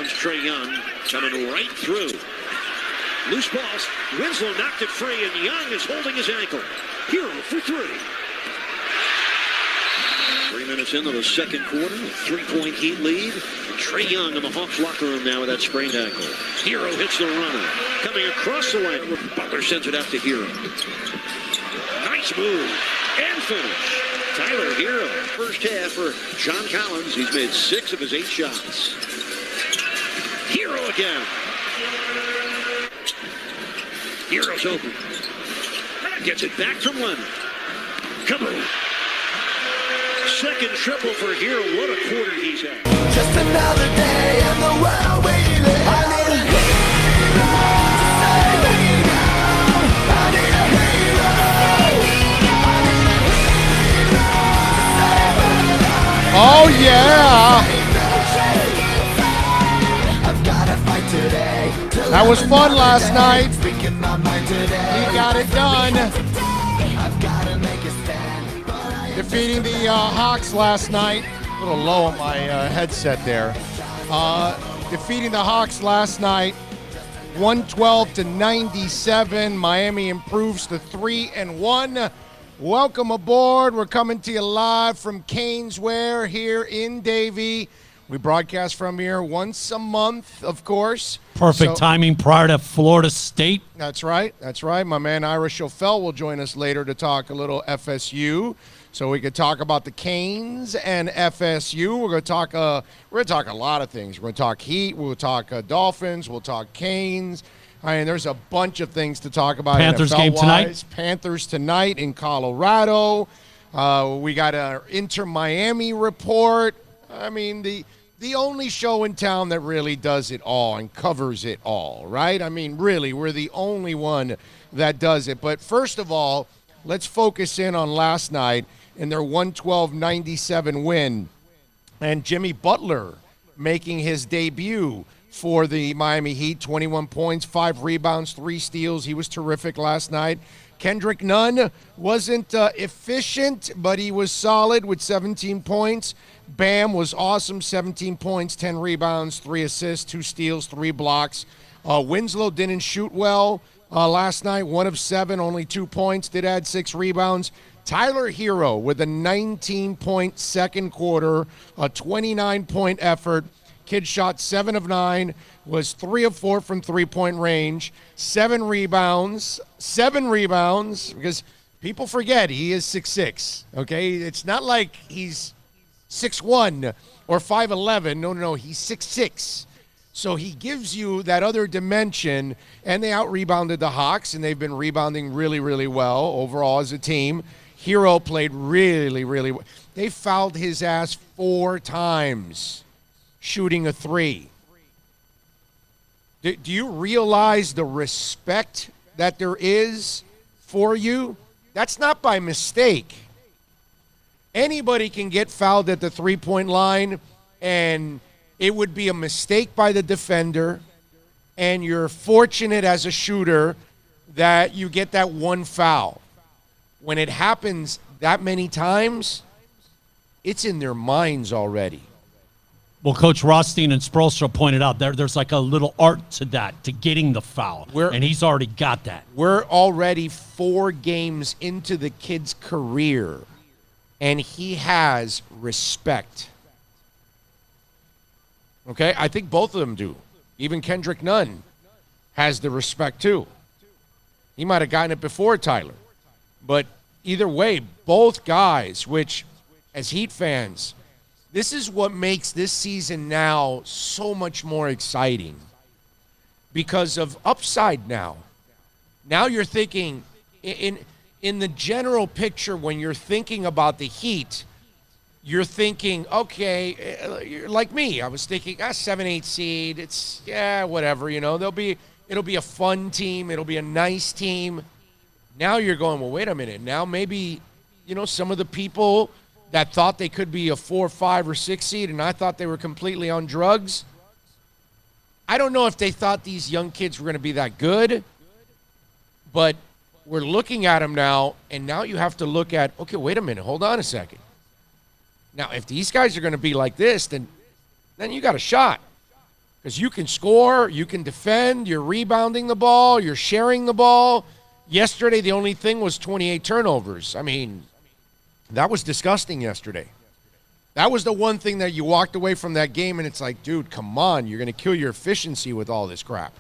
comes Trae Young, coming right through. Loose balls. Winslow knocked it free, and Young is holding his ankle. Hero for three. 3 minutes into the second quarter, a 3-point Heat lead. Trae Young in the Hawks locker room now with that sprained ankle. Hero hits the runner. Coming across the lane. Butler sends it out to Hero. Nice move. And finish. Tyler Hero. First half for John Collins. He's made 6 of his 8 shots. Hero again. Hero's open. Gets it back from Leonard. Come on. Second triple for Hero. What a quarter he's had. Just another day in the world we live. I need a hero to save me now. I need a hero. I need a hero to save me now. Oh yeah! I've gotta fight today. That was fun last night. Speaking my mind today. He got it done. I've gotta make a stand. Defeating the Hawks last night. A little low on my headset there. Defeating the Hawks last night, 112-97. Miami improves to 3-1. Welcome aboard. We're coming to you live from Caneswear here in Davie. We broadcast from here once a month, of course. Perfect timing prior to Florida State. That's right. That's right. My man Ira Schofel will join us later to talk a little FSU. So we could talk about the Canes and FSU. We're going to talk a lot of things. We're going to talk Heat. We'll talk Dolphins. We'll talk Canes. I mean, there's a bunch of things to talk about. Panthers game tonight. Panthers tonight in Colorado. We got our Inter Miami report. I mean, the only show in town that really does it all and covers it all, right? I mean, really, we're the only one that does it. But first of all, let's focus in on last night in their 112-97 win. And Jimmy Butler making his debut for the Miami Heat, 21 points, 5 rebounds, 3 steals. He was terrific last night. Kendrick Nunn wasn't efficient, but he was solid with 17 points. Bam was awesome, 17 points, 10 rebounds, 3 assists, 2 steals, 3 blocks. Winslow didn't shoot well last night, 1 of 7, only 2 points, did add 6 rebounds. Tyler Hero with a 19-point second quarter, a 29-point effort. Kid shot 7 of 9, was 3 of 4 from three-point range, 7 rebounds, because people forget he is 6'6", okay? It's not like he's 6'1" or 5'11". No, he's 6'6". So he gives you that other dimension, and they out-rebounded the Hawks, and they've been rebounding really, really well overall as a team. Hero played really, really well. They fouled his ass 4 times shooting a 3. Do you realize the respect that there is for you? That's not by mistake. Anybody can get fouled at the three-point line, and it would be a mistake by the defender, and you're fortunate as a shooter that you get that one foul. When it happens that many times, it's in their minds already. Well, Coach Rothstein and Spoelstra pointed out there's like a little art to that, to getting the foul, and he's already got that. We're already 4 games into the kid's career, and he has respect. Okay? I think both of them do. Even Kendrick Nunn has the respect, too. He might have gotten it before Tyler. But either way, both guys, which, as Heat fans, this is what makes this season now so much more exciting because of upside now. Now you're thinking, in the general picture, when you're thinking about the Heat, you're thinking, okay, like me, I was thinking, 7-8 seed, it's, whatever, it'll be a fun team, it'll be a nice team. Now you're going, well, wait a minute. Now maybe, some of the people that thought they could be a 4, 5, or 6 seed, and I thought they were completely on drugs. I don't know if they thought these young kids were going to be that good, but we're looking at them now, and now you have to look at, okay, wait a minute, hold on a second. Now, if these guys are going to be like this, then you got a shot. Because you can score, you can defend, you're rebounding the ball, you're sharing the ball. Yesterday, the only thing was 28 turnovers. I mean, that was disgusting yesterday. That was the one thing that you walked away from that game, and it's like, dude, come on. You're going to kill your efficiency with all this crap.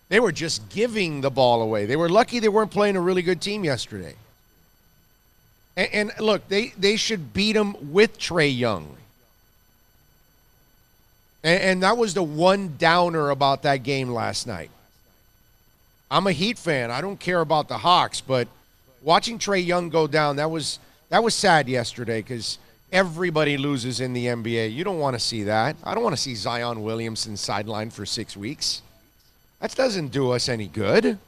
They were just giving the ball away. They were lucky they weren't playing a really good team yesterday. And look, they should beat them with Trae Young. And that was the one downer about that game last night. I'm a Heat fan. I don't care about the Hawks, but watching Trae Young go down, that was sad yesterday because everybody loses in the NBA. You don't want to see that. I don't want to see Zion Williamson sidelined for 6 weeks. That doesn't do us any good.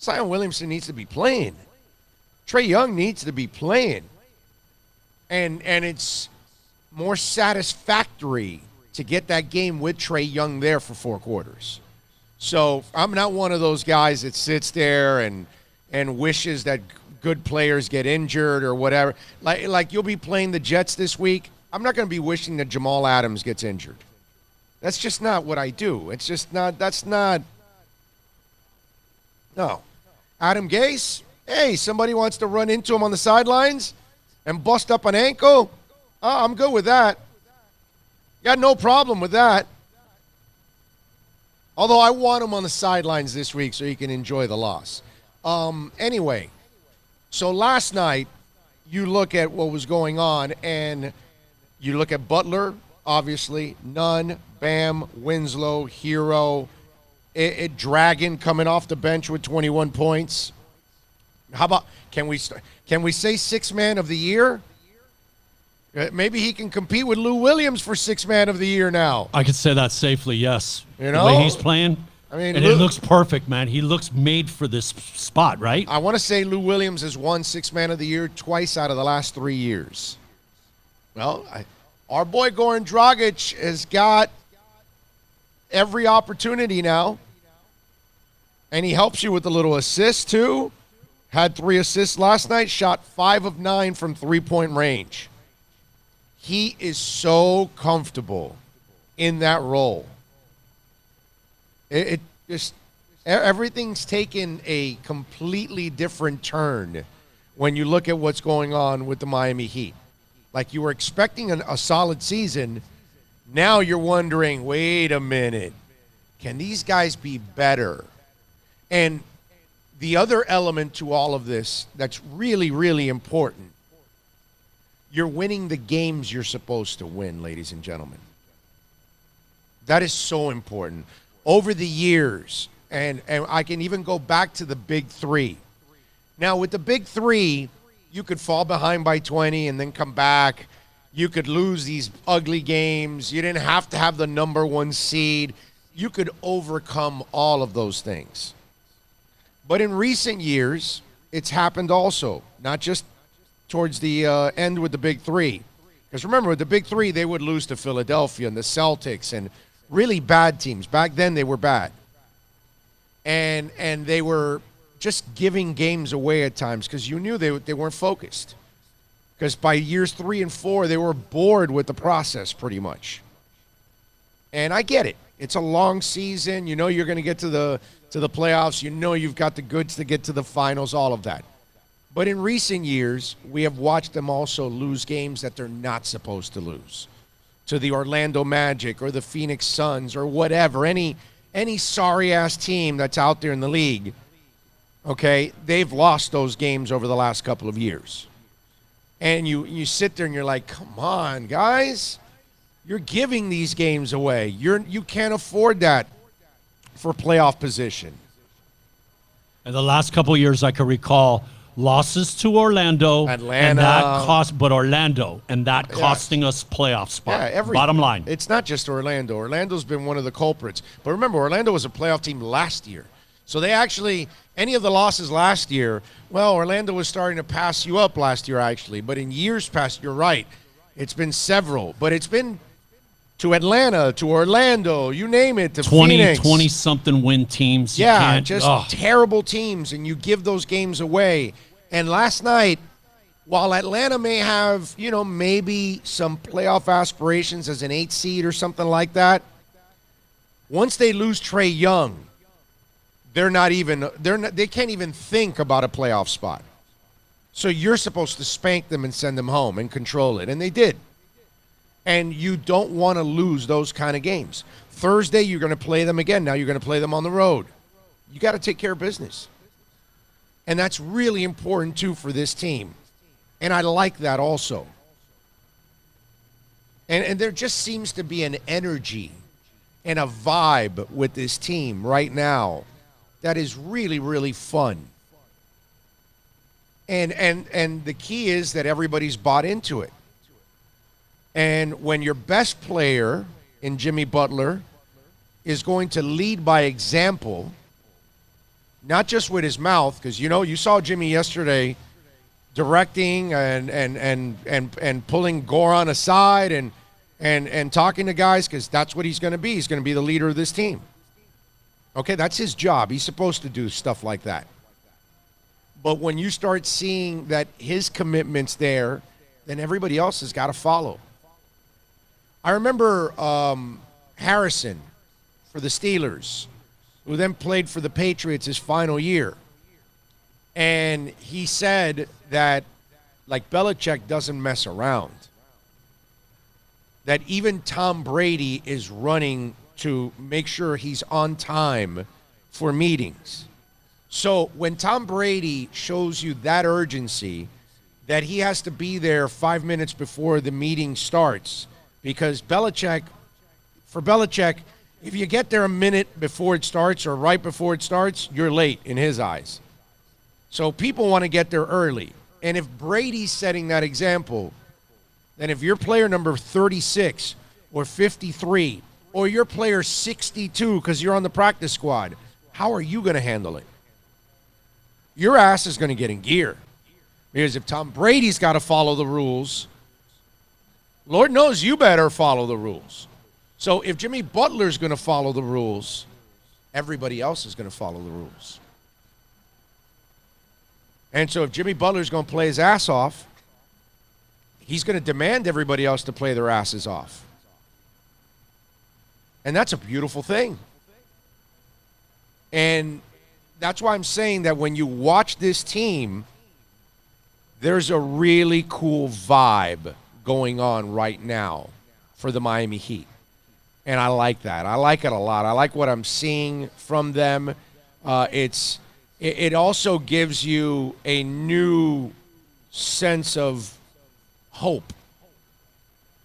Zion Williamson needs to be playing. Trae Young needs to be playing. And it's more satisfactory to get that game with Trae Young there for 4 quarters. So I'm not one of those guys that sits there and wishes that good players get injured or whatever. Like you'll be playing the Jets this week. I'm not going to be wishing that Jamal Adams gets injured. That's just not what I do. It's just not, that's not. No. Adam Gase, hey, somebody wants to run into him on the sidelines and bust up an ankle. I'm good with that. Got no problem with that. Although I want him on the sidelines this week so he can enjoy the loss. Anyway, so last night you look at what was going on and you look at Butler, obviously, Nunn, Bam, Winslow, Hero, Dragon coming off the bench with 21 points. How about, can we say sixth man of the year? Maybe he can compete with Lou Williams for sixth man of the year now. I could say that safely, yes. You know? The way he's playing. I mean, and it looks perfect, man. He looks made for this spot, right? I want to say Lou Williams has won sixth man of the year twice out of the last 3 years. Well, our boy Goran Dragic has got every opportunity now. And he helps you with a little assist, too. Had 3 assists last night, shot 5 of 9 from three-point range. He is so comfortable in that role. It just, everything's taken a completely different turn when you look at what's going on with the Miami Heat. Like you were expecting a solid season. Now you're wondering, wait a minute, can these guys be better? And the other element to all of this that's really, really important, you're winning the games you're supposed to win, ladies and gentlemen. That is so important. Over the years, and I can even go back to the big 3. Now, with the big 3, you could fall behind by 20 and then come back. You could lose these ugly games. You didn't have to have the number 1 seed. You could overcome all of those things. But in recent years, it's happened also, not just towards the end with the big 3. Because remember, with the big 3, they would lose to Philadelphia and the Celtics and really bad teams. Back then, they were bad. And they were just giving games away at times because you knew they weren't focused. Because by years 3 and 4, they were bored with the process pretty much. And I get it. It's a long season. You know you're going to get to the playoffs. You know you've got the goods to get to the finals, all of that. But in recent years, we have watched them also lose games that they're not supposed to lose. To the Orlando Magic or the Phoenix Suns or whatever, any sorry-ass team that's out there in the league, okay, they've lost those games over the last couple of years. And you sit there and you're like, come on, guys. You're giving these games away. You can't afford that for playoff position. And the last couple of years I can recall losses to Orlando, Atlanta, and that costing us playoff spot. Yeah, bottom line. It's not just Orlando. Orlando's been one of the culprits. But remember, Orlando was a playoff team last year. So they actually, any of the losses last year, well, Orlando was starting to pass you up last year actually. But in years past, you're right. It's been several. But it's been to Atlanta, to Orlando, you name it, to Phoenix. 20-something win teams. Yeah, just terrible teams, and you give those games away. And last night, while Atlanta may have, maybe some playoff aspirations as an 8 seed or something like that, Once they lose Trey Young, they can't even think about a playoff spot. So you're supposed to spank them and send them home and control it, and they did. And you don't want to lose those kind of games. Thursday, you're going to play them again. Now you're going to play them on the road. You got to take care of business. And that's really important, too, for this team. And I like that also. And there just seems to be an energy and a vibe with this team right now that is really, really fun. And the key is that everybody's bought into it. And when your best player in Jimmy Butler is going to lead by example, not just with his mouth, because you saw Jimmy yesterday directing and pulling Goran aside and talking to guys, because that's what he's going to be. He's going to be the leader of this team. Okay, that's his job. He's supposed to do stuff like that. But when you start seeing that his commitment's there, then everybody else has got to follow. I remember Harrison for the Steelers, who then played for the Patriots his final year. And he said that, like, Belichick doesn't mess around. That even Tom Brady is running to make sure he's on time for meetings. So when Tom Brady shows you that urgency, that he has to be there 5 minutes before the meeting starts, because for Belichick, if you get there a minute before it starts or right before it starts, you're late in his eyes. So people want to get there early. And if Brady's setting that example, then if you're player number 36 or 53 or you're player 62 because you're on the practice squad, how are you going to handle it? Your ass is going to get in gear. Because if Tom Brady's got to follow the rules, Lord knows you better follow the rules. So if Jimmy Butler's going to follow the rules, everybody else is going to follow the rules. And so if Jimmy Butler's going to play his ass off, he's going to demand everybody else to play their asses off. And that's a beautiful thing. And that's why I'm saying that when you watch this team, there's a really cool vibe going on right now for the Miami Heat. And I like that. I like it a lot. I like what I'm seeing from them. It also gives you a new sense of hope.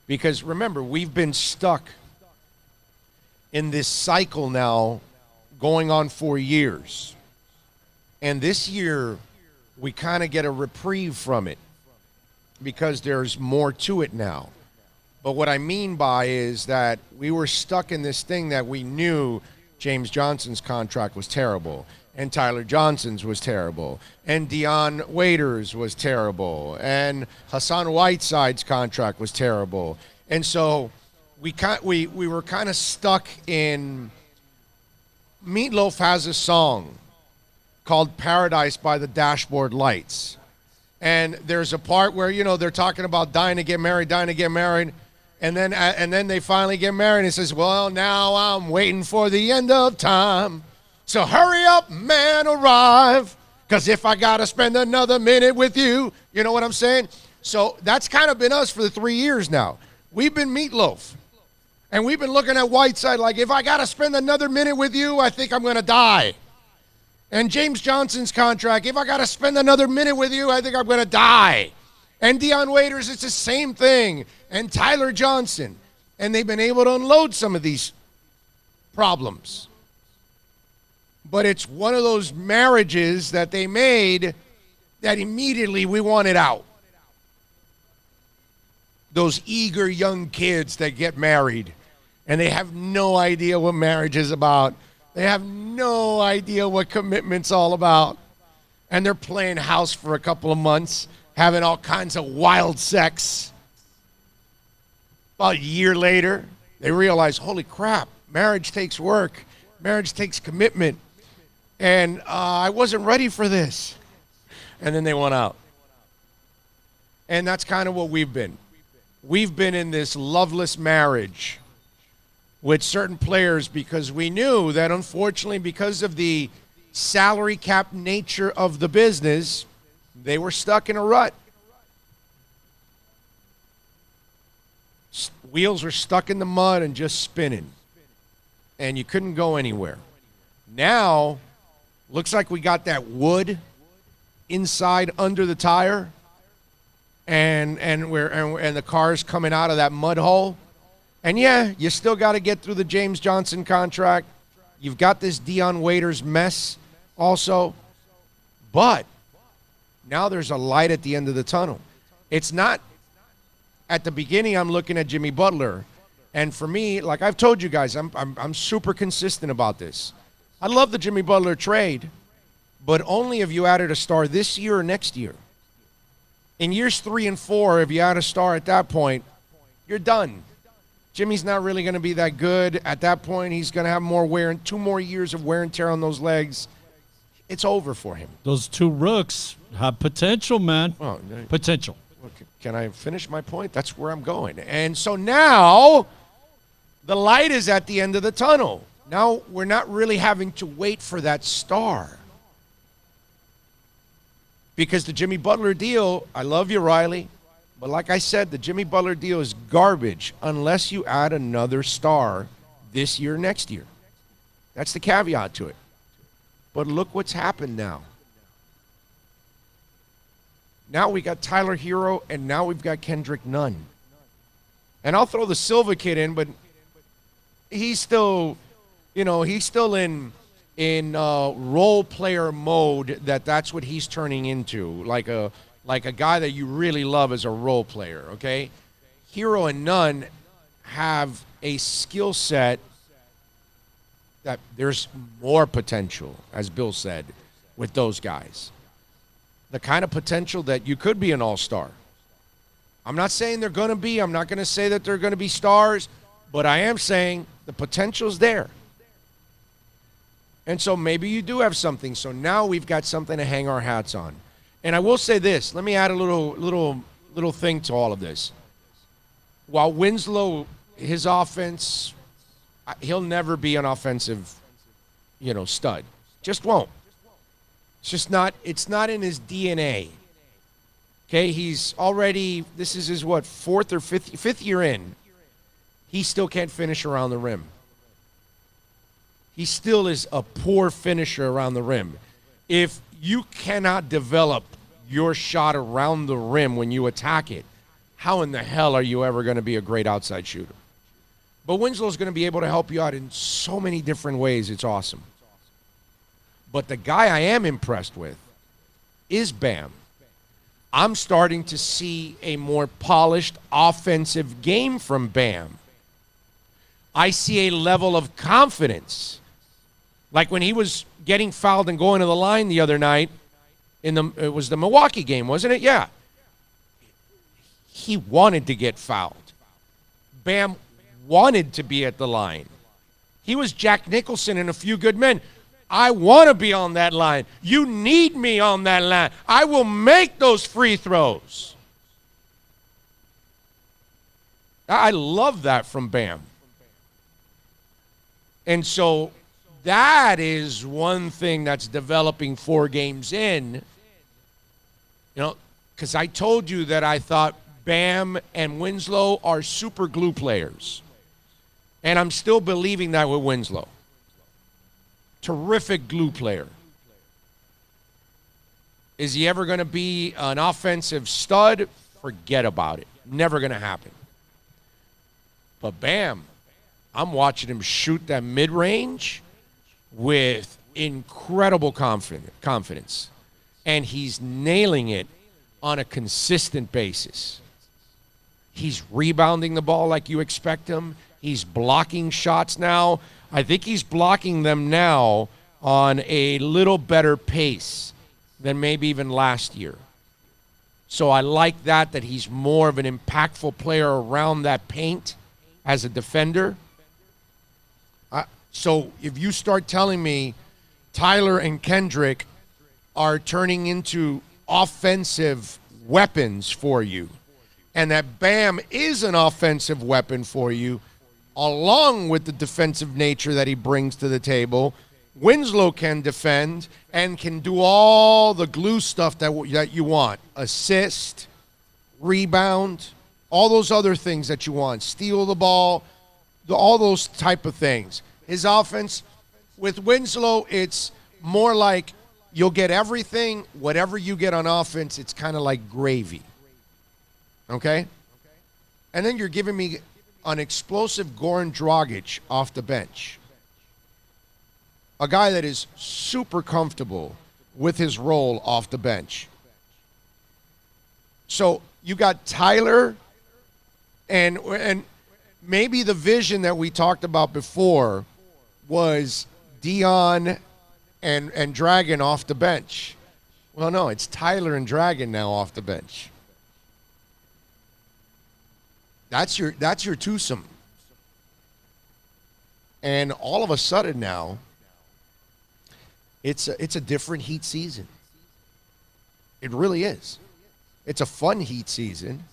Because remember, we've been stuck in this cycle now going on for years. And this year, we kind of get a reprieve from it because there's more to it now. But what I mean by is that we were stuck in this thing that we knew James Johnson's contract was terrible, and Tyler Johnson's was terrible, and Dion Waiters was terrible, and Hassan Whiteside's contract was terrible. And so we were kind of stuck in. Meatloaf has a song called Paradise by the Dashboard Lights. And there's a part where, they're talking about dying to get married. And then they finally get married, and it says, well, now I'm waiting for the end of time. So hurry up, man, arrive. Because if I got to spend another minute with you, you know what I'm saying? So that's kind of been us for the 3 years now. We've been Meatloaf. And we've been looking at Whiteside like, if I got to spend another minute with you, I think I'm going to die. And James Johnson's contract, if I got to spend another minute with you, I think I'm going to die. And Dion Waiters, it's the same thing. And Tyler Johnson. And they've been able to unload some of these problems. But it's one of those marriages that they made that immediately we wanted out. Those eager young kids that get married and they have no idea what marriage is about. They have no idea what commitment's all about. And they're playing house for a couple of months, having all kinds of wild sex. About a year later, they realize, holy crap, marriage takes work. Marriage takes commitment. And I wasn't ready for this. And then they went out. And that's kind of what we've been. We've been in this loveless marriage with certain players because we knew that, unfortunately, because of the salary cap nature of the business, they were stuck in a rut. Wheels were stuck in the mud and just spinning, and you couldn't go anywhere. Now, looks like we got that wood inside under the tire, and the car's coming out of that mud hole. And yeah, you still got to get through the James Johnson contract. You've got this Dion Waiters mess also, but now there's a light at the end of the tunnel. It's not at the beginning. I'm looking at Jimmy Butler, and for me, like I've told you guys, I'm super consistent about this. I love the Jimmy Butler trade, but only if you added a star this year or next year. In years 3 and 4, if you add a star at that point, you're done. Jimmy's not really going to be that good. At that point, he's going to have more wear and 2 more years of wear and tear on those legs. It's over for him. Those 2 rooks have potential, man. Oh, potential. Can I finish my point? That's where I'm going. And so now the light is at the end of the tunnel. Now we're not really having to wait for that star. Because the Jimmy Butler deal, I love you, Riley, but like I said, the Jimmy Butler deal is garbage unless you add another star this year, next year. That's the caveat to it. But look what's happened now. Now we got Tyler Hero, and now we've got Kendrick Nunn. And I'll throw the Silva kid in, but he's still, he's still in role player mode. That's what he's turning into, like a guy that you really love as a role player. Okay, Hero and Nunn have a skill set that there's more potential, as Bill said, with those guys. The kind of potential that you could be an all-star. I'm not saying they're going to be. I'm not going to say that they're going to be stars, but I am saying the potential's there. And so maybe you do have something. So now we've got something to hang our hats on. And I will say this. Let me add a little thing to all of this. While Winslow, his offense, he'll never be an offensive, stud. Just won't. It's just not, it's not in his DNA. Okay, he's already, this is his, 4th or 5th year in. He still can't finish around the rim. He still is a poor finisher around the rim. If you cannot develop your shot around the rim when you attack it, how in the hell are you ever going to be a great outside shooter? But Winslow's going to be able to help you out in so many different ways. It's awesome. But the guy I am impressed with is Bam. I'm starting to see a more polished offensive game from Bam. I see a level of confidence. Like when he was getting fouled and going to the line the other night, it was the Milwaukee game, wasn't it? Yeah. He wanted to get fouled. Bam wanted to be at the line. He was Jack Nicholson in A Few Good Men. I want to be on that line. You need me on that line. I will make those free throws. I love that from Bam. And so that is one thing that's developing 4 games in. Because I told you that I thought Bam and Winslow are super glue players. And I'm still believing that with Winslow. Terrific glue player. Is he ever going to be an offensive stud? Forget about it. Never going to happen. But Bam, I'm watching him shoot that mid-range with incredible confidence. And he's nailing it on a consistent basis. He's rebounding the ball like you expect him. He's blocking shots now. I think he's blocking them now on a little better pace than maybe even last year. So I like that he's more of an impactful player around that paint as a defender. So if you start telling me Tyler and Kendrick are turning into offensive weapons for you, and that Bam is an offensive weapon for you, along with the defensive nature that he brings to the table, Winslow can defend and can do all the glue stuff that you want. Assist, rebound, all those other things that you want. Steal the ball, all those type of things. His offense, with Winslow, it's more like you'll get everything. Whatever you get on offense, it's kind of like gravy. Okay? And then you're giving me an explosive Goran Dragic off the bench. A guy that is super comfortable with his role off the bench. So you got Tyler and maybe the vision that we talked about before was Dion and Dragon off the bench. Well, no, it's Tyler and Dragon now off the bench. That's your twosome. And all of a sudden now, it's a different Heat season. It really is. It's a fun Heat season,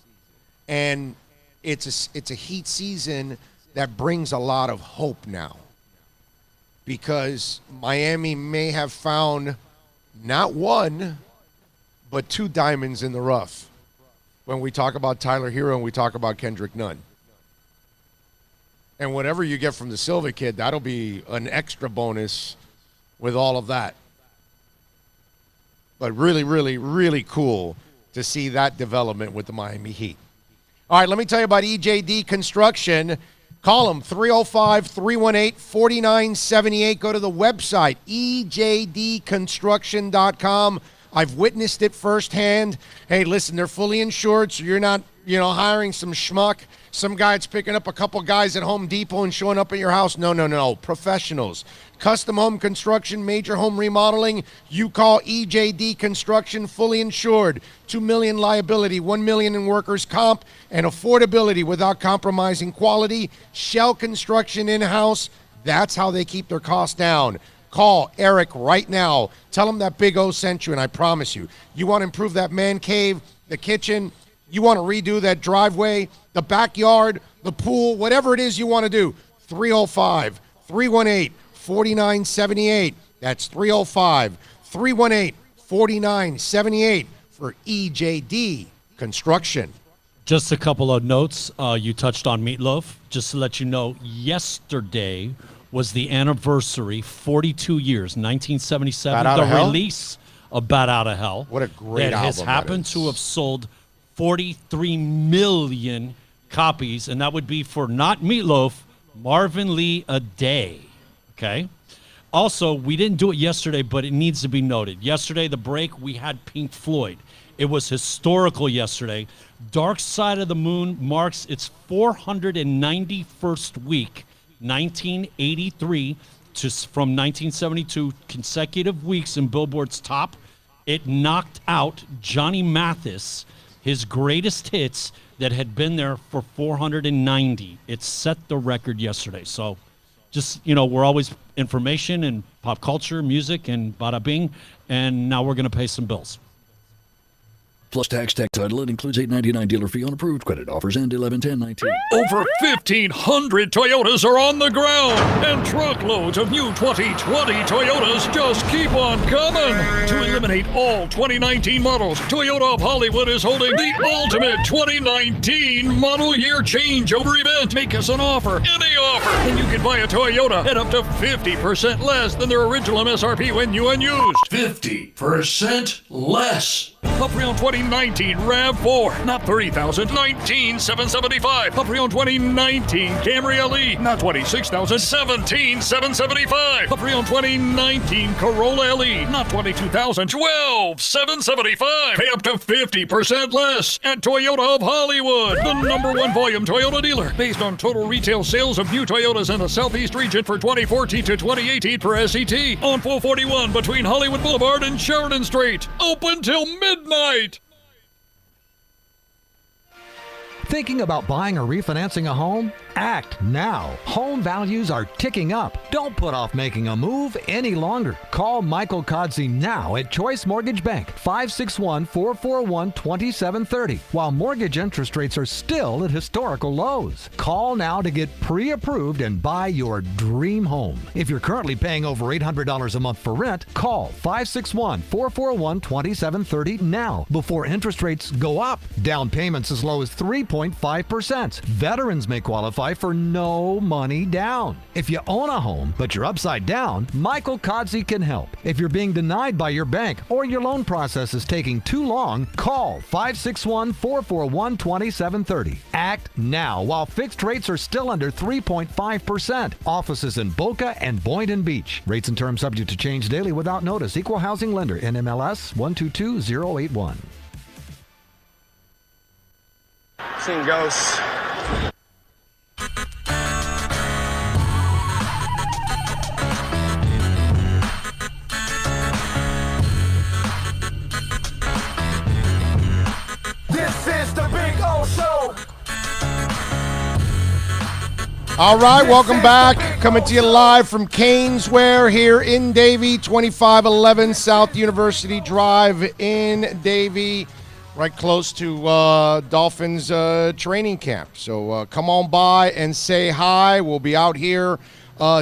and it's a Heat season that brings a lot of hope now, because Miami may have found not one, but two diamonds in the rough when we talk about Tyler Hero and we talk about Kendrick Nunn. And whatever you get from the Silva kid, that'll be an extra bonus with all of that. But really, really, really cool to see that development with the Miami Heat. All right, let me tell you about EJD Construction. Call them, 305-318-4978. Go to the website, ejdconstruction.com. I've witnessed it firsthand. Hey, listen, they're fully insured, so you're not, hiring some schmuck, some guy that's picking up a couple guys at Home Depot and showing up at your house. No. Professionals. Custom home construction, major home remodeling. You call EJD Construction, fully insured. $2 million liability, $1 million in workers' comp, and affordability without compromising quality. Shell construction in-house. That's how they keep their costs down. Call Eric right now. Tell him that Big O sent you, and I promise you, you want to improve that man cave, the kitchen, you want to redo that driveway, the backyard, the pool, whatever it is you want to do. 305-318-4978. That's 305-318-4978 for EJD Construction. Just a couple of notes. You touched on Meatloaf. Just to let you know, yesterday was the anniversary, 42 years, 1977, the release of Bat Out of Hell. What a great album has happened to have sold 43 million copies, and that would be for not Meatloaf, Marvin Lee a day. Okay? Also, we didn't do it yesterday, but it needs to be noted. Yesterday, the break, we had Pink Floyd. It was historical yesterday. Dark Side of the Moon marks its 491st week, 1983 from 1972, consecutive weeks in Billboard's top. It knocked out Johnny Mathis, his greatest hits that had been there for 490. It set the record yesterday. So just, we're always information and pop culture, music, and bada bing. And now we're going to pay some bills. Plus tax, tech title. It includes $8.99 dealer fee on approved credit. Offers end 11/10/19. Over 1,500 Toyotas are on the ground, and truckloads of new 2020 Toyotas just keep on coming. To eliminate all 2019 models, Toyota of Hollywood is holding the ultimate 2019 model year changeover event. Make us an offer, any offer, and you can buy a Toyota at up to 50% less than their original MSRP when new and used. 50% less. A pre-owned 2019 RAV4, not $30,000, $19,775. A pre-owned 2019 Camry LE, not $26,000, $17,775. A pre-owned 2019 Corolla LE, not $22,000, $12,775. Pay up to 50% less at Toyota of Hollywood, the #1 volume Toyota dealer, based on total retail sales of new Toyotas in the Southeast region for 2014 to 2018 per SCT, on 441 between Hollywood Boulevard and Sheridan Street. Open till midnight. Thinking about buying or refinancing a home? Act now. Home values are ticking up. Don't put off making a move any longer. Call Michael Kodsey now at Choice Mortgage Bank, 561-441-2730, while mortgage interest rates are still at historical lows. Call now to get pre-approved and buy your dream home. If you're currently paying over $800 a month for rent, call 561-441-2730 now before interest rates go up. Down payments as low as 3.5%. Veterans may qualify for no money down. If you own a home, but you're upside down, Michael Kodsey can help. If you're being denied by your bank or your loan process is taking too long, call 561-441-2730. Act now while fixed rates are still under 3.5%. Offices in Boca and Boynton Beach. Rates and terms subject to change daily without notice. Equal housing lender. NMLS 122081. Seen ghosts. This is the Big O Show. All right, welcome back. Coming to you live from Caneswear here in Davie, 2511 South University Drive in Davie, right close to Dolphins training camp. So come on by and say hi. We'll be out here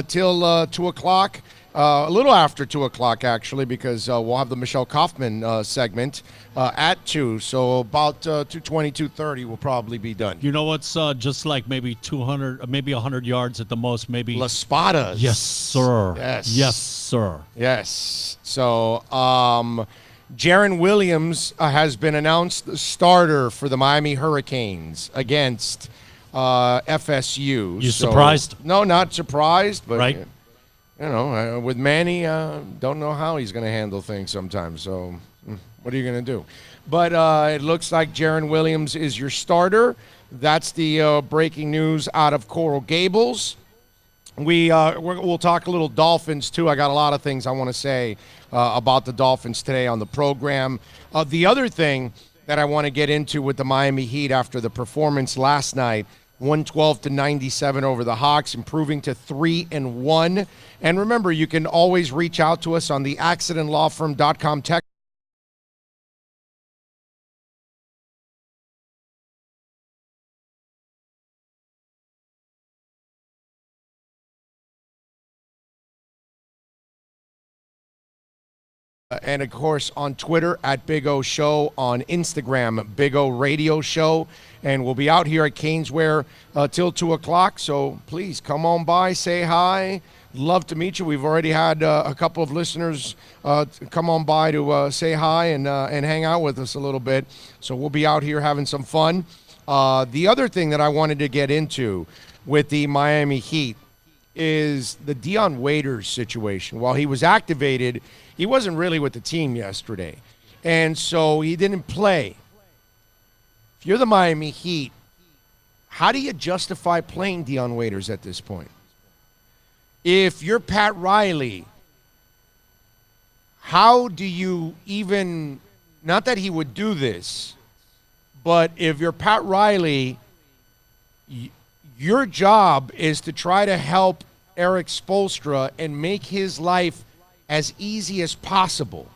till 2 o'clock, a little after 2 o'clock, actually, because we'll have the Michelle Kaufman segment at 2. So about 2:20, 2:30 we'll probably be done. You know what's just like maybe 200, maybe 100 yards at the most, maybe. Las Spadas. Yes, sir. Yes. Yes, sir. Yes. So, Jaron Williams has been announced the starter for the Miami Hurricanes against FSU. You surprised? No, not surprised, but right. You know, with Manny, don't know how he's going to handle things sometimes. So, what are you going to do? But it looks like Jaron Williams is your starter. That's the breaking news out of Coral Gables. We'll talk a little Dolphins, too. I got a lot of things I want to say about the Dolphins today on the program. The other thing that I want to get into with the Miami Heat after the performance last night, 112-97 over the Hawks, improving to 3-1. And remember, you can always reach out to us on the accidentlawfirm.com text. And, of course, on Twitter, at Big O Show, on Instagram, Big O Radio Show. And we'll be out here at Caneswear till 2 o'clock. So please come on by, say hi. Love to meet you. We've already had a couple of listeners come on by to say hi and hang out with us a little bit. So we'll be out here having some fun. The other thing that I wanted to get into with the Miami Heat is the Dion Waiters situation. While he was activated, he wasn't really with the team yesterday. And so he didn't play. If you're the Miami Heat, how do you justify playing Dion Waiters at this point? If you're Pat Riley, how do you even, not that he would do this, but if you're Pat Riley, your job is to try to help Eric Spoelstra and make his life as easy as possible.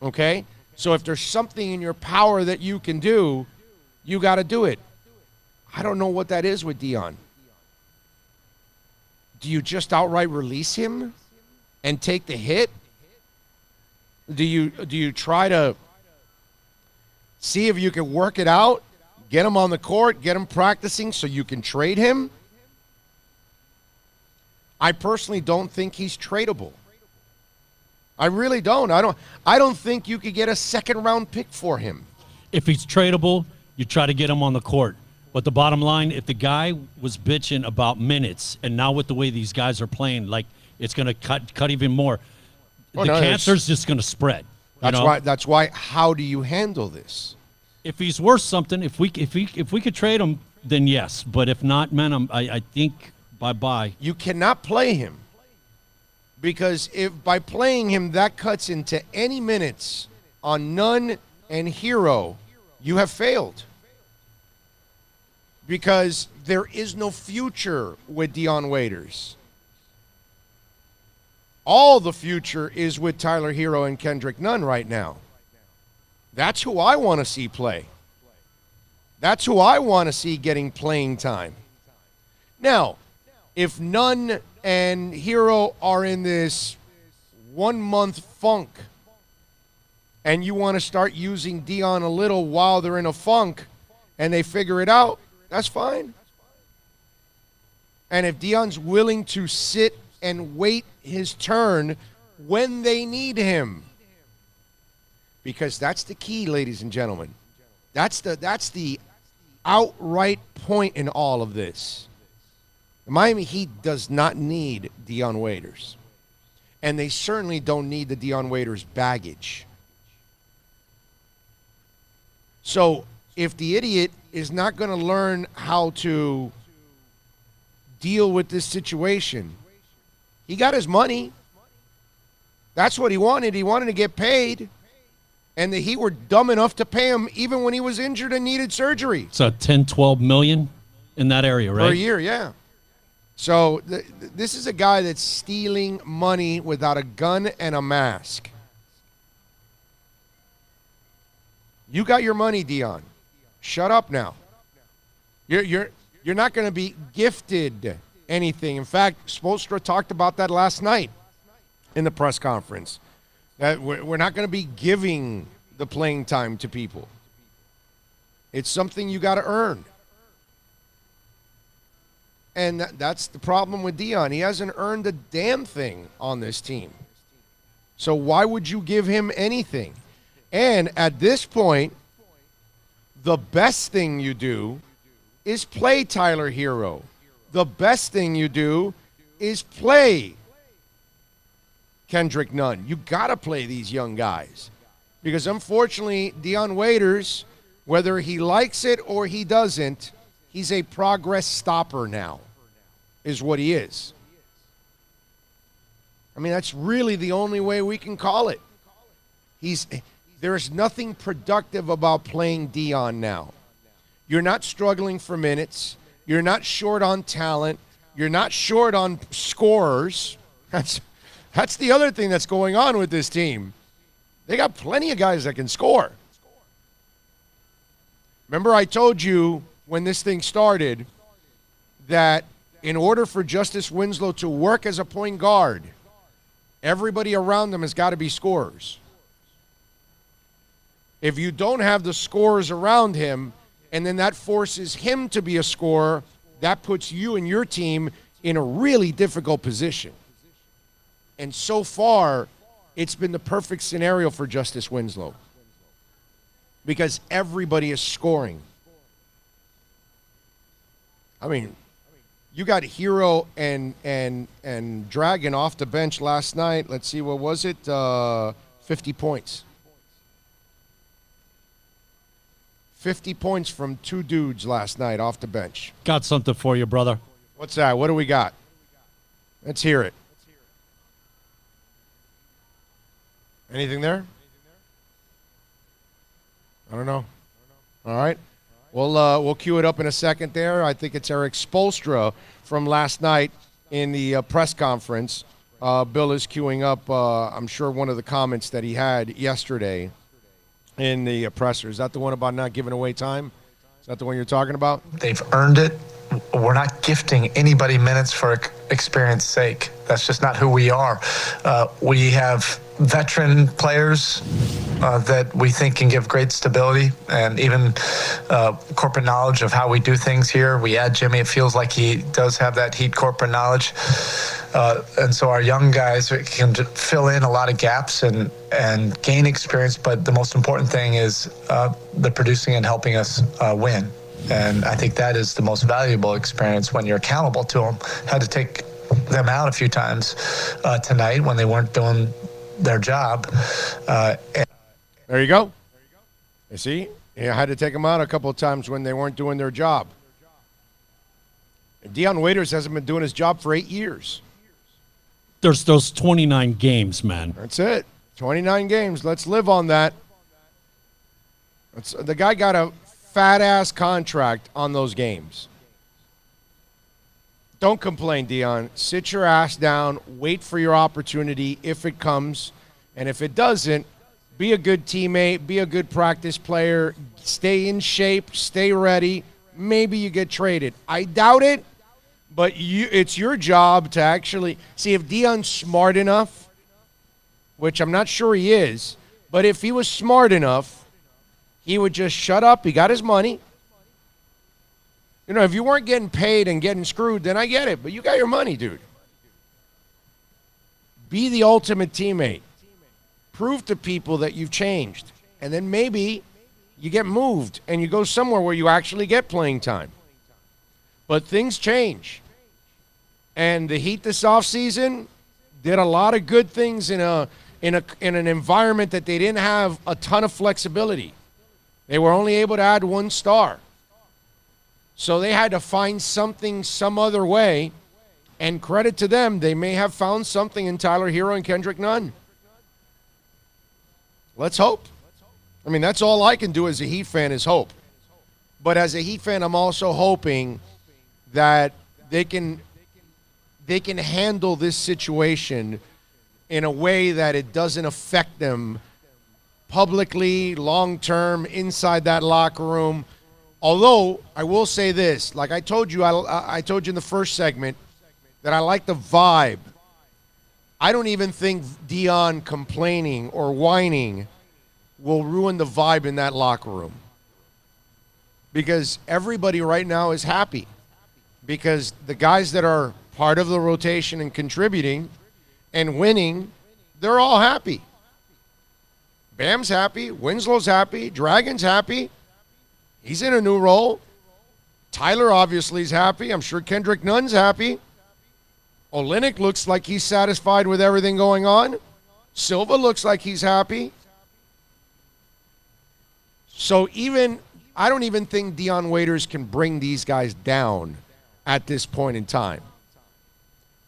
Okay? So if there's something in your power that you can do, you got to do it. I don't know what that is with Dion. Do you just outright release him and take the hit? Do you try to see if you can work it out, get him on the court, get him practicing so you can trade him? I personally don't think he's tradable. I really don't. I don't think you could get a second-round pick for him. If he's tradable, you try to get him on the court. But the bottom line, if the guy was bitching about minutes, and now with the way these guys are playing, like it's going to cut even more, cancer's just going to spread. That's why. How do you handle this? If he's worth something, if we could trade him, then yes. But if not, man, I think bye-bye. You cannot play him. Because if by playing him that cuts into any minutes on Nunn and Hero, you have failed. because there is no future with Dion Waiters. All the future is with Tyler Hero and Kendrick Nunn right now. That's who I want to see play. That's who I want to see getting playing time. Now, if Nunn and Hero are in this 1 month funk and you want to start using Dion a little while they're in a funk and they figure it out, that's fine. And if Dion's willing to sit and wait his turn when they need him, because that's the key, ladies and gentlemen. That's the outright point in all of this. The Miami Heat does not need Dion Waiters. And they certainly don't need the Dion Waiters baggage. So if the idiot is not going to learn how to deal with this situation, he got his money. That's what he wanted. He wanted to get paid. And the Heat were dumb enough to pay him even when he was injured and needed surgery. So 10, 12 million in that area, right? For a year, yeah. So this is a guy that's stealing money without a gun and a mask. You got your money, Dion. Shut up now. You're not going to be gifted anything. In fact, Spoelstra talked about that last night in the press conference. That we're not going to be giving the playing time to people. It's something you got to earn. And that's the problem with Dion. He hasn't earned a damn thing on this team. So why would you give him anything? And at this point, the best thing you do is play Tyler Hero. The best thing you do is play Kendrick Nunn. You got to play these young guys. Because unfortunately, Dion Waiters, whether he likes it or he doesn't, he's a progress stopper now, is what he is. I mean, that's really the only way we can call it. There's nothing productive about playing Dion now. You're not struggling for minutes. You're not short on talent. You're not short on scorers. That's the other thing that's going on with this team. They got plenty of guys that can score. Remember I told you when this thing started that in order for Justice Winslow to work as a point guard, everybody around him has got to be scorers. If you don't have the scorers around him, and then that forces him to be a scorer, that puts you and your team in a really difficult position. And so far, it's been the perfect scenario for Justice Winslow because everybody is scoring. I mean, you got Hero and Dragon off the bench last night. Let's see, what was it? 50 points. 50 points from two dudes last night off the bench. Got something for you, brother. What's that? What do we got? Let's hear it. Anything there? I don't know. All right. We'll cue it up in a second there. I think it's Eric Spoelstra from last night in the press conference. Bill is queuing up, I'm sure, one of the comments that he had yesterday in the presser. Is that the one about not giving away time? Is that the one you're talking about? They've earned it. We're not gifting anybody minutes for experience's sake. That's just not who we are. We have veteran players that we think can give great stability and even corporate knowledge of how we do things here. We add Jimmy. It feels like he does have that Heat corporate knowledge. And so our young guys can fill in a lot of gaps and gain experience. But the most important thing is the producing and helping us win. And I think that is the most valuable experience when you're accountable to them. Had to take them out a few times tonight when they weren't doing their job. There you go. You see? I had to take them out a couple of times when they weren't doing their job. Dion Waiters hasn't been doing his job for 8 years. There's those 29 games, man. That's it. 29 games. Let's live on that. The guy got a fat-ass contract on those games. Don't complain, Dion. Sit your ass down. Wait for your opportunity if it comes. And if it doesn't, be a good teammate. Be a good practice player. Stay in shape. Stay ready. Maybe you get traded. I doubt it, but it's your job to actually see if Dion's smart enough, which I'm not sure he is, but if he was smart enough, he would just shut up. He got his money. You know, if you weren't getting paid and getting screwed, then I get it. But you got your money, dude. Be the ultimate teammate. Prove to people that you've changed. And then maybe you get moved and you go somewhere where you actually get playing time. But things change. And the Heat this offseason did a lot of good things in an environment that they didn't have a ton of flexibility. They were only able to add one star. So they had to find something some other way, and credit to them, they may have found something in Tyler Hero and Kendrick Nunn. Let's hope. I mean, that's all I can do as a Heat fan is hope. But as a Heat fan, I'm also hoping that they can handle this situation in a way that it doesn't affect them publicly, long-term, inside that locker room. Although, I will say this, like I told you, I told you in the first segment that I like the vibe. I don't even think Dion complaining or whining will ruin the vibe in that locker room. Because everybody right now is happy. Because the guys that are part of the rotation and contributing and winning, they're all happy. Bam's happy, Winslow's happy, Dragon's happy. He's in a new role. Tyler obviously is happy. I'm sure Kendrick Nunn's happy. Olynyk looks like he's satisfied with everything going on. Silva looks like he's happy. So I don't even think Dion Waiters can bring these guys down at this point in time.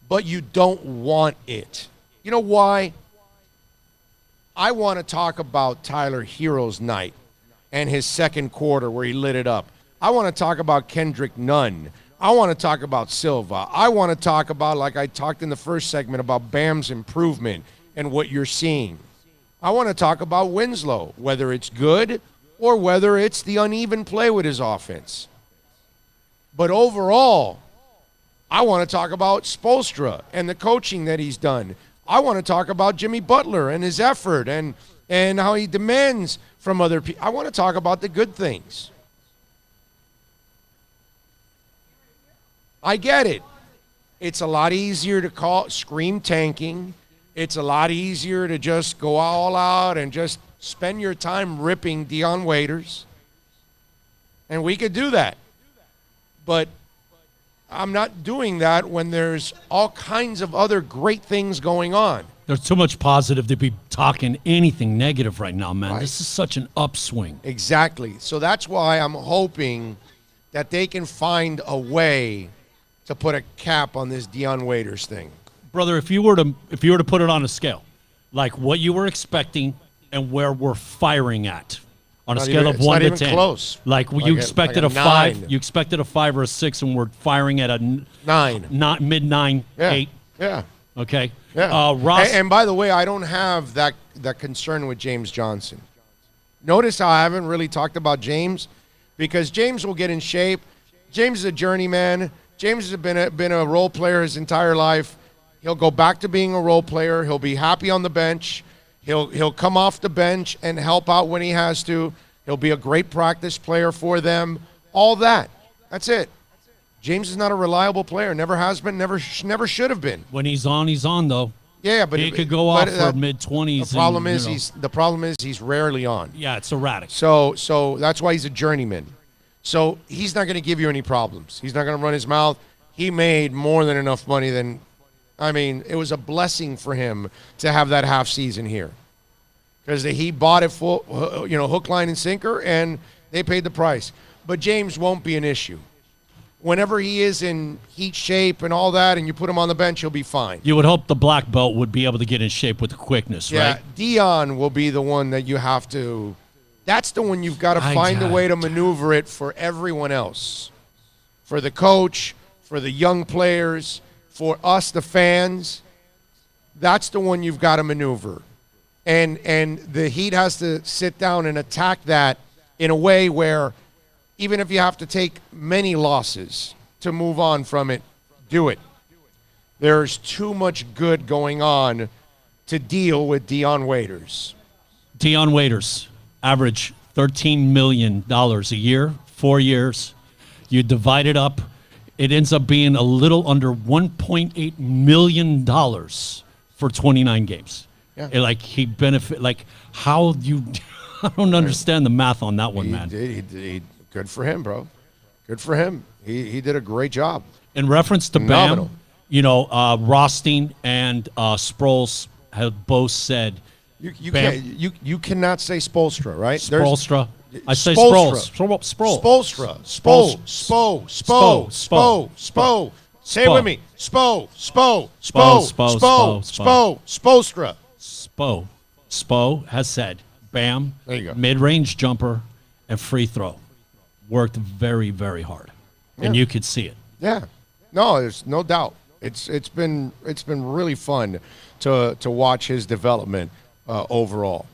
But you don't want it. You know why? I want to talk about Tyler Hero's night and his second quarter where he lit it up. I want to talk about Kendrick Nunn. I want to talk about Silva. I want to talk about, like I talked in the first segment, about Bam's improvement and what you're seeing. I want to talk about Winslow, whether it's good or whether it's the uneven play with his offense. But overall, I want to talk about Spoelstra and the coaching that he's done. I want to talk about Jimmy Butler and his effort and how he demands from other people. I want to talk about the good things. I get it. It's a lot easier to scream tanking. It's a lot easier to just go all out and just spend your time ripping Dion Waiters. And we could do that. But I'm not doing that when there's all kinds of other great things going on. There's too much positive to be talking anything negative right now, man. Right. This is such an upswing. Exactly. So that's why I'm hoping that they can find a way to put a cap on this Dion Waiters thing. Brother, if you were to put it on a scale, like what you were expecting and where we're firing at on a scale of 1 to 10. It's not even close. Like you expected like a 9. 5, you expected a 5 or a 6, and we're firing at a 9. Not mid-9, 8. Yeah. Okay. Yeah. Ross. And by the way, I don't have that concern with James Johnson. Notice how I haven't really talked about James, because James will get in shape. James is a journeyman. James has been a role player his entire life. He'll go back to being a role player. He'll be happy on the bench. He'll come off the bench and help out when he has to. He'll be a great practice player for them. All that. That's it. James is not a reliable player. Never has been. Never should have been. When he's on though. Yeah, but he could go off for mid-20s. The problem is he's rarely on. Yeah, it's erratic. So that's why he's a journeyman. So he's not going to give you any problems. He's not going to run his mouth. He made more than enough money it was a blessing for him to have that half season here. Because he bought it full, hook, line, and sinker, and they paid the price. But James won't be an issue. Whenever he is in Heat shape and all that, and you put him on the bench, he'll be fine. You would hope the black belt would be able to get in shape with the quickness, right? Yeah, Dion will be the one that you have to That's the one you've got to find a way to maneuver it for everyone else. For the coach, for the young players, for us, the fans. That's the one you've got to maneuver. And the Heat has to sit down and attack that in a way where even if you have to take many losses to move on from it, do it. There's too much good going on to deal with Dion Waiters. Dion Waiters, average $13 million a year, 4 years. You divide it up, it ends up being a little under $1.8 million for 29 games. Yeah. He benefit, how you, I don't understand the math on that one, man. He good for him, bro. Good for him. He did a great job. In reference to Bam, Rothstein and Sproles have both said you cannot say Spoelstra, right? Spoelstra. I say Sproles. Spoelstra. Spo. Say it with me. Spoelstra. Spo has said Bam, there you go. Mid-range jumper and free throw. Worked very, very hard. And you could see it. Yeah. No, there's no doubt. It's been really fun to watch his development overall.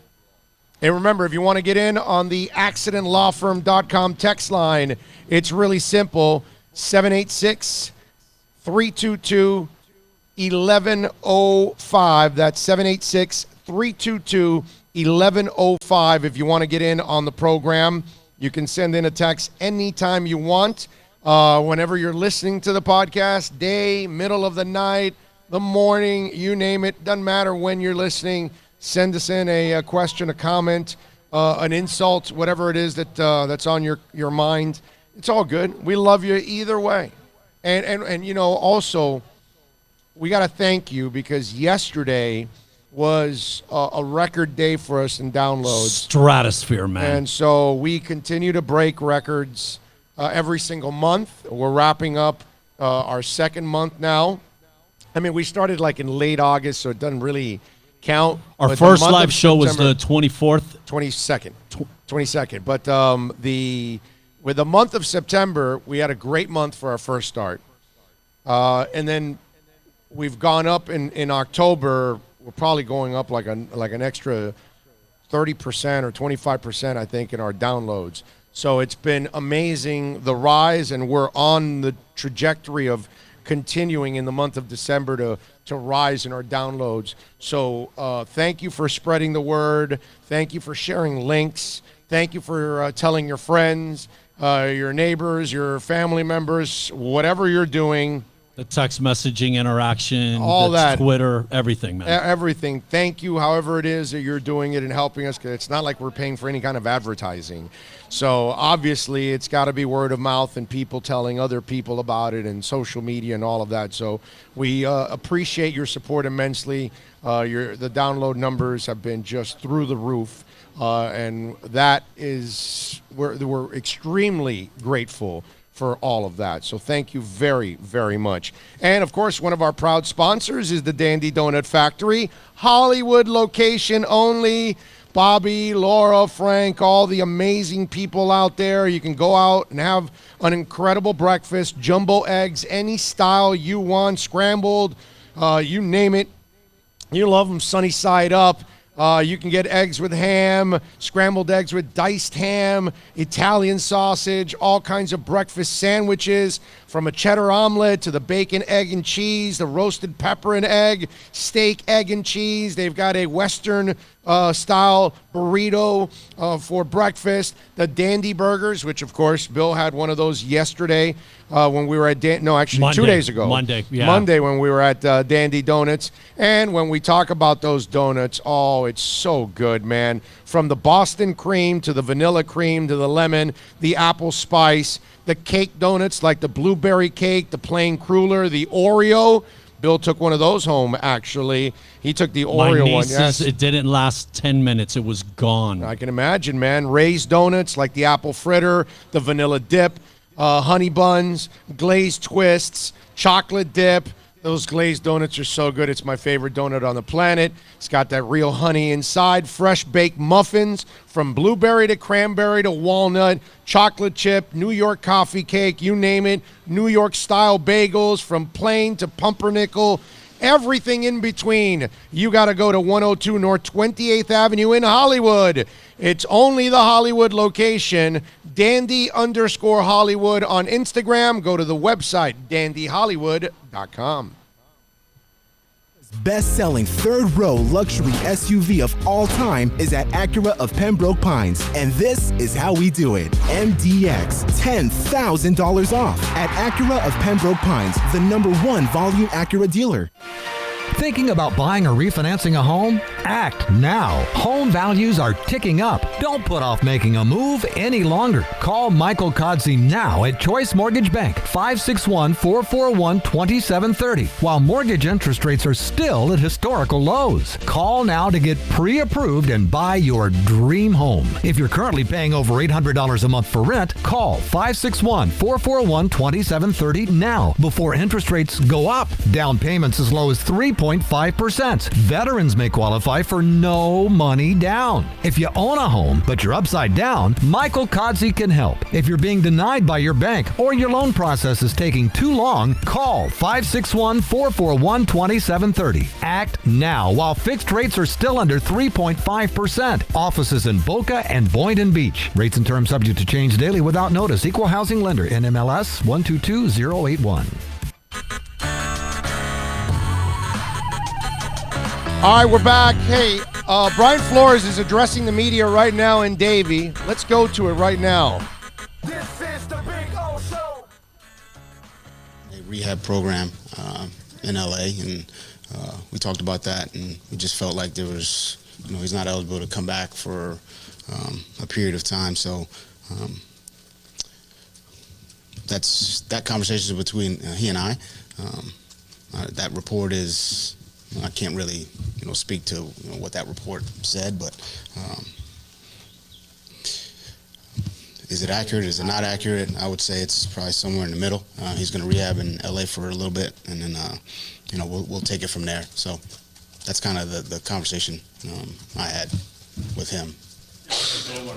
And remember, if you want to get in on the accidentlawfirm.com text line, it's really simple. 786-322-1105. That's 786-322-1105. If you want to get in on the program, you can send in a text anytime you want. Whenever you're listening to the podcast, day, middle of the night, the morning, you name it. Doesn't matter when you're listening. Send us in a question, a comment, an insult, whatever it is that's on your mind. It's all good. We love you either way. And also, we got to thank you because yesterday was a record day for us in downloads. Stratosphere, man. And so we continue to break records every single month. We're wrapping up our second month now. I mean, we started in late August, so it doesn't really count. Our first live show was the 24th? 22nd. But with the month of September, we had a great month for our first start. And then we've gone up in October. We're probably going up like an extra 30% or 25%, I think, in our downloads. So it's been amazing, the rise, and we're on the trajectory of continuing in the month of December to rise in our downloads. So thank you for spreading the word. Thank you for sharing links. Thank you for telling your friends, your neighbors, your family members, whatever you're doing. The text messaging interaction, all that, Twitter, everything, man. Everything. Thank you, however it is that you're doing it and helping us, because it's not like we're paying for any kind of advertising. So obviously it's got to be word of mouth and people telling other people about it and social media and all of that. So we appreciate your support immensely. The download numbers have been just through the roof. And that is, we're extremely grateful for all of that. So thank you very, very much. And of course, one of our proud sponsors is the Dandy Donut Factory, Hollywood location only. Bobby, Laura, Frank, all the amazing people out there. You can go out and have an incredible breakfast, jumbo eggs, any style you want, scrambled, you name it. You love them sunny side up. You can get eggs with ham, scrambled eggs with diced ham, Italian sausage, all kinds of breakfast sandwiches, from a cheddar omelet to the bacon, egg, and cheese, the roasted pepper and egg, steak, egg, and cheese. They've got a Western style burrito for breakfast. The Dandy Burgers, which, of course, Bill had one of those yesterday when we were at Monday, 2 days ago. Monday when we were at Dandy Donuts. And when we talk about those donuts, oh, it's so good, man. From the Boston cream to the vanilla cream to the lemon, the apple spice, the cake donuts like the blueberry cake, the plain cruller, the Oreo. Bill took one of those home, actually. He took the Oreo one. Yes. It didn't last 10 minutes. It was gone. I can imagine, man. Raised donuts like the apple fritter, the vanilla dip, honey buns, glazed twists, chocolate dip, Those glazed donuts are so good. It's my favorite donut on the planet. It's got that real honey inside. Fresh baked muffins from blueberry to cranberry to walnut, chocolate chip, New York coffee cake, you name it. New York style bagels from plain to pumpernickel. Everything in between. You got to go to 102 North 28th Avenue in Hollywood. It's only the Hollywood location. Dandy_Hollywood on Instagram. Go to the website, dandyhollywood.com. Best-selling third-row luxury SUV of all time is at Acura of Pembroke Pines, and this is how we do it. MDX, $10,000 off at Acura of Pembroke Pines, the #1 volume Acura dealer. Thinking about buying or refinancing a home? Act now. Home values are ticking up. Don't put off making a move any longer. Call Michael Kodsey now at Choice Mortgage Bank, 561-441-2730, while mortgage interest rates are still at historical lows. Call now to get pre-approved and buy your dream home. If you're currently paying over $800 a month for rent, call 561-441-2730 now before interest rates go up. Down payments as low as 3.5%. Veterans may qualify for no money down. If you own a home, but you're upside down, Michael Kodsey can help. If you're being denied by your bank or your loan process is taking too long, call 561-441-2730. Act now while fixed rates are still under 3.5%. Offices in Boca and Boynton Beach. Rates and terms subject to change daily without notice. Equal housing lender. NMLS 122081. All right, we're back. Hey, Brian Flores is addressing the media right now in Davie. Let's go to it right now. This is the Big O Show. A rehab program in LA, and we talked about that, and we just felt like there was, he's not eligible to come back for a period of time. So that conversation is between he and I. That report is. I can't really, speak to what that report said, but is it accurate? Is it not accurate? I would say it's probably somewhere in the middle. He's going to rehab in LA for a little bit, and then we'll take it from there. So that's kind of the conversation I had with him. I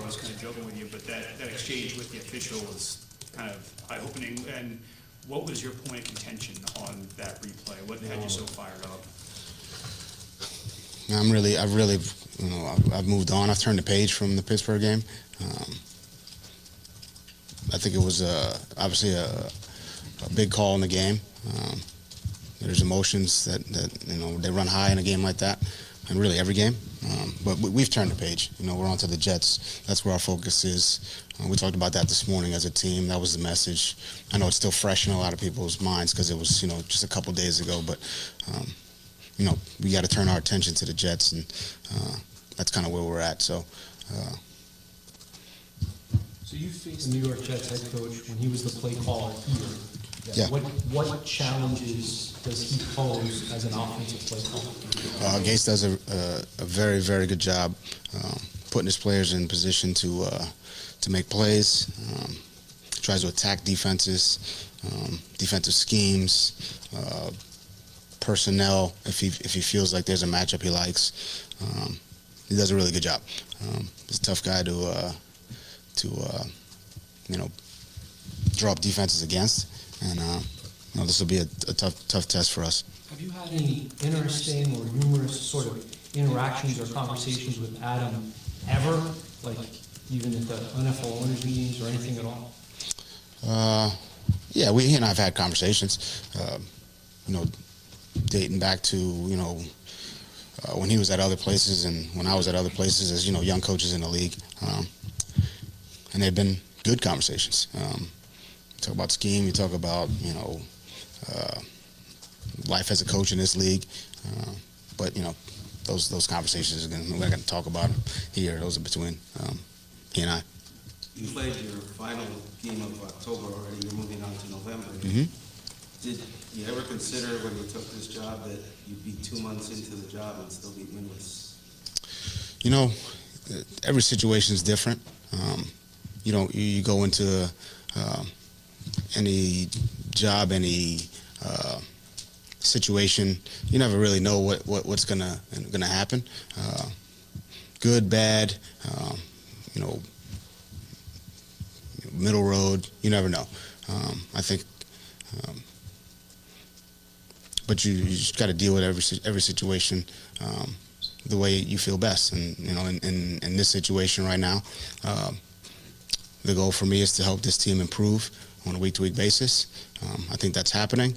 was kind of joking with you, but that exchange with the official was kind of eye-opening. And what was your point of contention on that replay? What had you so fired up? I've moved on. I've turned the page from the Pittsburgh game. I think it was obviously a big call in the game. There's emotions that they run high in a game like that, and really every game. But we've turned the page. We're on to the Jets. That's where our focus is. We talked about that this morning as a team. That was the message. I know it's still fresh in a lot of people's minds because it was just a couple days ago, but. We got to turn our attention to the Jets, and that's kind of where we're at. So you faced the New York Jets head coach when he was the play caller here. Yeah. What challenges does he pose as an offensive play caller? Gase does a very, very good job putting his players in position to make plays. Tries to attack defenses, defensive schemes. Personnel, if he feels like there's a matchup he likes, he does a really good job. He's a tough guy to draw up defenses against, and this will be a tough test for us. Have you had any interesting or humorous sort of interactions or conversations with Adam ever, like even at the NFL owners meetings or anything at all? Yeah, he and I have had conversations. Dating back to when he was at other places and when I was at other places as young coaches in the league, and they've been good conversations. You talk about scheme, you talk about life as a coach in this league, but those conversations we're not going to talk about them here. Those are between he and I. You played your final game of October already. You're moving on to November. Mm-hmm. Did you ever consider when you took this job that you'd be 2 months into the job and still be winless? Every situation is different. You go into any job, any situation, you never really know what's gonna happen. Good, bad, you know, middle road. You never know. I think, but you just got to deal with every situation the way you feel best. And you know, in this situation right now, the goal for me is to help this team improve on a week-to-week basis. I think that's happening,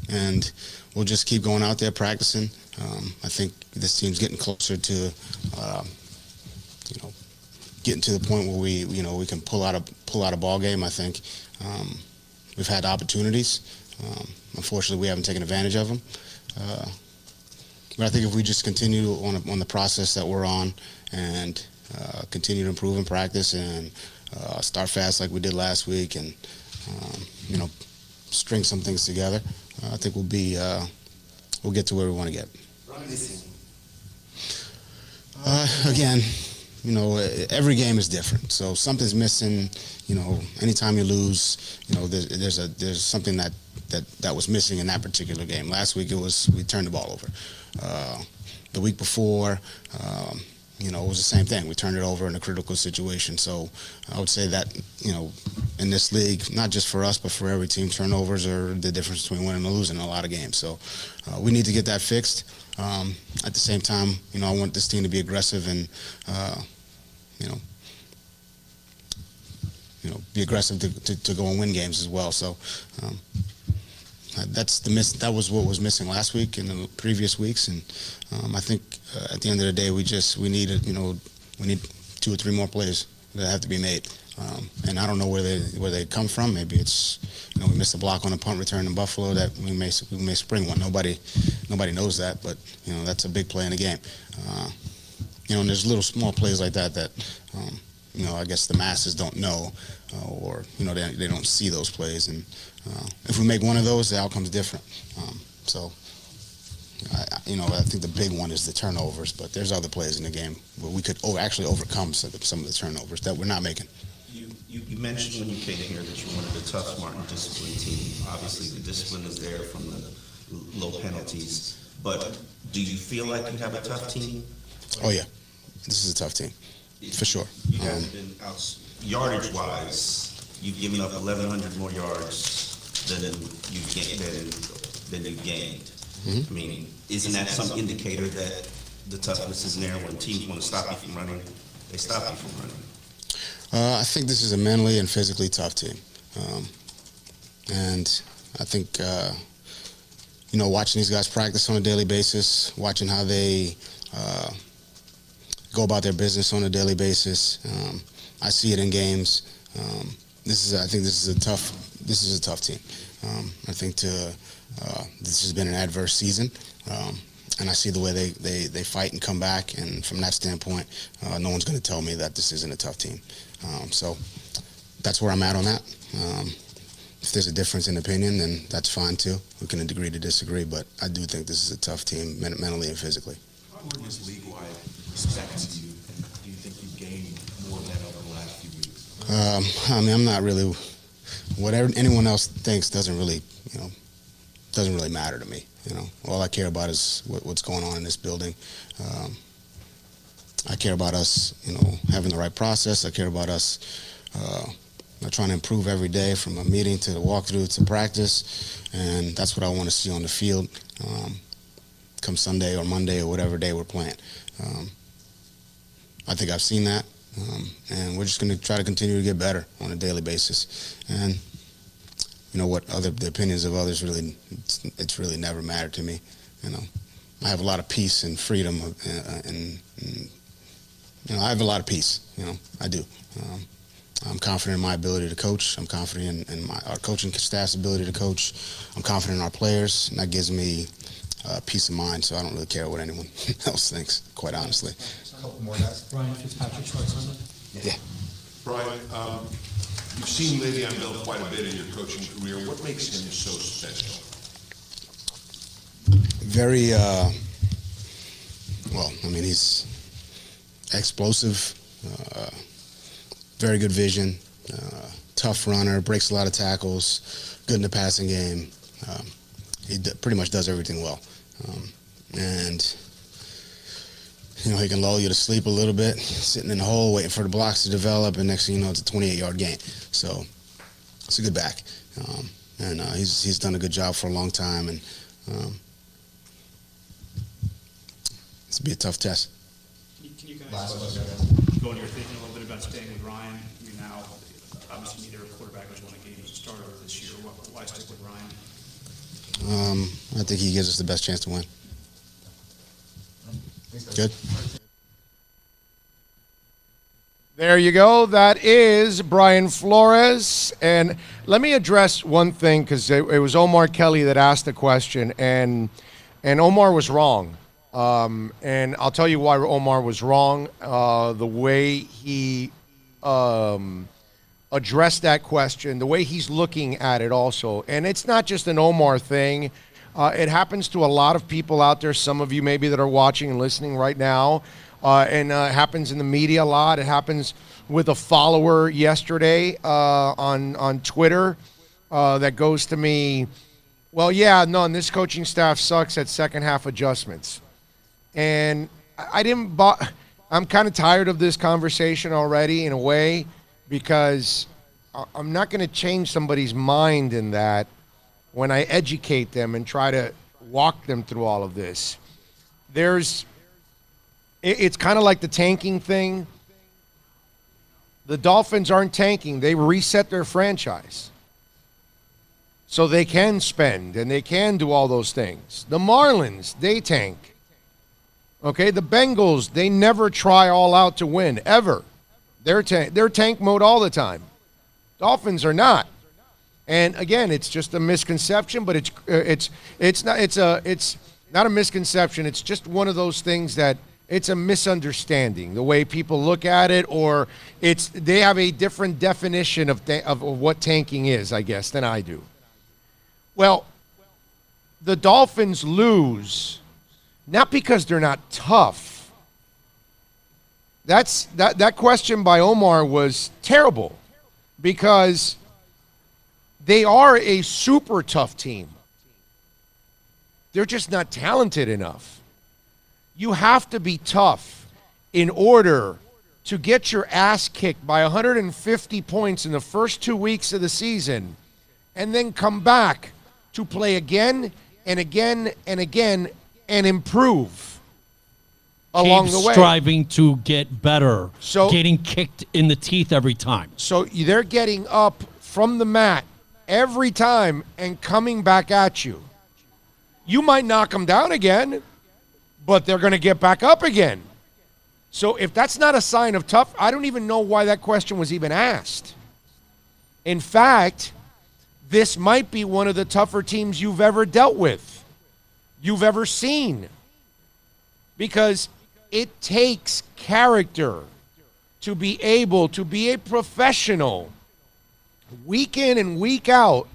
and we'll just keep going out there practicing. I think this team's getting closer to, you know, getting to the point where we can pull out a ball game. I think we've had opportunities. Unfortunately, we haven't taken advantage of them. But I think if we just continue on the process that we're on and continue to improve in practice and start fast like we did last week, and you know, string some things together, I think we'll get to where we want to get. Again, you know, every game is different. So something's missing. You know, anytime you lose, you know, there's something that was missing in that particular game. Last week we turned the ball over. The week before, you know, it was the same thing. We turned it over in a critical situation. So I would say that, you know, in this league, not just for us, but for every team, turnovers are the difference between winning and losing in a lot of games. So we need to get that fixed. At the same time, you know, I want this team to be aggressive and, be aggressive to go and win games as well. So that was what was missing last week and the previous weeks. And I think at the end of the day, we need 2 or 3 more plays that have to be made. And I don't know where they come from. Maybe it's, you know, we missed a block on a punt return in Buffalo that we may spring one. Nobody knows that, but you know, that's a big play in the game. You know, and there's little small plays like that you know, I guess the masses don't know, or you know, they don't see those plays. And if we make one of those, the outcome's different. So you know, I think the big one is the turnovers, but there's other plays in the game where we could actually overcome some of the turnovers that we're not making. You mentioned when you came here that you wanted a tough, smart, and disciplined team. Obviously, the discipline is there from the low penalties. But do you feel like you have a tough team? Oh yeah, this is a tough team, for sure. You guys have been out yardage-wise. You've given up 1,100 more yards than you've gained. I mean, isn't that some indicator that the toughness is there? When teams want to stop you from running, they stop you from running? I think this is a mentally and physically tough team. And I think, you know, watching these guys practice on a daily basis, watching how they go about their business on a daily basis, I see it in games. I think this is a tough team. I think this has been an adverse season, and I see the way they fight and come back. And from that standpoint, no one's going to tell me that this isn't a tough team. So that's where I'm at on that. If there's a difference in opinion, then that's fine too. We can agree to disagree, but I do think this is a tough team mentally and physically. How important is league-wide respect to you, and do you think you've gained more of that over the last few weeks? I mean, I'm not really. Whatever anyone else thinks doesn't really matter to me. You know, all I care about is what's going on in this building. I care about us, you know, having the right process. I care about us trying to improve every day, from a meeting to the walkthrough to practice, and that's what I want to see on the field come Sunday or Monday or whatever day we're playing. I think I've seen that, and we're just going to try to continue to get better on a daily basis. And you know what, the opinions of others it's really never mattered to me. You know, I have a lot of peace and freedom, and you know, I have a lot of peace. You know, I do. I'm confident in my ability to coach. I'm confident in our coaching staff's ability to coach. I'm confident in our players, and that gives me peace of mind. So I don't really care what anyone else thinks, quite honestly. A couple more guys. Brian Fitzpatrick, Short Sunday. Yeah. Brian, you've seen Le'Veon Bell quite a bit in your coaching career. What makes him so special? Very, well, I mean, he's explosive, very good vision, tough runner, breaks a lot of tackles, good in the passing game. pretty much does everything well. And he can lull you to sleep a little bit, sitting in the hole, waiting for the blocks to develop, and next thing you know, it's a 28-yard gain. So it's a good back. And he's done a good job for a long time, and it's be a tough test. Can you guys go into your thinking a little bit about staying with Ryan? You're now, obviously, neither quarterback has won a game as a starter this year. Why stick with Ryan? I think he gives us the best chance to win. Good. There you go. That is Brian Flores. And let me address one thing, because it was Omar Kelly that asked the question, and Omar was wrong. And I'll tell you why Omar was wrong. The way he addressed that question, the way he's looking at it also. And it's not just an Omar thing. It happens to a lot of people out there, some of you maybe that are watching and listening right now. And it happens in the media a lot. It happens with a follower yesterday on Twitter that goes to me, well, yeah, no, and this coaching staff sucks at second half adjustments. And I'm kind of tired of this conversation already in a way, because I'm not going to change somebody's mind in that when I educate them and try to walk them through all of this. It's kind of like the tanking thing. The Dolphins aren't tanking. They reset their franchise. So they can spend and they can do all those things. The Marlins, they tank. Okay, the Bengals, they never try all out to win, ever. They're tank mode all the time. Dolphins are not. And again, it's just a misconception, but it's not a misconception. It's just one of those things that it's a misunderstanding, the way people look at it, or they have a different definition of what tanking is, I guess, than I do. Well, the Dolphins lose not because they're not tough. That question by Omar was terrible, because they are a super tough team. They're just not talented enough. You have to be tough in order to get your ass kicked by 150 points in the first 2 weeks of the season, and then come back to play again and again and again and improve along the way. Striving to get better, getting kicked in the teeth every time. So they're getting up from the mat every time and coming back at you. You might knock them down again, but they're going to get back up again. So if that's not a sign of tough, I don't even know why that question was even asked. In fact, this might be one of the tougher teams you've ever dealt with, you've ever seen, because it takes character to be able to be a professional week in and week out,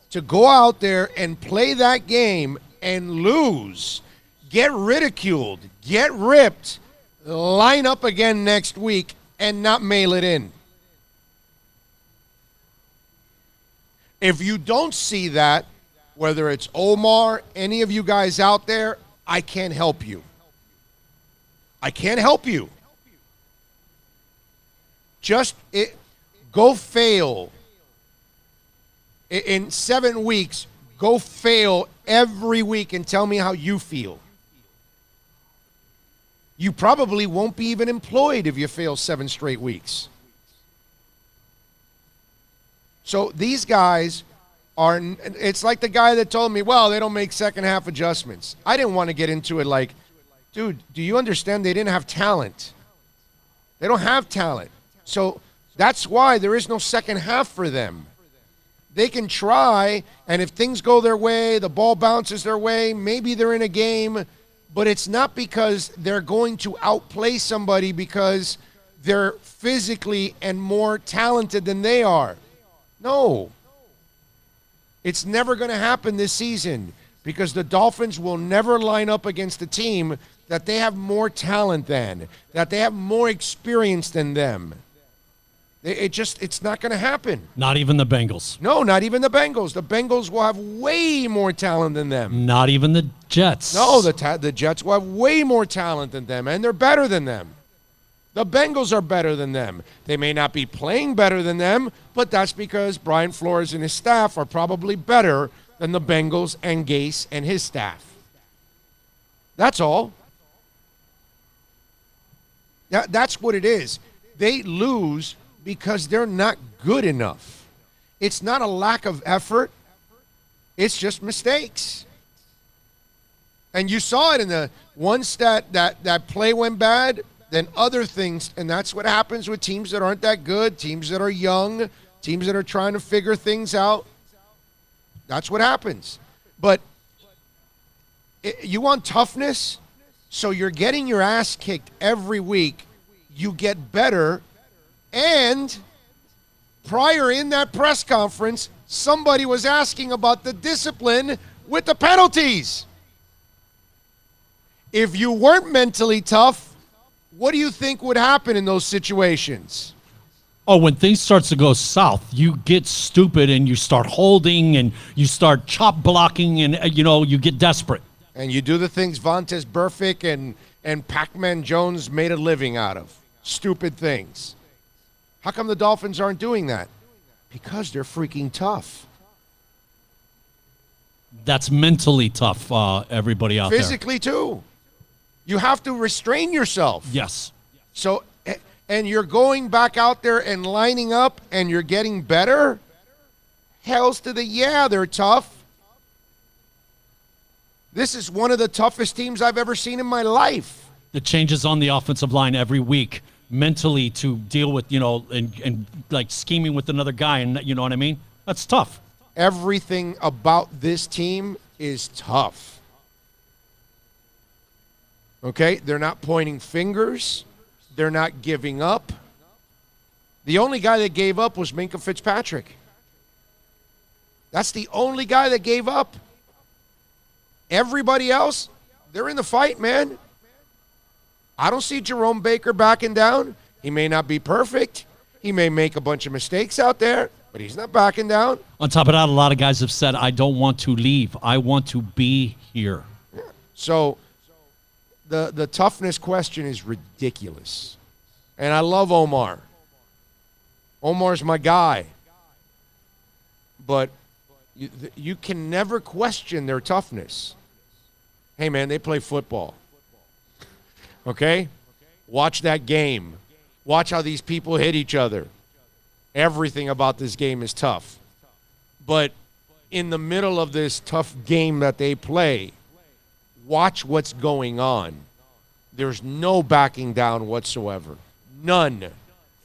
to go out there and play that game and lose, get ridiculed, get ripped, line up again next week and not mail it in. If you don't see that, whether it's Omar, any of you guys out there, I can't help you. I can't help you. Just go fail. In 7 weeks, go fail every week and tell me how you feel. You probably won't be even employed if you fail 7 straight weeks. So these guys are, it's like the guy that told me, well, they don't make second half adjustments. I didn't want to get into it like, dude, do you understand they didn't have talent? They don't have talent. So that's why there is no second half for them. They can try, and if things go their way, the ball bounces their way, maybe they're in a game, but it's not because they're going to outplay somebody because they're physically and more talented than they are. No. It's never going to happen this season, because the Dolphins will never line up against a team that they have more talent than, that they have more experience than them. It's not going to happen. Not even the Bengals. No, not even the Bengals. The Bengals will have way more talent than them. Not even the Jets. No, the Jets will have way more talent than them, and they're better than them. The Bengals are better than them. They may not be playing better than them, but that's because Brian Flores and his staff are probably better than the Bengals and Gase and his staff. That's all. That's what it is. They lose because they're not good enough. It's not a lack of effort. It's just mistakes. And you saw it in the one stat that play went bad, then other things, and that's what happens with teams that aren't that good, teams that are young, teams that are trying to figure things out. That's what happens. But you want toughness, so you're getting your ass kicked every week. You get better, and prior in that press conference, somebody was asking about the discipline with the penalties. If you weren't mentally tough, what do you think would happen in those situations? Oh, when things starts to go south, you get stupid and you start holding and you start chop blocking and, you get desperate. And you do the things Vontaze Burfict and Pac-Man Jones made a living out of. Stupid things. How come the Dolphins aren't doing that? Because they're freaking tough. That's mentally tough, everybody out there. Physically, too. You have to restrain yourself. Yes. So, and you're going back out there and lining up and you're getting better? Hells to the yeah, they're tough. This is one of the toughest teams I've ever seen in my life. The changes on the offensive line every week mentally to deal with, and like scheming with another guy, and you know what I mean? That's tough. Everything about this team is tough. Okay? They're not pointing fingers. They're not giving up. The only guy that gave up was Minkah Fitzpatrick. That's the only guy that gave up. Everybody else, they're in the fight, man. I don't see Jerome Baker backing down. He may not be perfect. He may make a bunch of mistakes out there, but he's not backing down. On top of that, a lot of guys have said, I don't want to leave. I want to be here. Yeah. So the toughness question is ridiculous. And I love Omar. Omar's my guy. But you can never question their toughness. Hey, man, they play football. Okay? Watch that game. Watch how these people hit each other. Everything about this game is tough. But in the middle of this tough game that they play, watch what's going on. There's no backing down whatsoever. None.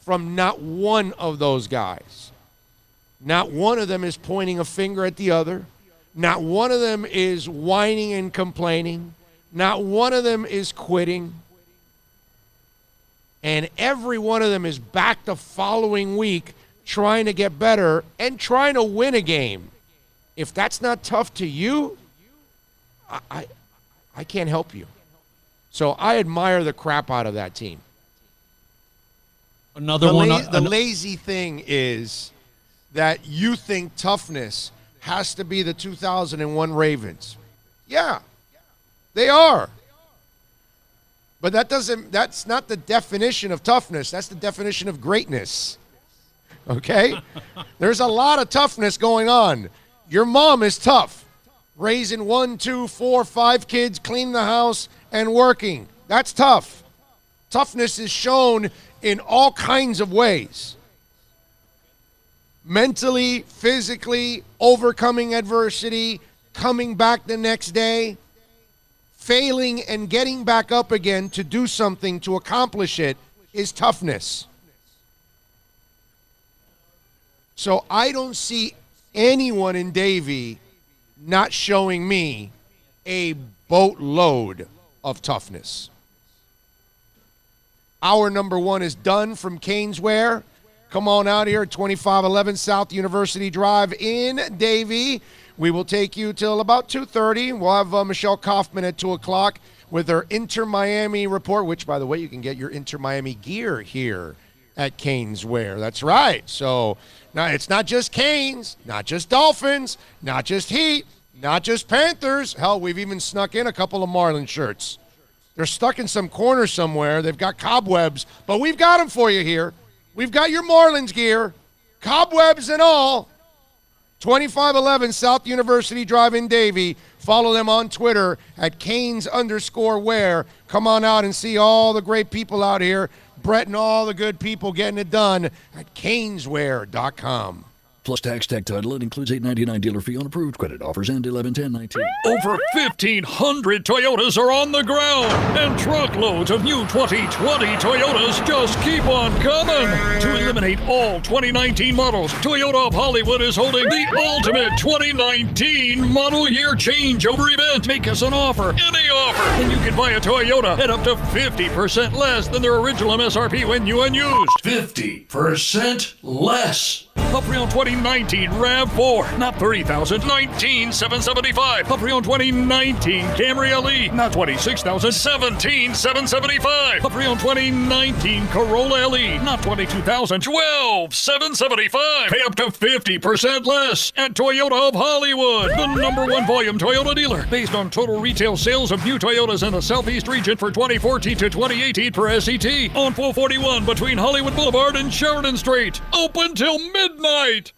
From not one of those guys. Not one of them is pointing a finger at the other. Not one of them is whining and complaining. Not one of them is quitting. And every one of them is back the following week trying to get better and trying to win a game. If that's not tough to you, I can't help you. So I admire the crap out of that team. The lazy thing is that you think toughness has to be the 2001 Ravens. Yeah, they are. But that's not the definition of toughness. That's the definition of greatness. Okay? There's a lot of toughness going on. Your mom is tough. Raising 1, 2, 4, 5 kids, cleaning the house, and working. That's tough. Toughness is shown in all kinds of ways. Mentally, physically, overcoming adversity, coming back the next day, failing and getting back up again to do something to accomplish it is toughness. So I don't see anyone in Davie not showing me a boatload of toughness. Hour number 1 is done from Caneswear. Come on out here at 2511 South University Drive in Davie. We will take you till about 2:30. We'll have Michelle Kaufman at 2 o'clock with her Inter Miami report, which, by the way, you can get your Inter Miami gear here at Canes Wear. That's right. So now it's not just Canes, not just Dolphins, not just Heat, not just Panthers. Hell, we've even snuck in a couple of Marlin shirts. They're stuck in some corner somewhere. They've got cobwebs, but we've got them for you here. We've got your Marlins gear, cobwebs and all. 2511 South University Drive in Davie. Follow them on Twitter at Canes_wear. Come on out and see all the great people out here. Brett and all the good people getting it done at caneswear.com. Plus tax tech title. It includes $8.99 dealer fee on approved credit. Offers end 11/10/19. Over 1,500 Toyotas are on the ground, and truckloads of new 2020 Toyotas just keep on coming. To eliminate all 2019 models, Toyota of Hollywood is holding the ultimate 2019 model year changeover event. Make us an offer, any offer, and you can buy a Toyota at up to 50% less than their original MSRP when new and used. 50% less. A pre-owned 2019 RAV4, not $30,000, $19,775. A pre-owned 2019 Camry LE, not $26,000, $17,775. A pre-owned 2019 Corolla LE, not $22,000, $12,775. Pay up to 50% less at Toyota of Hollywood, the #1 volume Toyota dealer, based on total retail sales of new Toyotas in the Southeast region for 2014 to 2018 per SET, on 441 between Hollywood Boulevard and Sheridan Street. Open till midnight.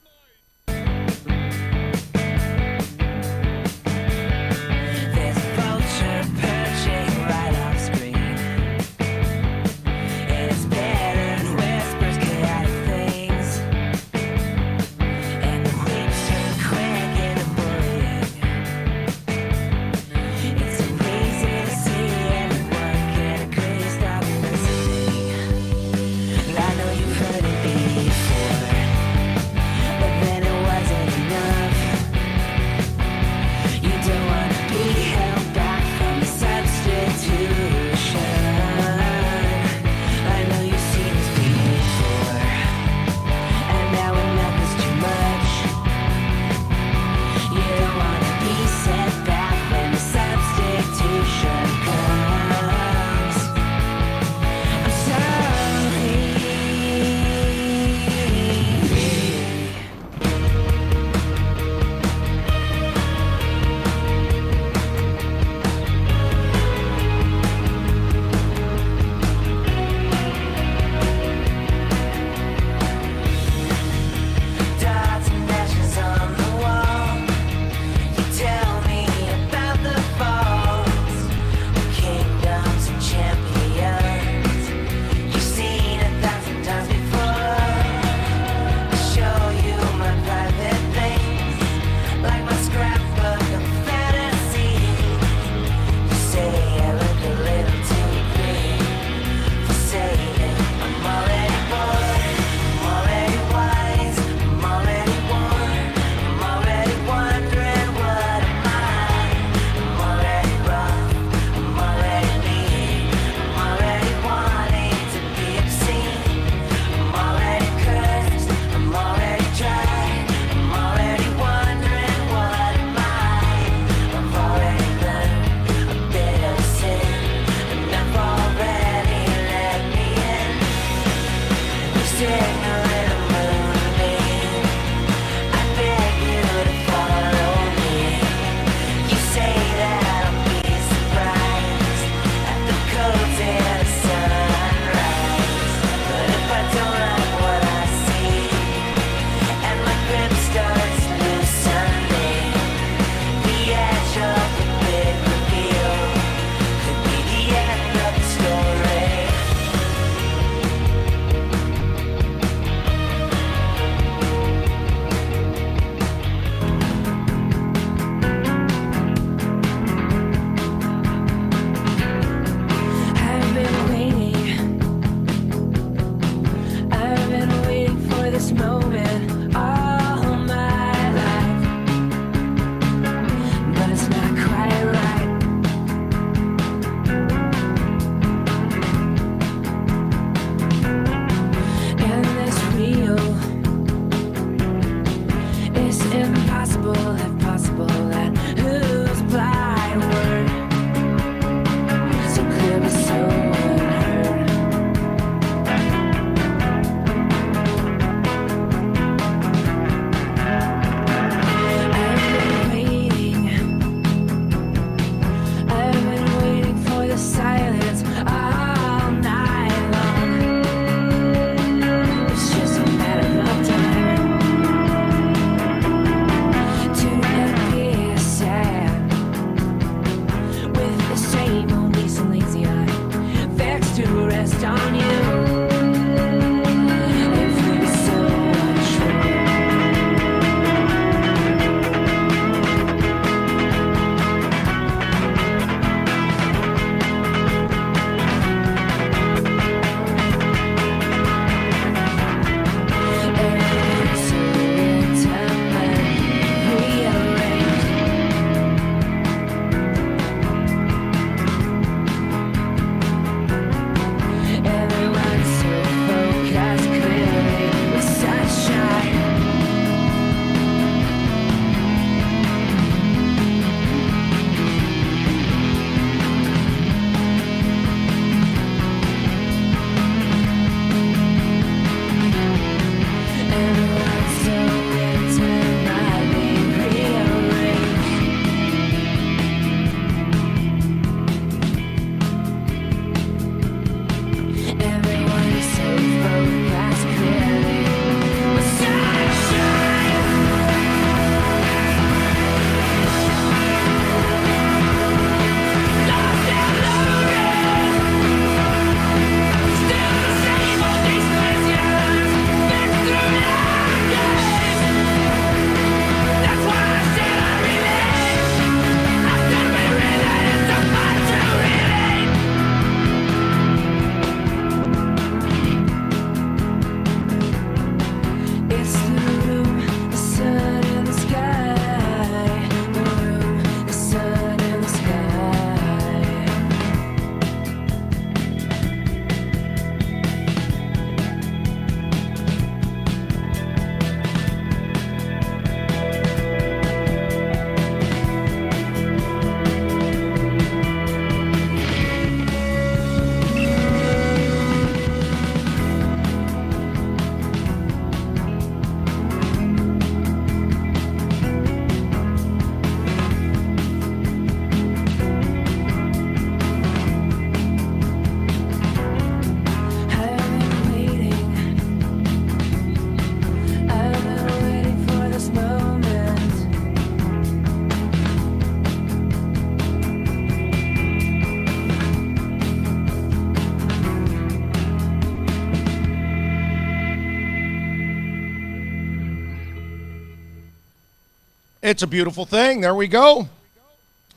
It's a beautiful thing. There we go.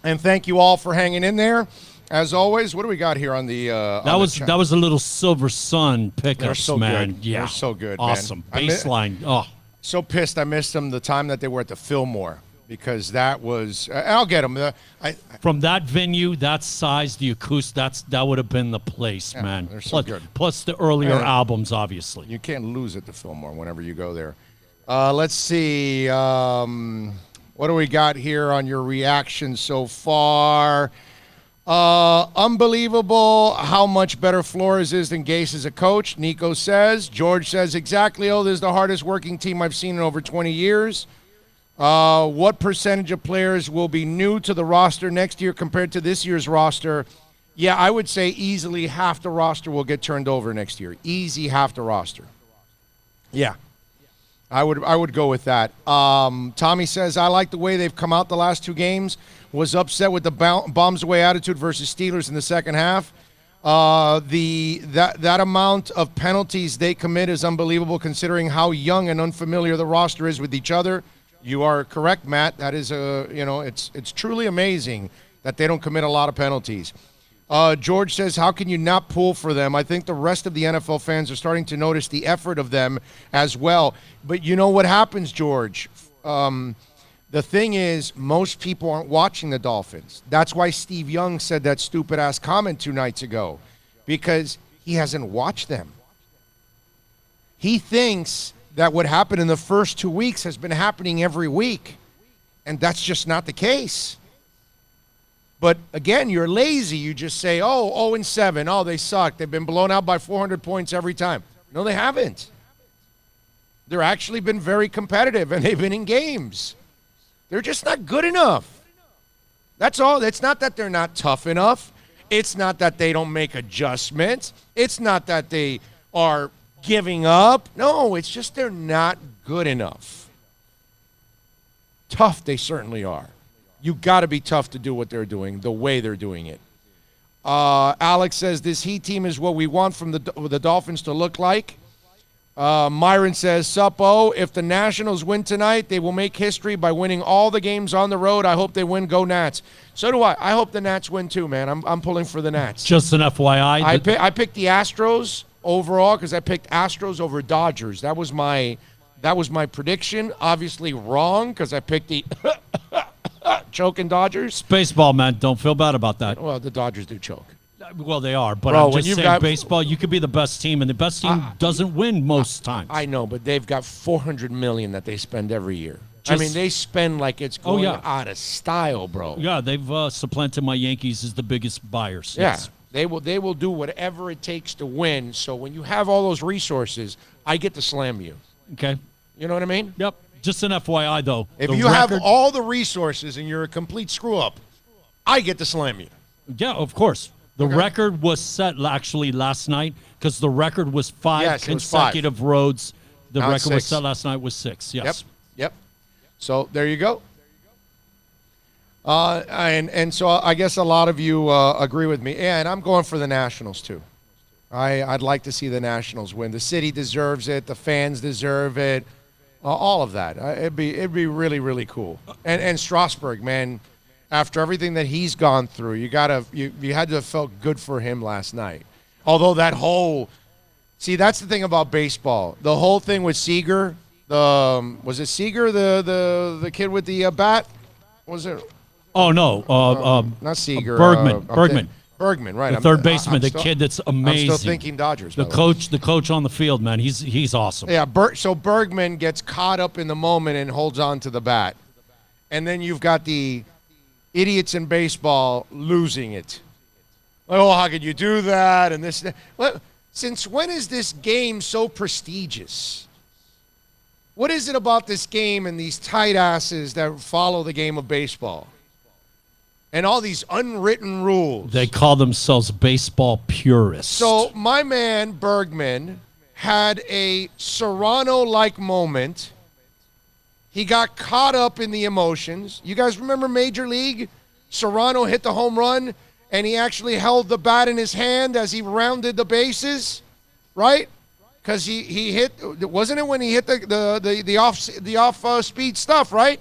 And thank you all for hanging in there. As always, what do we got here on the that was a little Silver Sun pickups, They're so man. good. Yeah, They're so good, awesome man. baseline. Oh, so pissed I missed them the time that they were at the Fillmore, because that was I'll get them. From that venue, that size, the acoustic, that would have been the place, Yeah, man. they're so good. Plus the earlier Yeah. albums, obviously. You can't lose at the Fillmore whenever you go there. Let's see. What do we got here on your reaction so far? Unbelievable how much better Flores is than Gase as a coach, Nico says. George says, exactly. Oh, this is the hardest working team I've seen in over 20 years. What percentage of players will be new to the roster next year compared to this year's roster? Yeah, I would say easily half the roster will get turned over next year. Easy half the roster. Yeah. I would go with that. Tommy says, I like the way they've come out the last two games. Was upset with the bombs away attitude versus Steelers in the second half. That amount of penalties they commit is unbelievable considering how young and unfamiliar the roster is with each other. You are correct, Matt. That is it's truly amazing that they don't commit a lot of penalties. George says, how can you not pull for them? I think the rest of the NFL fans are starting to notice the effort of them as well. But you know what happens, George? The thing is, most people aren't watching the Dolphins. That's why Steve Young said that stupid-ass comment 2 nights ago, because he hasn't watched them. He thinks that what happened in the first 2 weeks has been happening every week, and that's just not the case. But again, you're lazy. You just say, 0-7. Oh, they suck. They've been blown out by 400 points every time. No, they haven't. They're actually been very competitive, and they've been in games. They're just not good enough. That's all. It's not that they're not tough enough. It's not that they don't make adjustments. It's not that they are giving up. No, it's just they're not good enough. Tough, they certainly are. You got to be tough to do what they're doing, the way they're doing it. Alex says this Heat team is what we want from the Dolphins to look like. Myron says, Suppo, if the Nationals win tonight, they will make history by winning all the games on the road. I hope they win. Go Nats. So do I. I hope the Nats win too, man. I'm pulling for the Nats. Just an FYI. I picked the Astros overall because I picked Astros over Dodgers. That was my prediction. Obviously wrong because I picked the choking Dodgers. Baseball, man. Don't feel bad about that. Well, the Dodgers do choke. Well, they are, but Bro, I'm just saying baseball, you could be the best team, and the best team doesn't win most times. I know, but they've got $400 million that they spend every year. I mean, they spend like it's going out of style, bro. Yeah, they've supplanted my Yankees as the biggest buyers. Yeah, Yes. they will do whatever it takes to win. So when you have all those resources, I get to slam you. Okay. You know what I mean? Yep. Just an FYI, though. If you have all the resources and you're a complete screw-up, I get to slam you. Yeah, of course. The record was set actually last night because the record was five consecutive roads. The Now it's record was 6. set last night was 6. Yes. Yep. So there you go. And so I guess a lot of you agree with me. Yeah, and I'm going for the Nationals too. I'd like to see the Nationals win. The city deserves it. The fans deserve it. All of that. It'd be really, really cool. And Strasburg, man, after everything that he's gone through, you had to have felt good for him last night. Although that's the thing about baseball. The whole thing with Seager, was it Seager, the kid with the bat? Was it? Oh no, not Seager. Bergman. Bergman, right? The third baseman, the kid that's amazing. I'm still thinking Dodgers. The coach on the field, man, he's awesome. Yeah, so Bergman gets caught up in the moment and holds on to the bat, and then you've got the idiots in baseball losing it. Oh, how could you do that? And this. Well, since when is this game so prestigious? What is it about this game and these tight asses that follow the game of baseball? And all these unwritten rules. They call themselves baseball purists. So my man Bergman had a Serrano-like moment. He got caught up in the emotions. You guys remember Major League? Serrano hit the home run, and he actually held the bat in his hand as he rounded the bases, right? Because he hit. Wasn't it when he hit the off speed stuff, right?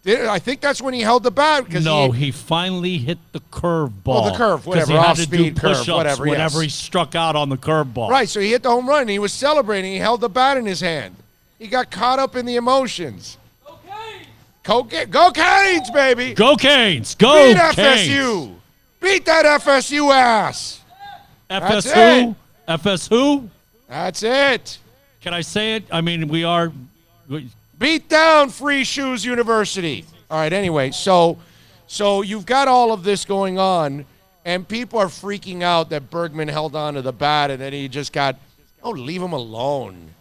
I think that's when he held the bat. No, he finally hit the curve ball. Oh, the curve, whatever. He had Off to speed do curve, push-ups whatever. whenever Yes. he struck out on the curve ball. Right, so he hit the home run, and he was celebrating. He held the bat in his hand. He got caught up in the emotions. Go Canes, baby! Go Canes! Go Beat Canes! FSU! Beat that FSU ass! FS That's who? it. FS who? That's it. Can I say it? I mean, we are... Beat down Free Shoes University. All right, anyway, so you've got all of this going on, and people are freaking out that Bergman held on to the bat and then he just got, leave him alone.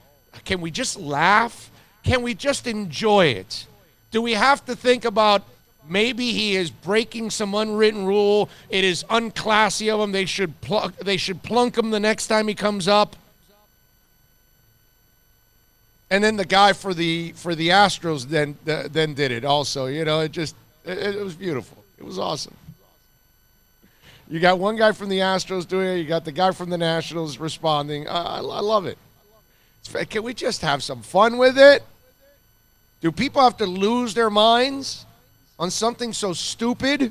Can we just laugh? Can we just enjoy it? Do we have to think about maybe he is breaking some unwritten rule? It is unclassy of him. They should plunk him the next time he comes up. And then the guy for the Astros then did it also. You know, it was beautiful. It was awesome. You got one guy from the Astros doing it. You got the guy from the Nationals responding. I love it. Can we just have some fun with it? Do people have to lose their minds on something so stupid?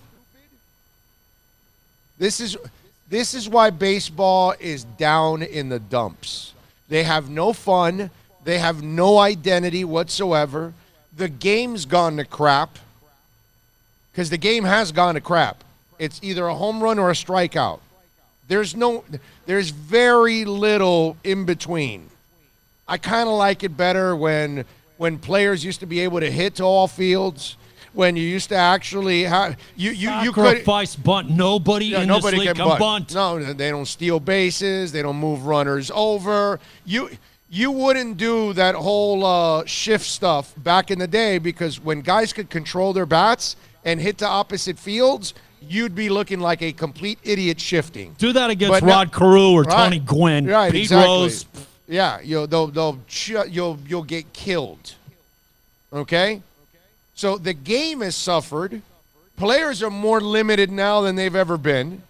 This is why baseball is down in the dumps. They have no fun. They have no identity whatsoever. The game's gone to crap because the game has gone to crap. It's either a home run or a strikeout. There's very little in between. I kind of like it better when players used to be able to hit to all fields, when you used to actually have you could sacrifice bunt. Nobody in this league can bunt. No, they don't steal bases. They don't move runners over. You wouldn't do that whole shift stuff back in the day because when guys could control their bats and hit to opposite fields, you'd be looking like a complete idiot shifting. Do that against Rod Carew or right, Tony Gwynn. Right, Pete exactly. Rose. Yeah, you'll get killed. Okay? So the game has suffered. Players are more limited now than they've ever been.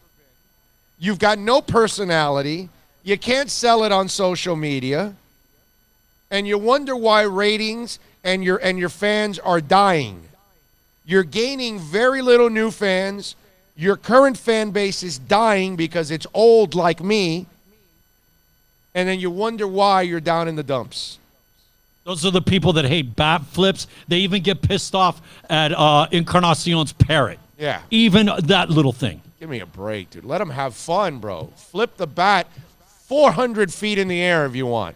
You've got no personality. You can't sell it on social media. And you wonder why ratings and your fans are dying. You're gaining very little new fans. Your current fan base is dying because it's old like me. And then you wonder why you're down in the dumps. Those are the people that hate bat flips. They even get pissed off at Encarnacion's parrot. Yeah. Even that little thing. Give me a break, dude. Let them have fun, bro. Flip the bat 400 feet in the air if you want.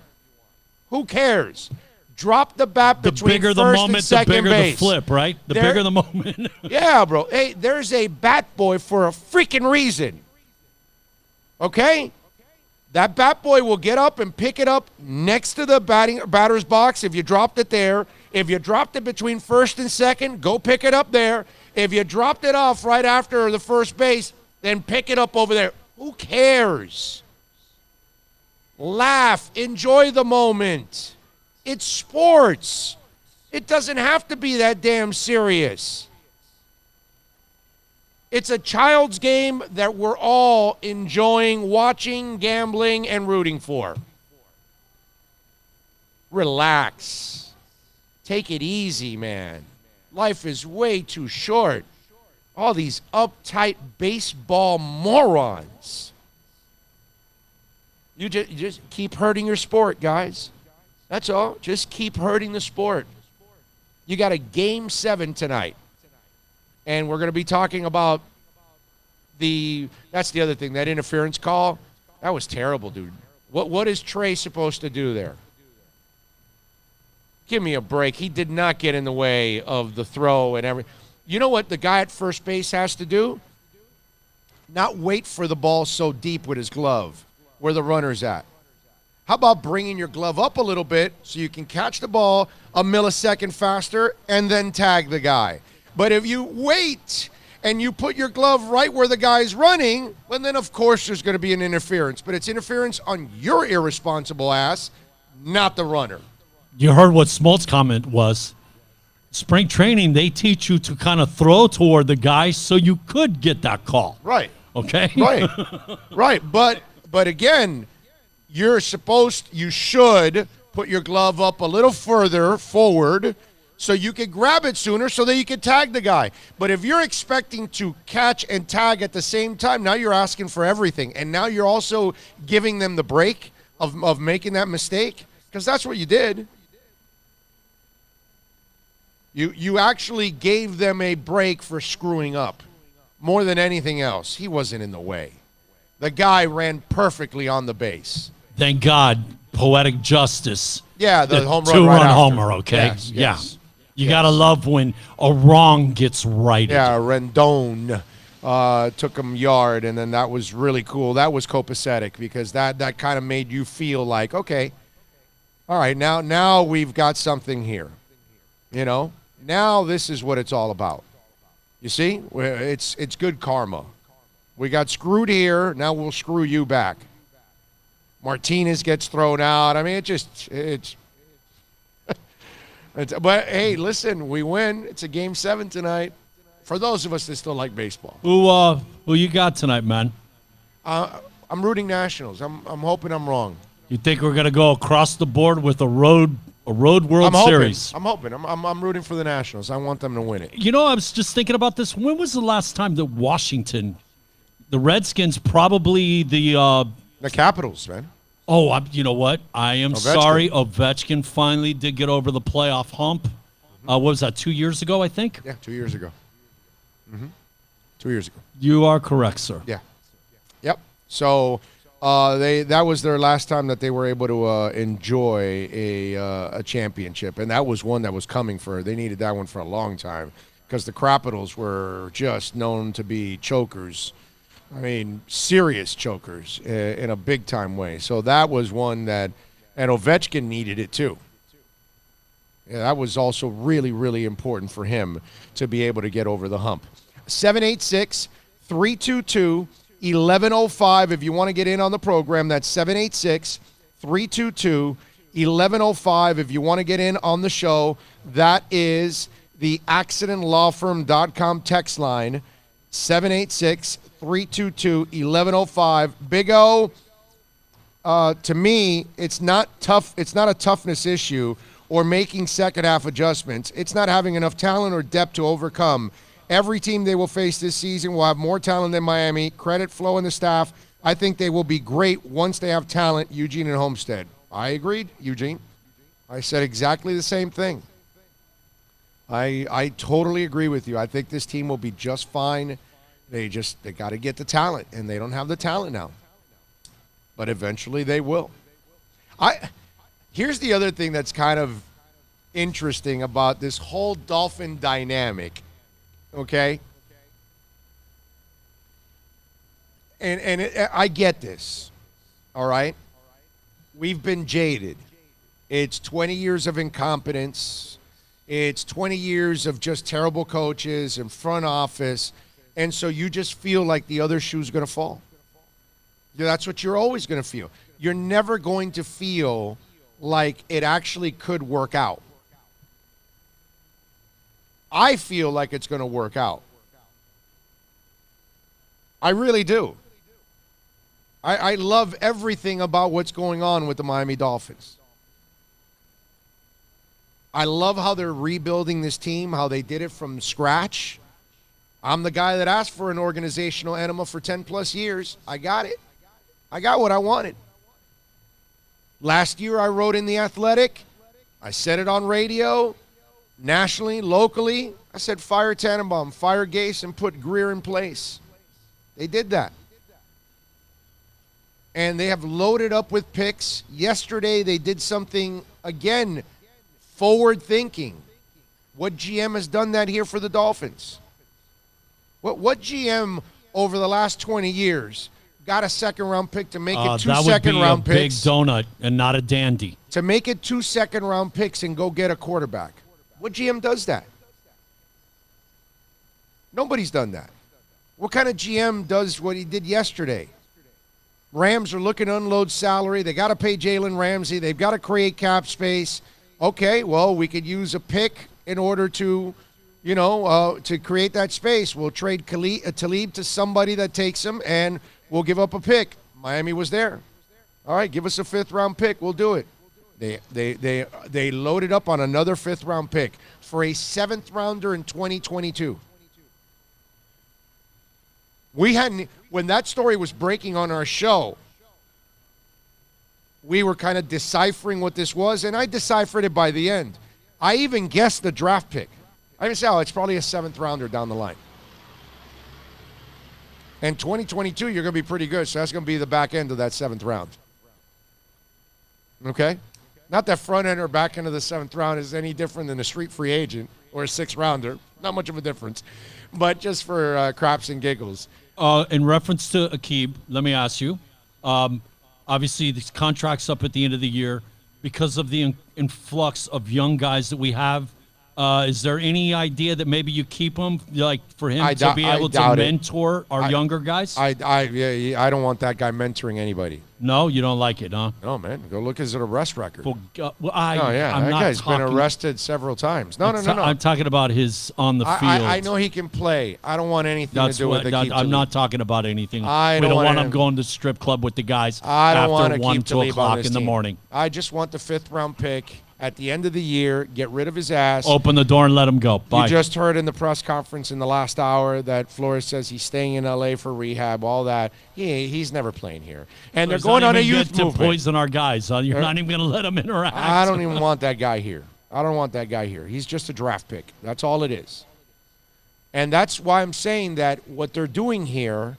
Who cares? Drop the bat between bigger the first moment, and second the bigger base. the flip, right? The bigger the moment. Yeah, bro. Hey, there's a bat boy for a freaking reason. Okay? That bat boy will get up and pick it up next to the batter's box if you dropped it there. If you dropped it between first and second, go pick it up there. If you dropped it off right after the first base, then pick it up over there. Who cares? Laugh. Enjoy the moment. It's sports. It doesn't have to be that damn serious. It's a child's game that we're all enjoying, watching, gambling, and rooting for. Relax. Take it easy, man. Life is way too short. All these uptight baseball morons. You just keep hurting your sport, guys. That's all. Just keep hurting the sport. You got a Game 7 tonight. And we're going to be talking about that's the other thing, that interference call. That was terrible, dude. What is Trey supposed to do there? Give me a break. He did not get in the way of the throw and everything. You know what the guy at first base has to do? Not wait for the ball so deep with his glove where the runner's at. How about bringing your glove up a little bit so you can catch the ball a millisecond faster and then tag the guy? But if you wait and you put your glove right where the guy's running, well, then of course there's going to be an interference. But it's interference on your irresponsible ass, not the runner. You heard what Smolt's comment was. Spring training, they teach you to kind of throw toward the guy so you could get that call. Right. Okay? Right. Right. But again, you should put your glove up a little further forward so you can grab it sooner so that you can tag the guy. But if you're expecting to catch and tag at the same time, now you're asking for everything. And now you're also giving them the break of making that mistake, because that's what you did. You actually gave them a break for screwing up more than anything else. He wasn't in the way. The guy ran perfectly on the base. Thank God, poetic justice. Yeah, the home run. Two-run right homer, okay? Yes, yeah. yes. You got to love when a wrong gets righted. Yeah, Rendon took him yard, and then that was really cool. That was copacetic because that kind of made you feel like, okay, all right, now we've got something here. You know? Now this is what it's all about. You see? It's good karma. We got screwed here. Now we'll screw you back. Martinez gets thrown out. I mean, but hey, listen, we win. It's a Game 7 tonight. For those of us that still like baseball. Who you got tonight, man? I'm rooting Nationals. I'm hoping I'm wrong. You think we're gonna go across the board with a road World Series? I'm hoping. I'm rooting for the Nationals. I want them to win it. You know, I was just thinking about this. When was the last time that Washington, the Redskins, probably the Capitals, man? Oh, you know what? I am Ovechkin. sorry. Ovechkin finally did get over the playoff hump. What was that, 2 years ago, I think? Yeah, 2 years ago. 2 years ago. You are correct, sir. Yeah. Yep. So that was their last time that they were able to enjoy a championship, and that was one that was coming for. They needed that one for a long time because the Capitals were just known to be chokers. I mean, serious chokers in a big-time way. So that was one that – and Ovechkin needed it too. Yeah, that was also really, really important for him to be able to get over the hump. 786-322-1105 if you want to get in on the program. That's 786-322-1105 if you want to get in on the show. That is the accidentlawfirm.com text line. 786-322-1105. Big O, to me, it's not tough. It's not a toughness issue or making second half adjustments. It's not having enough talent or depth to overcome. Every team they will face this season will have more talent than Miami. Credit Flo and the staff. I think they will be great once they have talent, Eugene and Homestead. I agreed, Eugene. I said exactly the same thing. I totally agree with you. I think this team will be just fine. They got to get the talent, and they don't have the talent now. But eventually they will. Here's the other thing that's kind of interesting about this whole Dolphin dynamic, okay? I get this, all right? We've been jaded. It's 20 years of incompetence. It's 20 years of just terrible coaches and front office. And so you just feel like the other shoe's going to fall. That's what you're always going to feel. You're never going to feel like it actually could work out. I feel like it's going to work out. I really do. I love everything about what's going on with the Miami Dolphins. I love how they're rebuilding this team, how they did it from scratch. I'm the guy that asked for an organizational enema for 10-plus years. I got it. I got what I wanted. Last year I wrote in The Athletic. I said it on radio, nationally, locally. I said fire Tannenbaum, fire Gase, and put Greer in place. They did that. And they have loaded up with picks. Yesterday they did something, again, forward thinking. What GM has done that here for the Dolphins? What GM over the last 20 years got a second-round pick to make it two second-round picks? That would be a big donut and not a dandy. To make it 2 second-round picks and go get a quarterback. What GM does that? Nobody's done that. What kind of GM does what he did yesterday? Rams are looking to unload salary. They got to pay Jalen Ramsey. They've got to create cap space. Okay, well, we could use a pick in order to, to create that space. We'll trade Talib to somebody that takes him, and we'll give up a pick. Miami was there. All right, give us a 5th-round pick. We'll do it. They loaded up on another 5th-round pick for a 7th-rounder in 2022. When that story was breaking on our show, we were kind of deciphering what this was, and I deciphered it by the end. I even guessed the draft pick. I even said, it's probably a 7th-rounder down the line. And 2022, you're going to be pretty good, so that's going to be the back end of that 7th round. Okay? Not that front end or back end of the 7th round is any different than a street free agent or a 6th-rounder. Not much of a difference. But just for craps and giggles. In reference to Aqib, let me ask you. Obviously, this contract's up at the end of the year. Because of the influx of young guys that we have, is there any idea that maybe you keep him, like for him to be able to mentor our younger guys? I don't want that guy mentoring anybody. No, you don't like it, huh? No, man. Go look at his arrest record. Well, that guy's been arrested several times. No. I'm talking about his on the field. I know he can play. I don't want anything to do with Aqib. I'm not talking about anything. We don't want him going to the strip club with the guys after 1, 2 o'clock in the morning. I just want the 5th-round pick at the end of the year. Get rid of his ass. Open the door and let him go. Bye. You just heard in the press conference in the last hour that Flores says he's staying in L.A. for rehab, all that. He's never playing here. And they're going on a youth movement. To poison our guys. You're not even going to let them interact. I don't even want that guy here. I don't want that guy here. He's just a draft pick. That's all it is. And that's why I'm saying that what they're doing here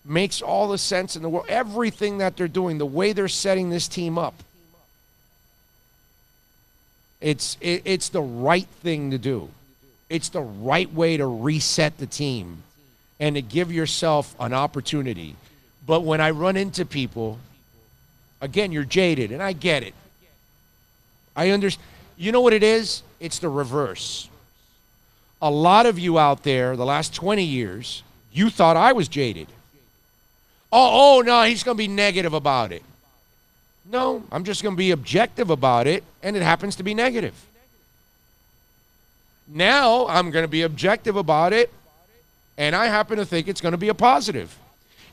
makes all the sense in the world. Everything that they're doing, the way they're setting this team up, it's the right thing to do. It's the right way to reset the team and to give yourself an opportunity. But when I run into people, again, you're jaded, and I get it. I understand. You know what it is? It's the reverse. A lot of you out there, the last 20 years, you thought I was jaded. Oh, no, he's going to be negative about it. No, I'm just going to be objective about it, and it happens to be negative. Now I'm going to be objective about it, And I happen to think it's going to be a positive.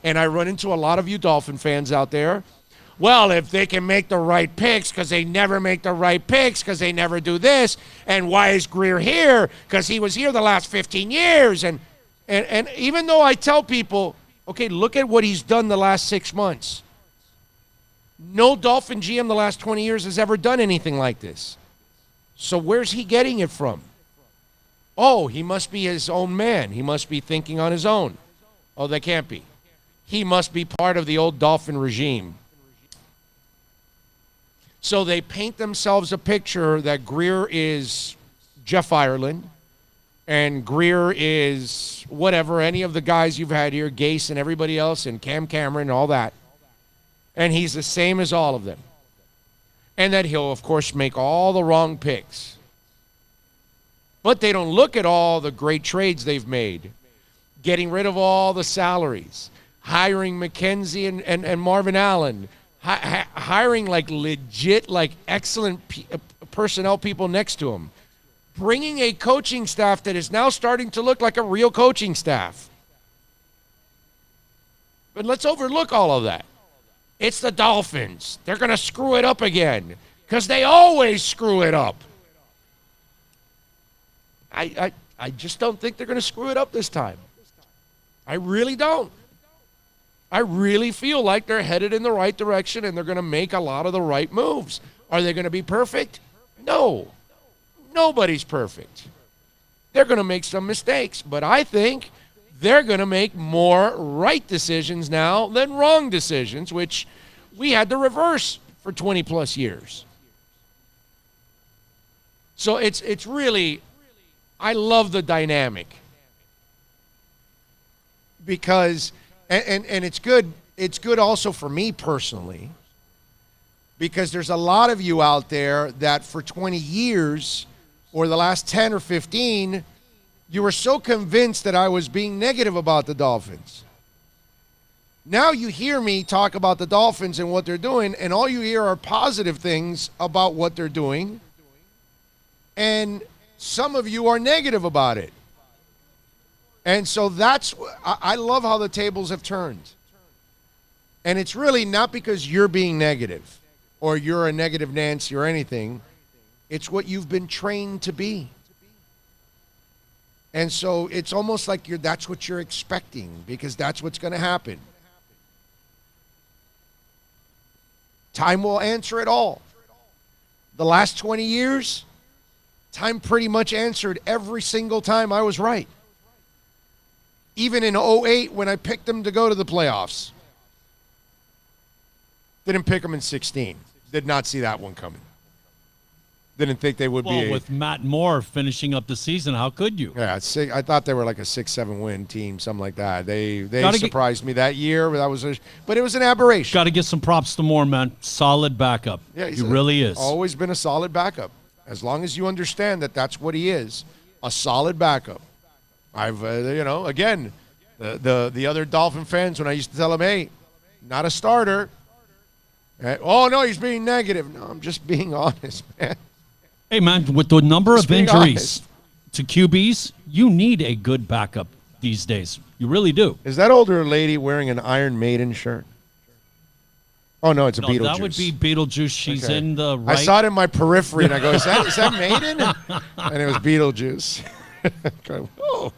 And I run into a lot of you Dolphin fans out there. Well, if they can make the right picks, because they never make the right picks, because they never do this, and why is Greer here? Because he was here the last 15 years. And even though I tell people, okay, look at what he's done the last 6 months. No Dolphin GM the last 20 years has ever done anything like this. So where's he getting it from? Oh, he must be his own man. He must be thinking on his own. Oh, that can't be. He must be part of the old Dolphin regime. So they paint themselves a picture that Greer is Jeff Ireland and Greer is whatever, any of the guys you've had here, Gase and everybody else and Cam Cameron and all that. And he's the same as all of them. And that he'll, of course, make all the wrong picks. But they don't look at all the great trades they've made. Getting rid of all the salaries. Hiring McKenzie and Marvin Allen. Hiring like legit, like excellent personnel people next to him. Bringing a coaching staff that is now starting to look like a real coaching staff. But let's overlook all of that. It's the Dolphins. They're going to screw it up again because they always screw it up. I just don't think they're going to screw it up this time. I really don't. I really feel like they're headed in the right direction and they're going to make a lot of the right moves. Are they going to be perfect? No. Nobody's perfect. They're going to make some mistakes, but I think they're going to make more right decisions now than wrong decisions, which we had to reverse for 20 plus years. So it's really, I love the dynamic because, and it's good also for me personally, because there's a lot of you out there that for 20 years or the last 10 or 15, you were so convinced that I was being negative about the Dolphins. Now you hear me talk about the Dolphins and what they're doing, and all you hear are positive things about what they're doing, and some of you are negative about it. And so I love how the tables have turned. And it's really not because you're being negative or you're a negative Nancy or anything. It's what you've been trained to be. And so it's almost like that's what you're expecting because that's what's going to happen. Time will answer it all. The last 20 years, time pretty much answered every single time I was right. Even in 2008 when I picked them to go to the playoffs. Didn't pick them in 16. Did not see that one coming. Didn't think they would be. Well, with Matt Moore finishing up the season, how could you? Yeah, I thought they were like a 6-7 win team, something like that. They surprised me that year. But it was an aberration. Got to give some props to Moore, man. Solid backup. Yeah, he really is. Always been a solid backup. As long as you understand that that's what he is, a solid backup. I've, again, the other Dolphin fans, when I used to tell them, hey, not a starter. Oh, no, he's being negative. No, I'm just being honest, man. Hey, man, with the number of injuries to QBs, you need a good backup these days. You really do. Is that older lady wearing an Iron Maiden shirt? Oh, no, it's a Beetlejuice. That would be Beetlejuice. She's in the right. I saw it in my periphery, and I go, is that Maiden? And it was Beetlejuice. Whoa,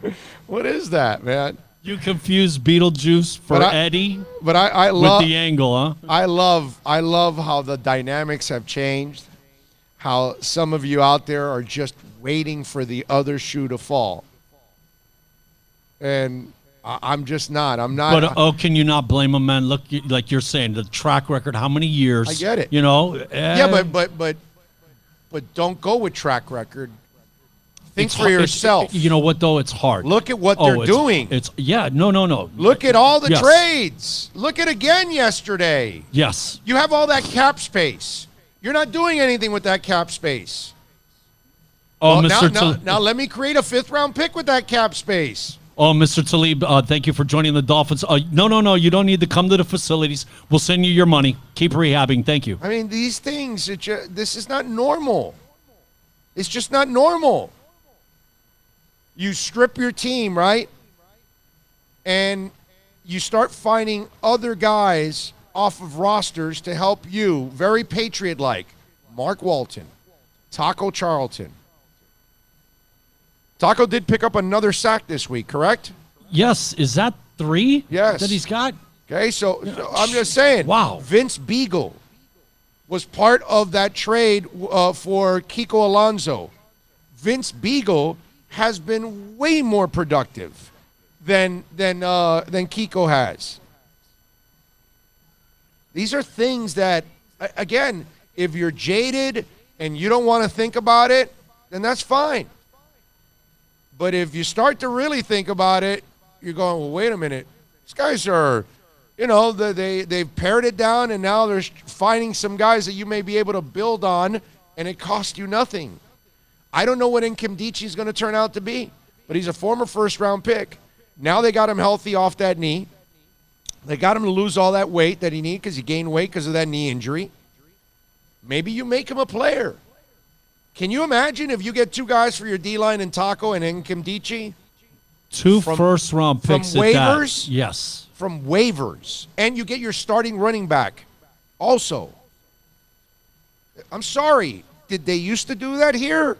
what is that, man? You confuse Beetlejuice for Eddie but I love, with the angle, huh? I love how the dynamics have changed, how some of you out there are just waiting for the other shoe to fall. And I'm just not. I'm not. But, can you not blame him, man? Look, like you're saying, the track record, how many years? I get it. You know? Yeah, but don't go with track record. Think for yourself. You know what, though? It's hard. Look at what they're doing. No. Look at all the trades. Look at again yesterday. Yes. You have all that cap space. You're not doing anything with that cap space. Oh, well, now let me create a 5th-round pick with that cap space. Oh, Mr. Talib, thank you for joining the Dolphins. No. You don't need to come to the facilities. We'll send you your money. Keep rehabbing. Thank you. I mean, these things, this is not normal. It's just not normal. You strip your team, right? and you start finding other guys off of rosters to help you, very Patriot-like. Mark Walton, Taco Charlton. Taco did pick up another sack this week, correct? Yes. Is that 3? Yes. That he's got? Okay, so I'm just saying. Wow. Vince Beagle was part of that trade for Kiko Alonso. Vince Beagle has been way more productive than Kiko has. These are things that, again, if you're jaded and you don't want to think about it, then that's fine. But if you start to really think about it, you're going, well, wait a minute. These guys are, they've pared it down, and now they're finding some guys that you may be able to build on, and it costs you nothing. I don't know what Nkemdiche is going to turn out to be, but he's a former first-round pick. Now they got him healthy off that knee. They got him to lose all that weight that he needed because he gained weight because of that knee injury. Maybe you make him a player. Can you imagine if you get 2 guys for your D-line and Taco and Nkemdiche? 2 first-round picks from waivers? Yes. From waivers. And you get your starting running back also. I'm sorry. Did they used to do that here?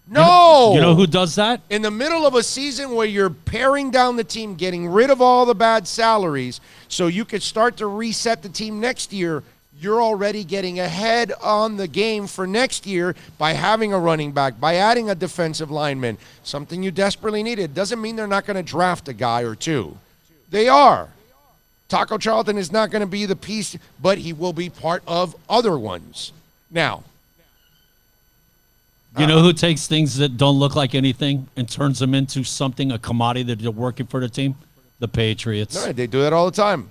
No. You know who does that? In the middle of a season where you're paring down the team, getting rid of all the bad salaries so you could start to reset the team next year, you're already getting ahead on the game for next year by having a running back, by adding a defensive lineman, something you desperately needed. Doesn't mean they're not going to draft a guy or 2. They are. Taco Charlton is not going to be the piece, but he will be part of other ones. Now, you know who takes things that don't look like anything and turns them into something, a commodity that they're working for the team? The Patriots. No, they do that all the time.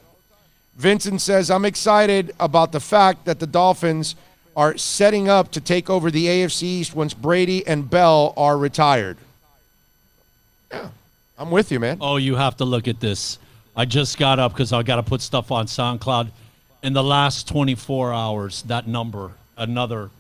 Vincent says, I'm excited about the fact that the Dolphins are setting up to take over the AFC East once Brady and Bell are retired. Yeah, I'm with you, man. Oh, you have to look at this. I just got up because I got to put stuff on SoundCloud. In the last 24 hours, that number,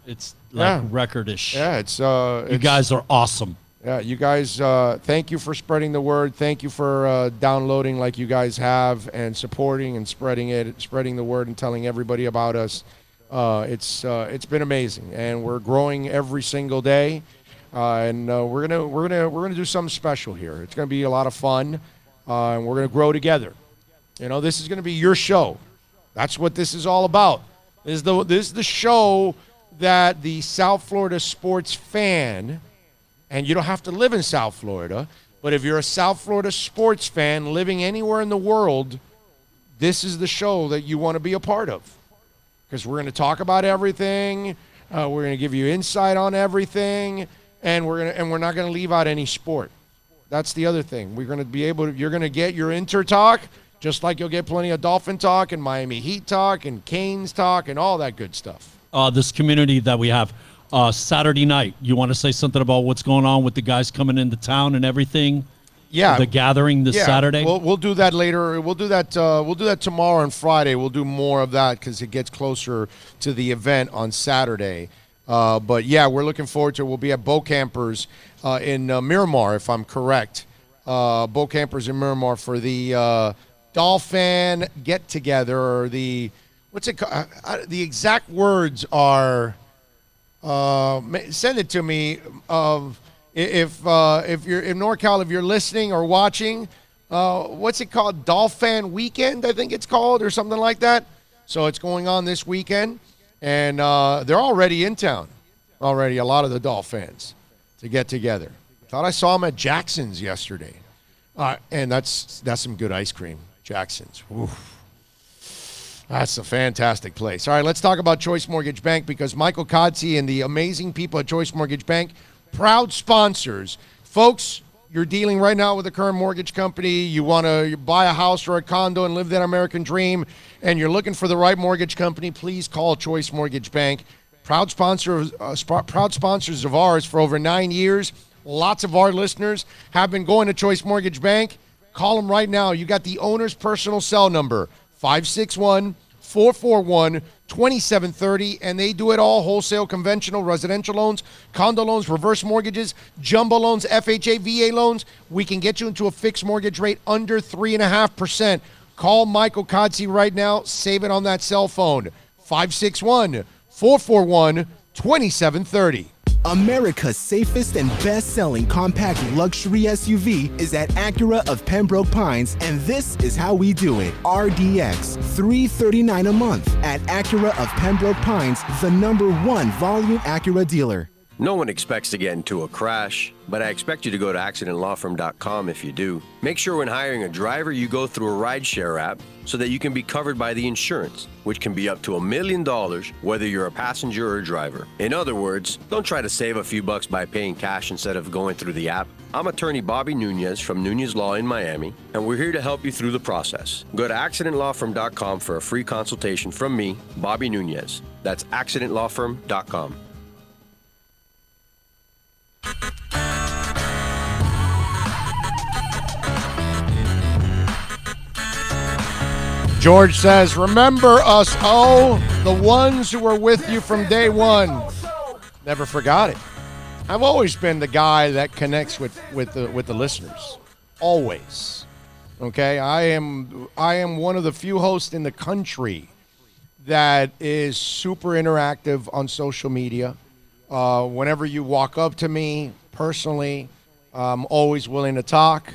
it's like record-ish. Yeah, it's you guys are awesome. Yeah, you guys, thank you for spreading the word. Thank you for downloading like you guys have and supporting and spreading the word and telling everybody about us. It's been amazing, and we're growing every single day. And we're gonna do something special here. It's gonna be a lot of fun, and we're gonna grow together. This is gonna be your show. That's what this is all about. This is the show that the South Florida sports fan. And you don't have to live in South Florida, but if you're a South Florida sports fan living anywhere in the world, this is the show that you want to be a part of. Because we're going to talk about everything, we're going to give you insight on everything, and we're not going to leave out any sport. That's the other thing. We're going to be you're going to get your Inter talk, just like you'll get plenty of Dolphin talk and Miami Heat talk and Canes talk and all that good stuff. This community that we have. Saturday night, you want to say something about what's going on with the guys coming into town and everything? Yeah, the gathering this Saturday. We'll do that later. We'll do that tomorrow and Friday. We'll do more of that because it gets closer to the event on Saturday. But yeah, we're looking forward to it. We'll be at Bo Campers in Miramar, if I'm correct. Bo Campers in Miramar for the Dolphin get together, or the what's it called? The exact words are. Send it to me. If you're in NorCal, if you're listening or watching, what's it called? Dolphin Weekend, I think it's called, or something like that. So it's going on this weekend, and they're already in town. Already, a lot of the Dolphins to get together. Thought I saw them at Jackson's yesterday, and that's some good ice cream. Jackson's. Oof. That's a fantastic place. All right, let's talk about Choice Mortgage Bank, because Michael Kodzi and the amazing people at Choice Mortgage Bank, proud sponsors. Folks, you're dealing right now with a current mortgage company. You want to buy a house or a condo and live that American dream, and you're looking for the right mortgage company, please call Choice Mortgage Bank. Proud sponsors of ours for over 9 years. Lots of our listeners have been going to Choice Mortgage Bank. Call them right now. You got the owner's personal cell number, 561-441-2300. 2730, and they do it all: wholesale, conventional, residential loans, condo loans, reverse mortgages, jumbo loans, FHA, VA loans. We can get you into a fixed mortgage rate under 3.5%. Call Michael Kotze right now. Save it on that cell phone. 561-441-2730. America's safest and best-selling compact luxury SUV is at Acura of Pembroke Pines, and this is how we do it. RDX, $339 a month at Acura of Pembroke Pines, the #1 volume Acura dealer. No one expects to get into a crash, but I expect you to go to accidentlawfirm.com if you do. Make sure when hiring a driver, you go through a rideshare app so that you can be covered by the insurance, which can be up to $1 million whether you're a passenger or a driver. In other words, don't try to save a few bucks by paying cash instead of going through the app. I'm attorney Bobby Nunez from Nunez Law in Miami, and we're here to help you through the process. Go to accidentlawfirm.com for a free consultation from me, Bobby Nunez. That's accidentlawfirm.com. George says, remember us, the ones who were with you from day one. Never forgot it. I've always been the guy that connects with the listeners. Always. Okay? I am one of the few hosts in the country that is super interactive on social media. Whenever you walk up to me personally, I'm always willing to talk.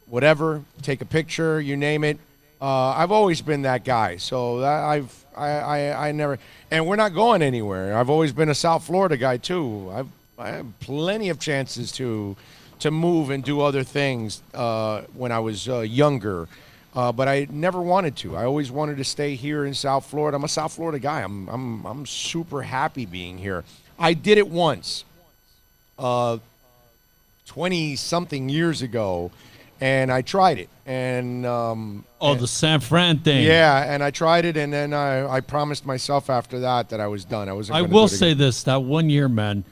Whatever, take a picture, you name it. I've always been that guy, so that I never, and we're not going anywhere. I've always been a South Florida guy too. I have plenty of chances to move and do other things when I was younger, but I never wanted to. I always wanted to stay here in South Florida. I'm a South Florida guy. I'm super happy being here. I did it once, 20-something years ago. And I tried it, and the San Fran thing. Yeah, and I tried it, and then I promised myself after that I was done. I wasn't. I will say this: that 1 year, man,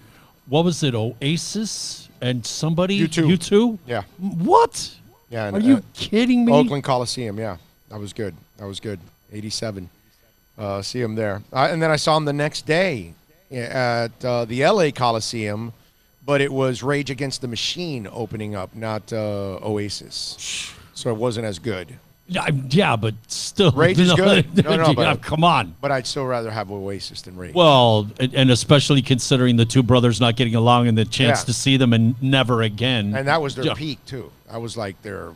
what was it? Oasis and somebody. U2. Yeah. What? Yeah. And, are you kidding me? Oakland Coliseum. Yeah, that was good. 87. See him there, and then I saw him the next day at the LA Coliseum. But it was Rage Against the Machine opening up, not Oasis. So it wasn't as good. Yeah, but still. Rage is good. No, but, come on. But I'd still rather have Oasis than Rage. Well, and especially considering the two brothers not getting along and the chance to see them and never again. And that was their peak, too. That was like their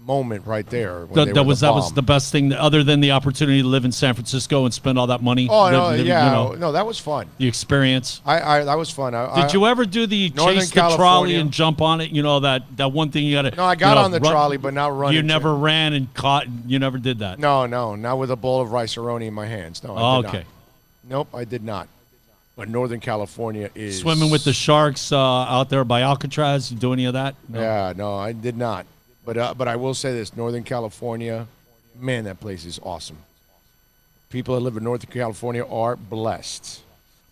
moment right there. That was the best thing, other than the opportunity to live in San Francisco and spend all that money. Oh, no, that was fun. The experience. That was fun. Did you ever do the chase the trolley and jump on it? You know, that one thing you got to. No, I got on the trolley, but not running. You never ran and caught. You never did that. No, not with a bowl of rice-a-roni in my hands. No, I did not. Nope, I did not. But Northern California is swimming with the sharks out there by Alcatraz. You do any of that? No. Yeah, no, I did not. But I will say this, Northern California, man, that place is awesome. People that live in Northern California are blessed.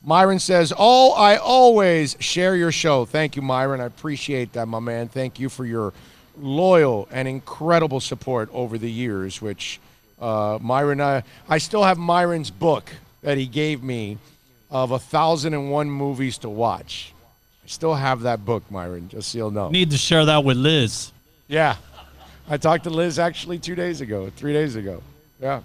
Myron says, I always share your show. Thank you, Myron. I appreciate that, my man. Thank you for your loyal and incredible support over the years, which Myron, I still have Myron's book that he gave me of 1,001 movies to watch. I still have that book, Myron, just so you'll know. Need to share that with Liz. Yeah, I talked to Liz actually 3 days ago. Yeah,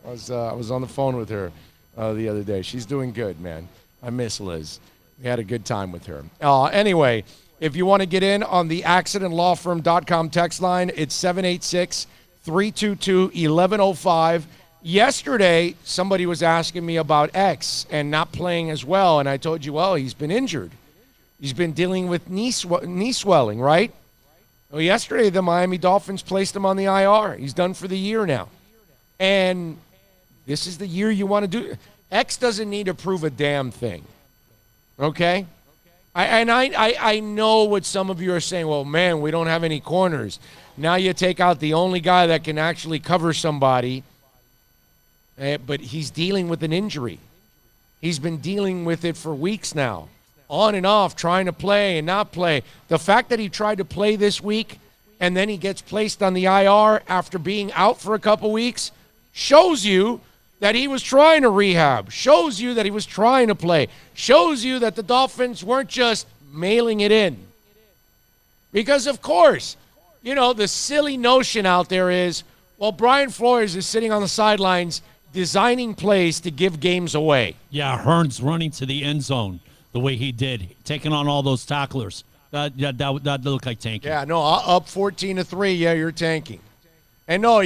I was on the phone with her the other day. She's doing good, man. I miss Liz. We had a good time with her. Anyway, if you want to get in on the accidentlawfirm.com text line, it's 786-322-1105. Yesterday, somebody was asking me about X and not playing as well, and I told you, well, he's been injured. He's been dealing with knee swelling, right? Well, yesterday, the Miami Dolphins placed him on the IR. He's done for the year now. And this is the year you want to do. X doesn't need to prove a damn thing. Okay? I know what some of you are saying. Well, man, we don't have any corners. Now you take out the only guy that can actually cover somebody. But he's dealing with an injury. He's been dealing with it for weeks now. On and off, trying to play and not play. The fact that he tried to play this week and then he gets placed on the IR after being out for a couple weeks shows you that he was trying to rehab, shows you that he was trying to play, shows you that the Dolphins weren't just mailing it in. Because, of course, you know, the silly notion out there is, well, Brian Flores is sitting on the sidelines designing plays to give games away. Yeah, Hearns running to the end zone the way he did, taking on all those tacklers. That looked like tanking. Yeah, no, up 14-3, yeah, you're tanking. And no,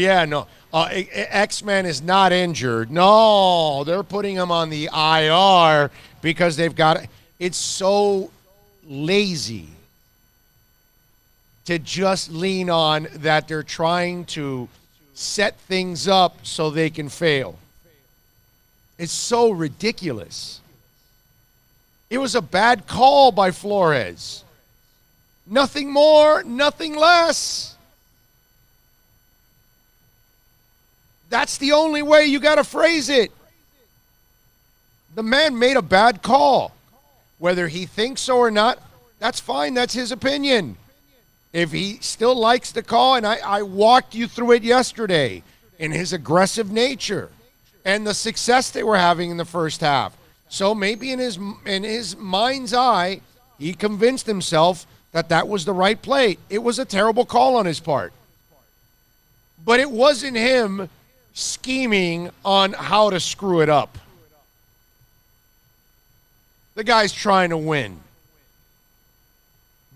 X-Men is not injured. No, they're putting him on the IR because they've got – it's so lazy to just lean on that they're trying to set things up so they can fail. It's so ridiculous. It was a bad call by Flores. Nothing more, nothing less. That's the only way you got to phrase it. The man made a bad call. Whether he thinks so or not, that's fine. That's his opinion. If he still likes the call, and I walked you through it yesterday, in his aggressive nature and the success they were having in the first half. So maybe in his mind's eye, he convinced himself that was the right play. It was a terrible call on his part. But it wasn't him scheming on how to screw it up. The guy's trying to win.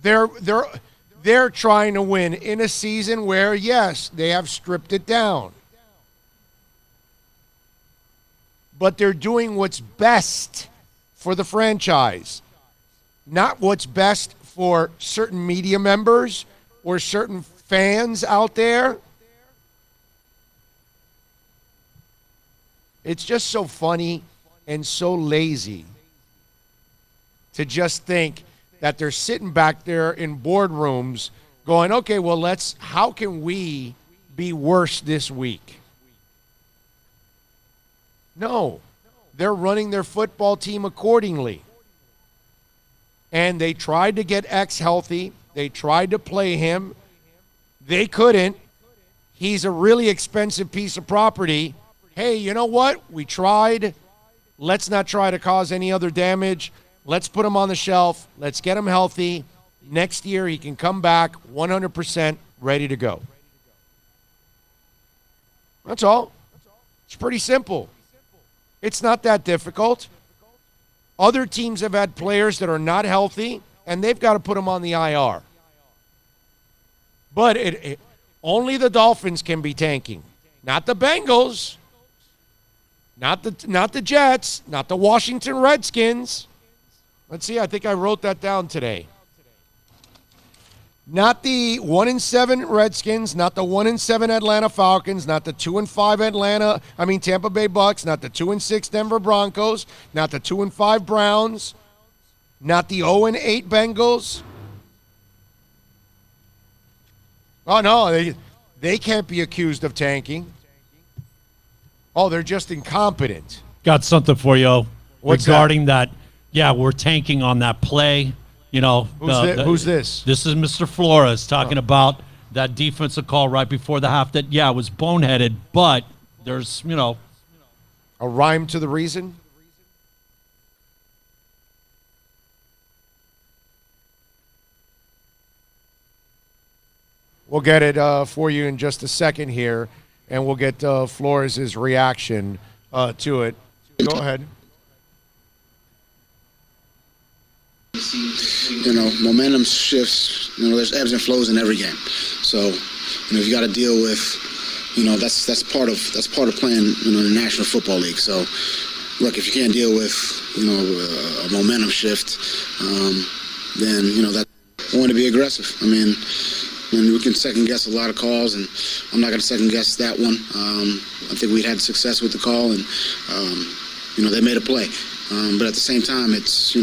They're trying to win in a season where, yes, they have stripped it down. But they're doing what's best for the franchise, not what's best for certain media members or certain fans out there. It's just so funny and so lazy to just think that they're sitting back there in boardrooms going, okay, well, how can we be worse this week? No, they're running their football team accordingly. And they tried to get X healthy. They tried to play him. They couldn't. He's a really expensive piece of property. Hey, you know what? We tried. Let's not try to cause any other damage. Let's put him on the shelf. Let's get him healthy. Next year, he can come back 100% ready to go. That's all. It's pretty simple. It's not that difficult. Other teams have had players that are not healthy, and they've got to put them on the IR. But only the Dolphins can be tanking, not the Bengals, not the Jets, not the Washington Redskins. Let's see, I think I wrote that down today. Not the 1-7 Redskins, not the 1-7 Atlanta Falcons, not the 2-5 Tampa Bay Bucks, not the 2-6 Denver Broncos, not the 2-5 Browns, not the 0-8 Bengals. Oh no, they can't be accused of tanking. Oh, they're just incompetent. Got something for you regarding that? Yeah, we're tanking on that play. You know, who's this? This is Mr. Flores talking about that defensive call right before the half that, yeah, was boneheaded, but there's, a rhyme to the reason? We'll get it for you in just a second here, and we'll get Flores' reaction to it. Go ahead. Momentum shifts. There's ebbs and flows in every game. So, you got to deal with, that's part of playing, in the National Football League. So, look, if you can't deal with, a momentum shift, then that I want to be aggressive. We can second guess a lot of calls, and I'm not going to second guess that one. I think we'd had success with the call, and they made a play. But at the same time, it's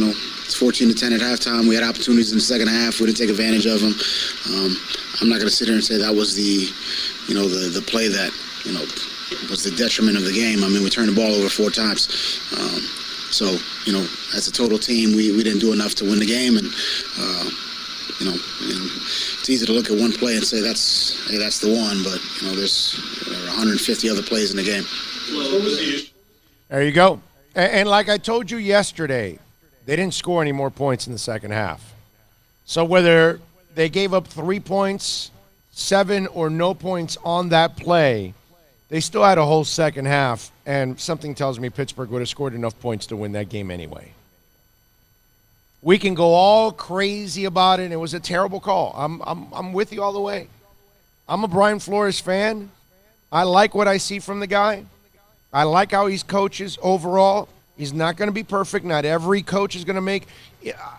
14-10 at halftime. We had opportunities in the second half. We didn't take advantage of them. I'm not going to sit here and say that was the play that was the detriment of the game. We turned the ball over 4 times. So as a total team, we didn't do enough to win the game. And and it's easy to look at one play and say that's the one. But there's 150 other plays in the game. There you go. And like I told you yesterday, they didn't score any more points in the second half. So whether they gave up 3 points, 7 or no points on that play, they still had a whole second half, and something tells me Pittsburgh would have scored enough points to win that game anyway. We can go all crazy about it. It was a terrible call. I'm with you all the way. I'm a Brian Flores fan. I like what I see from the guy. I like how he coaches overall. He's not going to be perfect. Not every coach is going to make.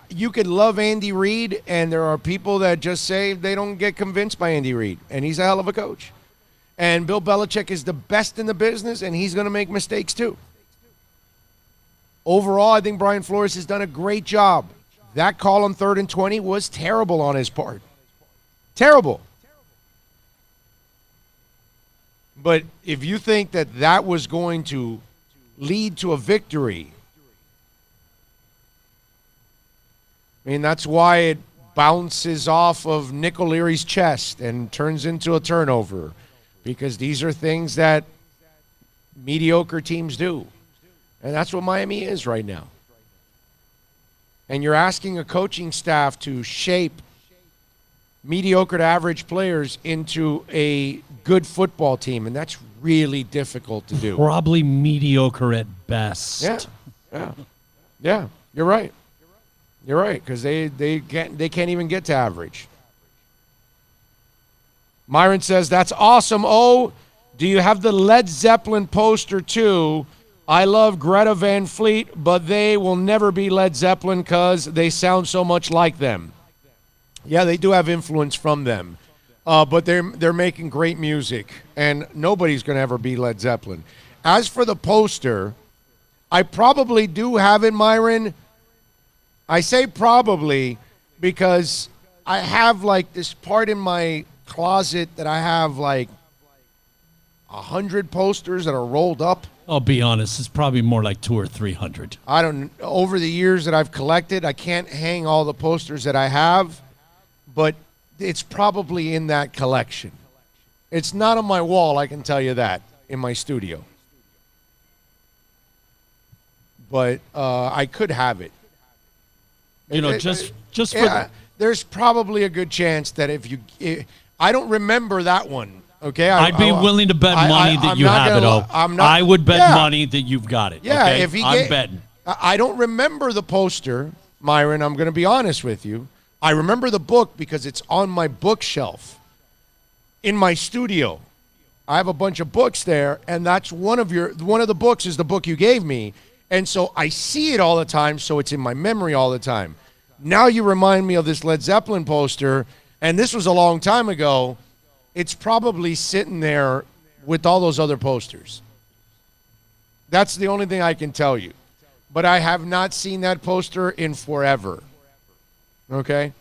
You could love Andy Reid, and there are people that just say they don't get convinced by Andy Reid, and he's a hell of a coach. And Bill Belichick is the best in the business, and he's going to make mistakes too. Overall, I think Brian Flores has done a great job. That call on 3rd and 20 was terrible on his part. Terrible. But if you think that that was going to lead to a victory, I mean, that's why it bounces off of Nick O'Leary's chest and turns into a turnover, because these are things that mediocre teams do. And that's what Miami is right now. And you're asking a coaching staff to shape mediocre to average players into a good football team, and that's really difficult to do. Probably mediocre at best. Yeah. You're right. You're right, because they can't even get to average. Myron says, that's awesome. Oh, do you have the Led Zeppelin poster too? I love Greta Van Fleet, but they will never be Led Zeppelin because they sound so much like them. Yeah, they do have influence from them, but they're making great music, and nobody's going to ever be Led Zeppelin. As for the poster, I probably do have it, Myron. I say probably because I have like this part in my closet that I have like 100 posters that are rolled up. I'll be honest, it's probably more like 200 or 300. I don't. Over the years that I've collected, I can't hang all the posters that I have, but it's probably in that collection. It's not on my wall, I can tell you that, in my studio. But I could have it. You know, just for there's probably a good chance that I don't remember that one. Okay, I'd be willing to bet money that you have it. I would bet money that you've got it. Yeah, okay? I'm betting. I don't remember the poster, Myron. I'm going to be honest with you. I remember the book because it's on my bookshelf in my studio. I have a bunch of books there, and that's one of the books is the book you gave me, and so I see it all the time. So it's in my memory all the time. Now you remind me of this Led Zeppelin poster, and this was a long time ago. It's probably sitting there with all those other posters. That's the only thing I can tell you. But I have not seen that poster in forever. Okay?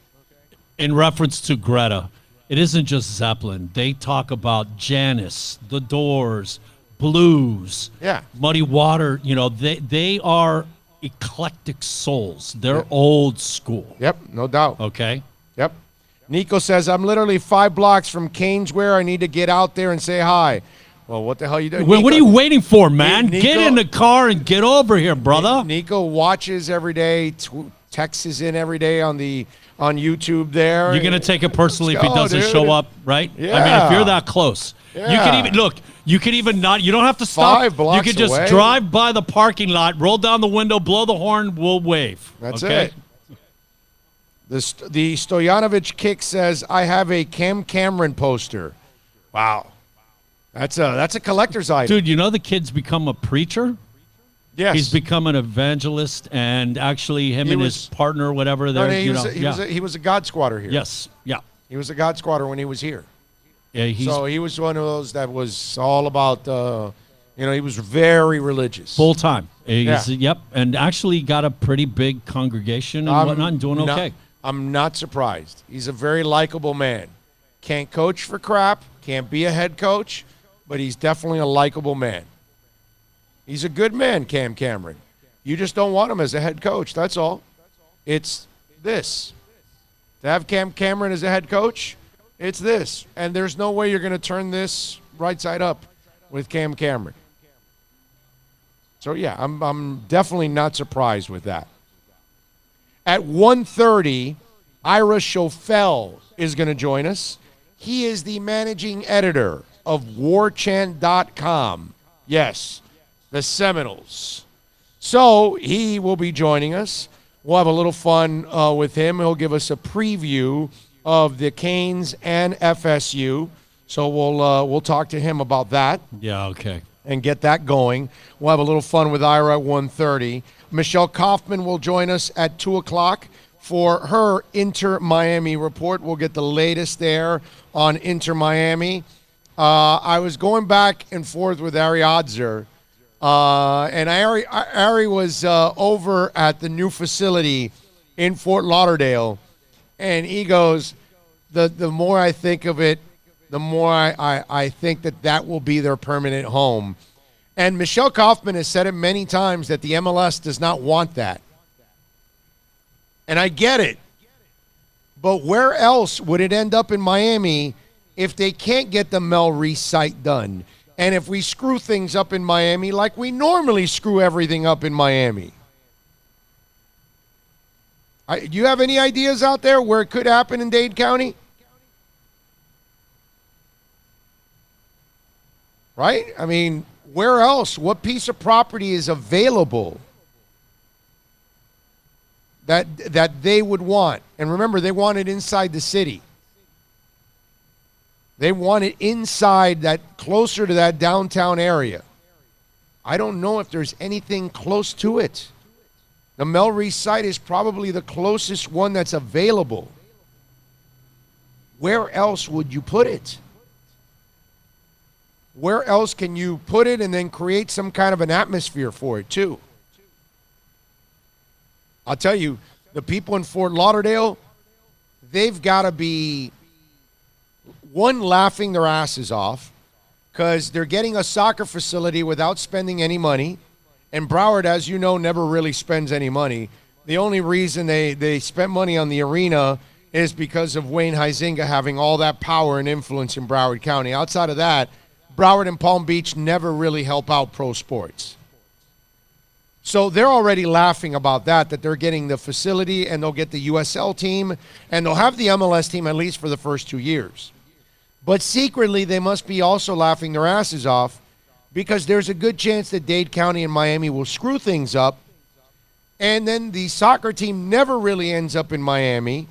In reference to Greta, it isn't just Zeppelin. They talk about Janis, The Doors, Blues, Muddy Water. You know, they are eclectic souls. They're old school. Yep, no doubt. Okay? Yep. Nico says, I'm literally 5 blocks from Canesware. I need to get out there and say hi. Well, what the hell are you doing? Well, what are you waiting for, man? Get in the car and get over here, brother. Nico watches every day, texts in every day on YouTube there. You're going to take it personally if he doesn't show up, right? Yeah. I mean, if you're that close. Yeah. You can even, look, you can even not, you don't have to stop. 5 blocks You can just away. drive by the parking lot, roll down the window, blow the horn, we'll wave. That's okay? it. The Stoyanovich kick says, I have a Cam Cameron poster. Wow. That's a collector's item. Dude, you know the kid's become a preacher? Yes. He's become an evangelist, and actually his partner, whatever, he was a God squatter here. Yes, yeah. He was a God squatter when he was here. Yeah, so he was one of those that was all about, he was very religious. Full time. Yeah. Yep, and actually got a pretty big congregation and whatnot and doing okay. I'm not surprised. He's a very likable man. Can't coach for crap, can't be a head coach, but he's definitely a likable man. He's a good man, Cam Cameron. You just don't want him as a head coach, that's all. It's this. To have Cam Cameron as a head coach, it's this. And there's no way you're going to turn this right side up with Cam Cameron. So, yeah, I'm definitely not surprised with that. At 1:30, Ira Schofel is going to join us. He is the managing editor of warchant.com. Yes, the Seminoles. So he will be joining us. We'll have a little fun with him. He'll give us a preview of the Canes and FSU. So we'll talk to him about that. Yeah, okay. And get that going. We'll have a little fun with Ira at 1:30. Michelle Kaufman will join us at 2 o'clock for her Inter-Miami report. We'll get the latest there on Inter-Miami. I was going back and forth with Ari Odzer, and Ari was over at the new facility in Fort Lauderdale, and he goes, the more I think of it, the more I think that will be their permanent home. And Michelle Kaufman has said it many times that the MLS does not want that. And I get it. But where else would it end up in Miami if they can't get the Mel Reese site done? And if we screw things up in Miami like we normally screw everything up in Miami? Do you have any ideas out there where it could happen in Dade County? Right? I mean, where else? What piece of property is available that they would want? And remember, they want it inside the city. They want it inside that, closer to that downtown area. I don't know if there's anything close to it. The Mel Reese site is probably the closest one that's available. Where else would you put it? Where else can you put it and then create some kind of an atmosphere for it too? I'll tell you, the people in Fort Lauderdale, they've got to be, one, laughing their asses off because they're getting a soccer facility without spending any money. And Broward, as you know, never really spends any money. The only reason they spent money on the arena is because of Wayne Huizenga having all that power and influence in Broward County. Outside of that, Broward and Palm Beach never really help out pro sports. So they're already laughing about that they're getting the facility and they'll get the USL team and they'll have the MLS team at least for the first 2 years. But secretly, they must be also laughing their asses off because there's a good chance that Dade County and Miami will screw things up, and then the soccer team never really ends up in Miami,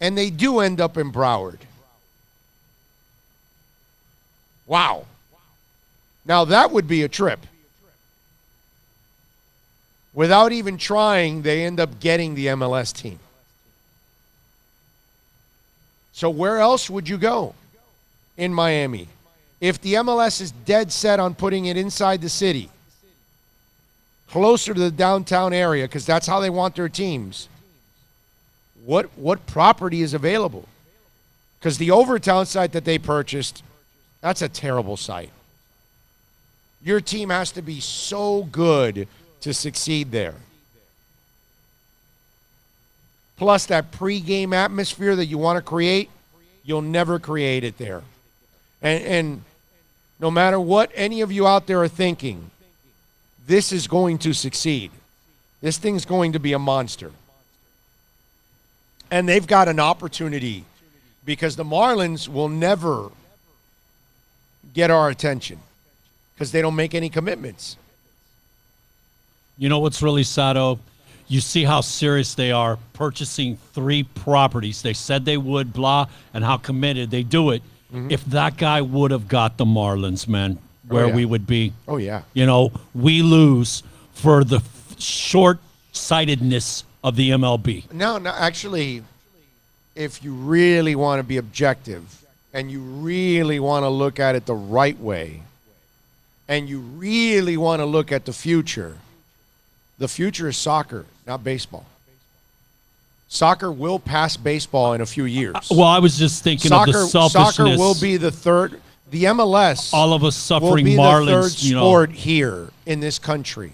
and they do end up in Broward. Wow. Now, that would be a trip. Without even trying, they end up getting the MLS team. So where else would you go in Miami? If the MLS is dead set on putting it inside the city, closer to the downtown area, because that's how they want their teams, what property is available? Because the Overtown site that they purchased, that's a terrible site. Your team has to be so good to succeed there. Plus that pregame atmosphere that you want to create, you'll never create it there. And no matter what any of you out there are thinking, this is going to succeed. This thing's going to be a monster. And they've got an opportunity because the Marlins will never get our attention because they don't make any commitments. You know what's really sad, oh? You see how serious they are purchasing 3 properties. They said they would, blah, and how committed they do it. Mm-hmm. If that guy would have got the Marlins, man, where we would be. Oh, yeah. You know, we lose for the short-sightedness of the MLB. No, actually, if you really want to be objective and you really want to look at it the right way and you really want to look at the future is soccer, not baseball. Soccer will pass baseball in a few years. Well, I was just thinking of the selfishness. Soccer will be the third. The MLS, all of us suffering will be Marlins, the third sport here in this country.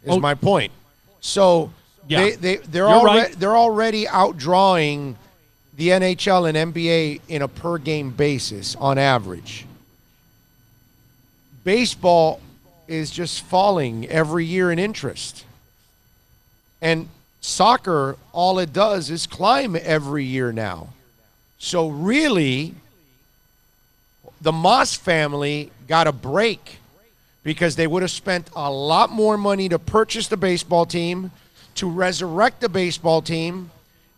Is my point. So yeah. they're already outdrawing the NHL and NBA in a per game basis on average. Baseball is just falling every year in interest. And soccer, all it does is climb every year now. So really, the Moss family got a break because they would have spent a lot more money to purchase the baseball team, to resurrect the baseball team,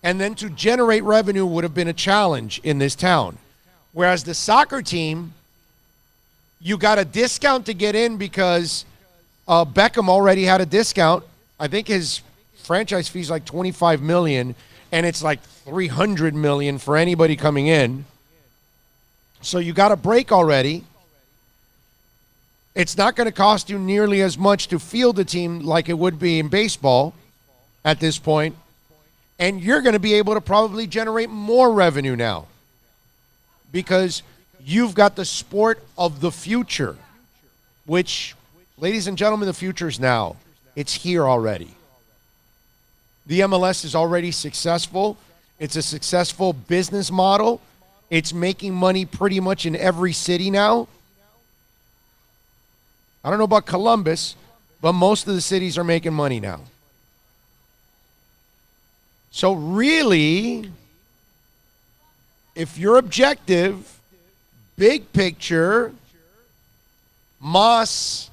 and then to generate revenue would have been a challenge in this town. Whereas the soccer team, you got a discount to get in because Beckham already had a discount. I think his franchise fee is like $25 million, and it's like $300 million for anybody coming in. So you got a break already. It's not going to cost you nearly as much to field a team like it would be in baseball at this point. And you're going to be able to probably generate more revenue now because you've got the sport of the future, which, ladies and gentlemen, the future is now. It's here already. The MLS is already successful. It's a successful business model. It's making money pretty much in every city now. I don't know about Columbus, but most of the cities are making money now. So really, if you're objective, big picture, Moss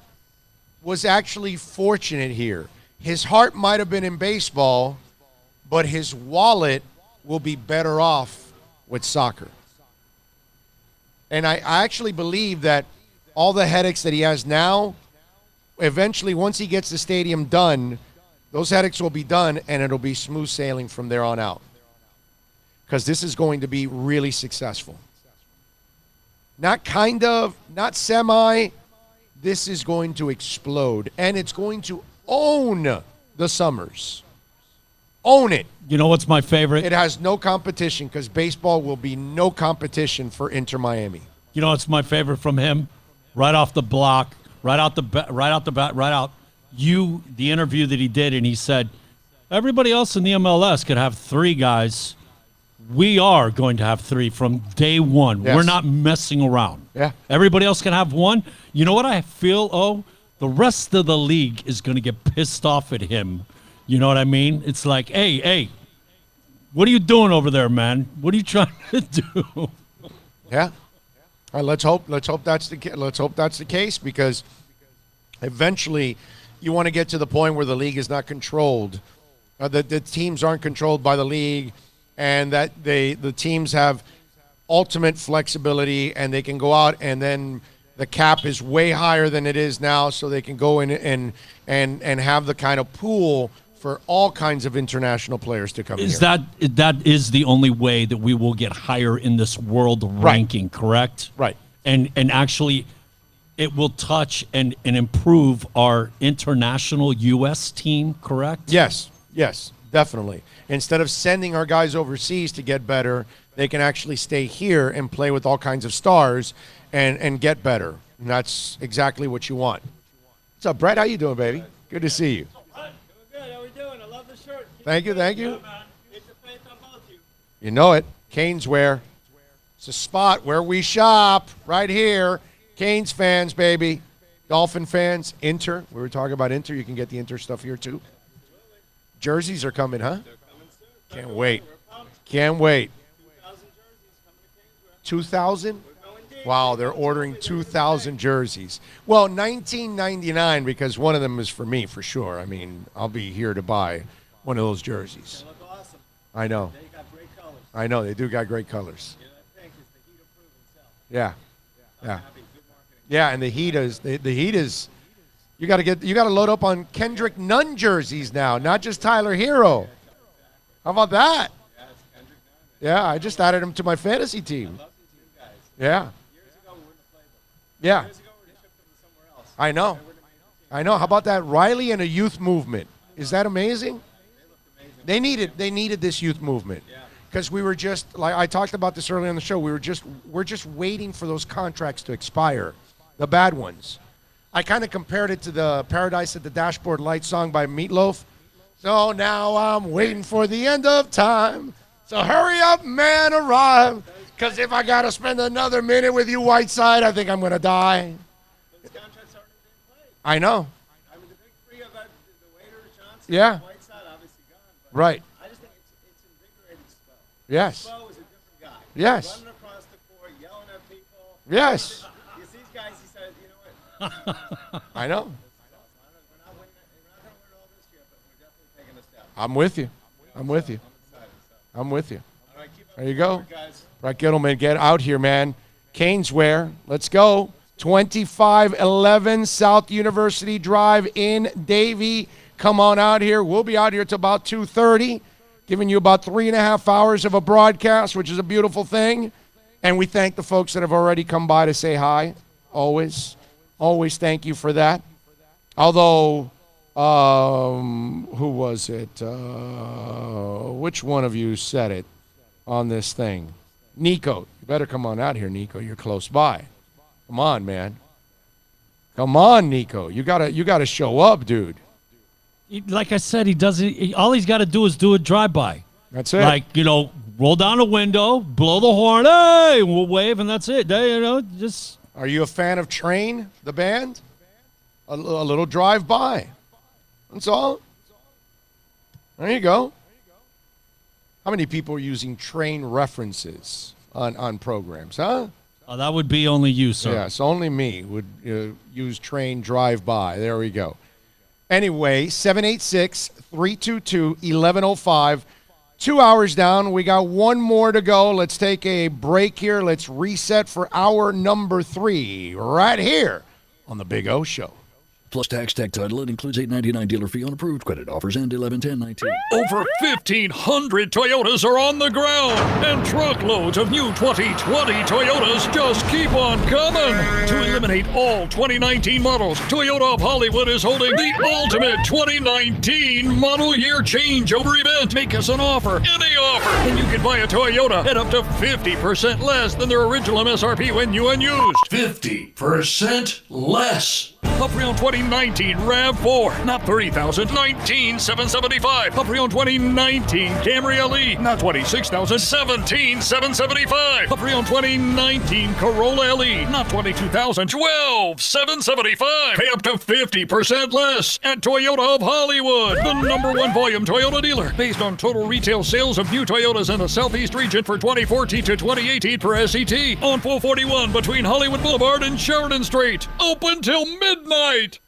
was actually fortunate here. His heart might have been in baseball, but his wallet will be better off with soccer. And I actually believe that all the headaches that he has now, eventually, once he gets the stadium done, those headaches will be done, and it'll be smooth sailing from there on out. Because this is going to be really successful. Not kind of, not semi. This is going to explode, and it's going to own the summers. Own it. You know what's my favorite? It has no competition because baseball will be no competition for Inter Miami. You know what's my favorite from him? Right off the block, right out the bat. The interview that he did, and he said, everybody else in the MLS could have 3 guys. We are going to have 3 from day one. Yes. We're not messing around. Yeah. Everybody else can have 1. You know what I feel, the rest of the league is going to get pissed off at him. You know what I mean? It's like, hey, what are you doing over there, man? What are you trying to do? Yeah. All right, let's hope that's the case because eventually you want to get to the point where the league is not controlled. The teams aren't controlled by the league, and that the teams have ultimate flexibility, and they can go out, and then the cap is way higher than it is now, so they can go in and have the kind of pool for all kinds of international players to come here. That is the only way that we will get higher in this world ranking, correct? Right. And actually, it will touch and improve our international U.S. team, correct? Yes, definitely. Instead of sending our guys overseas to get better, they can actually stay here and play with all kinds of stars and get better. And that's exactly what you want. What's up, Brett? How you doing, baby? Good to see you. Thank you. You know it. Canes wear. It's a spot where we shop right here. Canes fans, baby. Dolphin fans. Inter. We were talking about Inter. You can get the Inter stuff here, too. Jerseys are coming, huh? Can't wait. 2,000? Wow, they're ordering 2,000 jerseys. Well, $19.99 because one of them is for me, for sure. I mean, I'll be here to buy one of those jerseys. They look awesome. I know. They got great colors. I know, they do got great colors. You know, I think it's the heat of proof itself. Yeah. Yeah, and the Heat is you got to load up on Kendrick Nunn jerseys now, not just Tyler Hero. How about that? Yeah, I just added him to my fantasy team. Yeah. Yeah. I know. How about that? Riley and a youth movement. Is that amazing? They needed this youth movement. Because we were just, like I talked about this earlier on the show, we're just waiting for those contracts to expire, the bad ones. I kind of compared it to the Paradise at the Dashboard Light song by Meatloaf. So now I'm waiting for the end of time. So hurry up, man, arrive. Because if I got to spend another minute with you, Whiteside, I think I'm going to die. I know. I mean, the big three of the Waiters, Johnson, Yeah. and Whiteside, obviously gone. But Right. I just think it's invigorating Spo. Yes. Spo is a different guy. Yes. Running across the court, yelling at people. Yes. You see these guys, he says, you know what? I know. We're not going to win all this year, but we're definitely taking a step. I'm with you. I'm with you. I'm with you. All right, keep up There you the go. work, guys. Right, Gittleman, get out here, man. Caneswear, let's go. 2511 South University Drive in Davie. Come on out here. We'll be out here till about 2:30, giving you about 3.5 hours of a broadcast, which is a beautiful thing. And we thank the folks that have already come by to say hi. Always thank you for that. Although, who was it? Which one of you said it on this thing? Nico. You better come on out here, Nico. You're close by. Come on, man. Come on, Nico. You gotta show up, dude. Like I said, he doesn't. All he's got to do is do a drive-by. That's it. Like, roll down a window, blow the horn, hey, we'll wave, and that's it. Just. Are you a fan of Train, the band? A little drive-by. That's all. There you go. How many people are using Train references on programs, huh? Oh, that would be only you, sir. Yes, only me would use Train drive-by. There we go. Anyway, 786-322-1105. 2 hours down. We got one more to go. Let's take a break here. Let's reset for hour number 3 right here on the Big O Show. Plus tax, tech title. It includes $8.99 dealer fee on approved credit. Offers end 11/10/19. Over 1,500 Toyotas are on the ground, and truckloads of new 2020 Toyotas just keep on coming. To eliminate all 2019 models, Toyota of Hollywood is holding the ultimate 2019 model year changeover event. Make us an offer, any offer, and you can buy a Toyota at up to 50% less than their original MSRP when new and used. 50% less. A pre-owned 2019 RAV4, not $30,000, $19,775. A pre-owned 2019 Camry LE, not $26,000, $17,775. A pre-owned 2019 Corolla LE, not $22,000, $12,775. Pay up to 50% less at Toyota of Hollywood, the #1 volume Toyota dealer, based on total retail sales of new Toyotas in the Southeast region for 2014 to 2018 per SET, on 441 between Hollywood Boulevard and Sheridan Street. Open till midnight.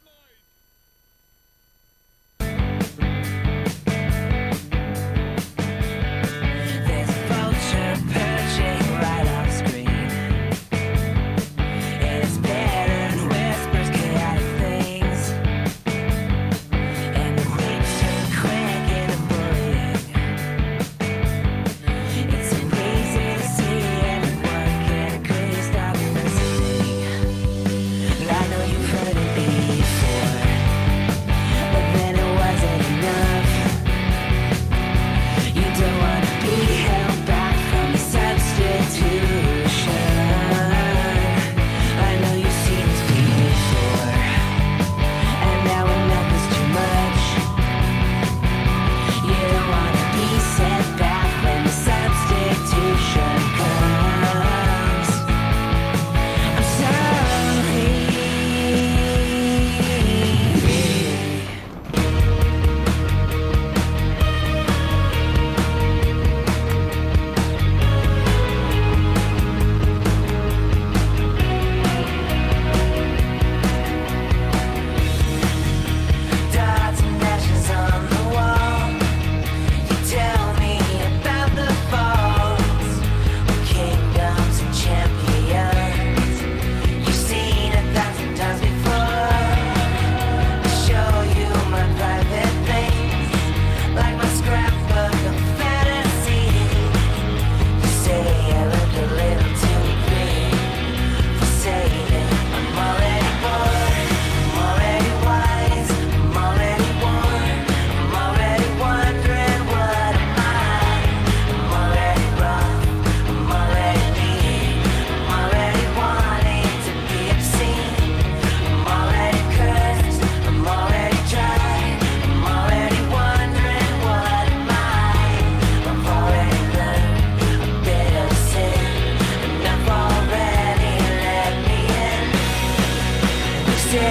Take a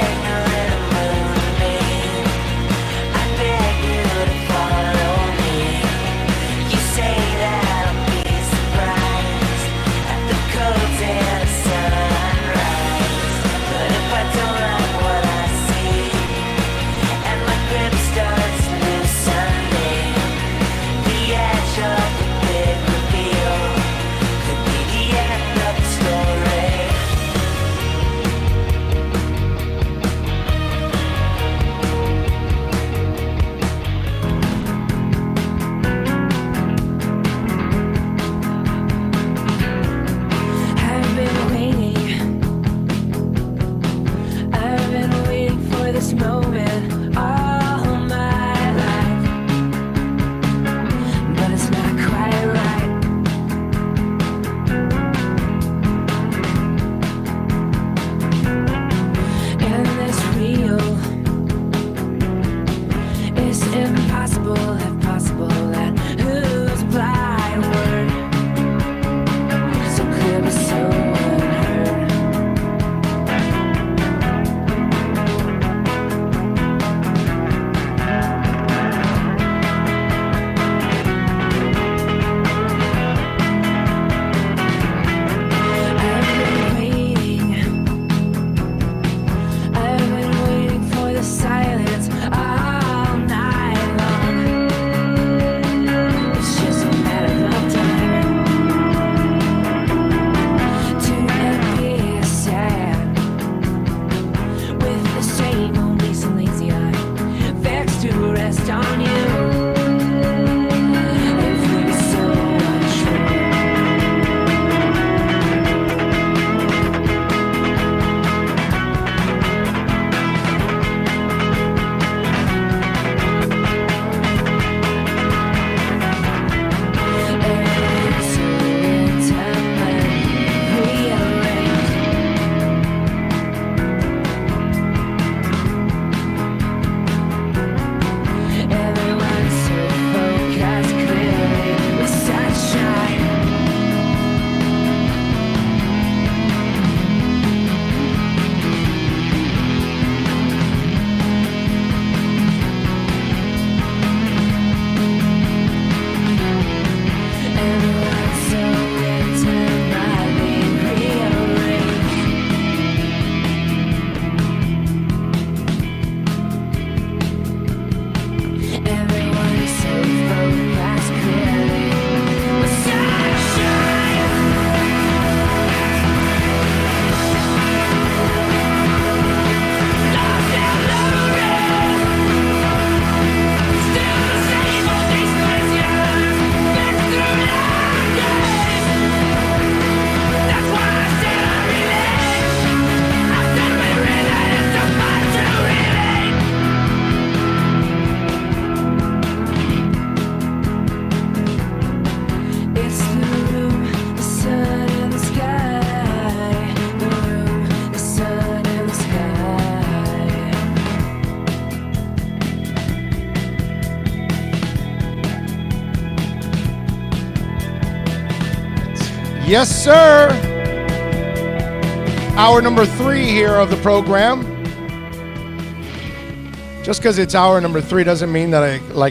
little moment all my life, but it's not quite right. And this real is impossible, if possible, that whose blind word so clear but so unheard. I've been waiting for the silence all night long. It's just a matter of time to appear sad with the same old lazy, lazy eye, vexed to rest on you. It feels so untrue. It's the room, the sun and the sky. The room, the sun and the sky. Yes, sir. Hour number 3 here of the program. Just because it's hour number 3 doesn't mean that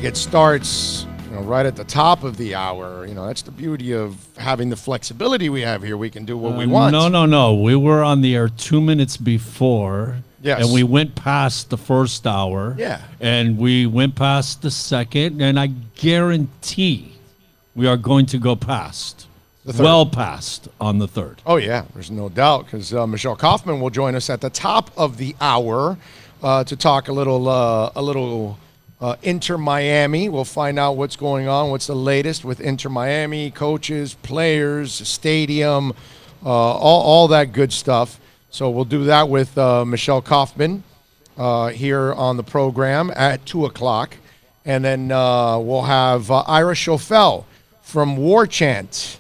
it starts right at the top of the hour. That's the beauty of having the flexibility we have here. We can do what we want. No. We were on the air 2 minutes before. Yes. And we went past the first hour. Yeah. And we went past the second. And I guarantee we are going to go past. Well past on the third. Oh, yeah. There's no doubt, because Michelle Kaufman will join us at the top of the hour to talk a little Inter Miami. We'll find out what's going on, what's the latest with Inter Miami, coaches, players, stadium, all that good stuff. So we'll do that with Michelle Kaufman here on the program at 2 o'clock. And then we'll have Ira Schofel from WarChant.com.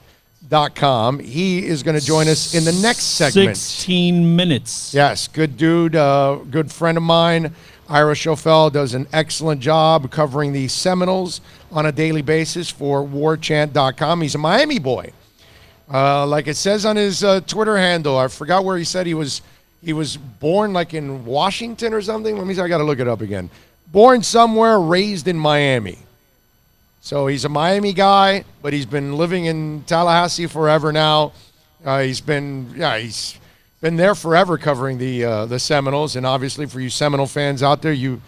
He is going to join us in the next segment. 16 minutes. Yes, good dude, good friend of mine. Ira Schofel does an excellent job covering the Seminoles on a daily basis for WarChant.com. He's a Miami boy. Like it says on his Twitter handle, I forgot where he said he was born, like in Washington or something. Let me see, I got to look it up again. Born somewhere, raised in Miami. So he's a Miami guy, but he's been living in Tallahassee forever now. He's been there forever covering the Seminoles, and obviously for you Seminole fans out there, you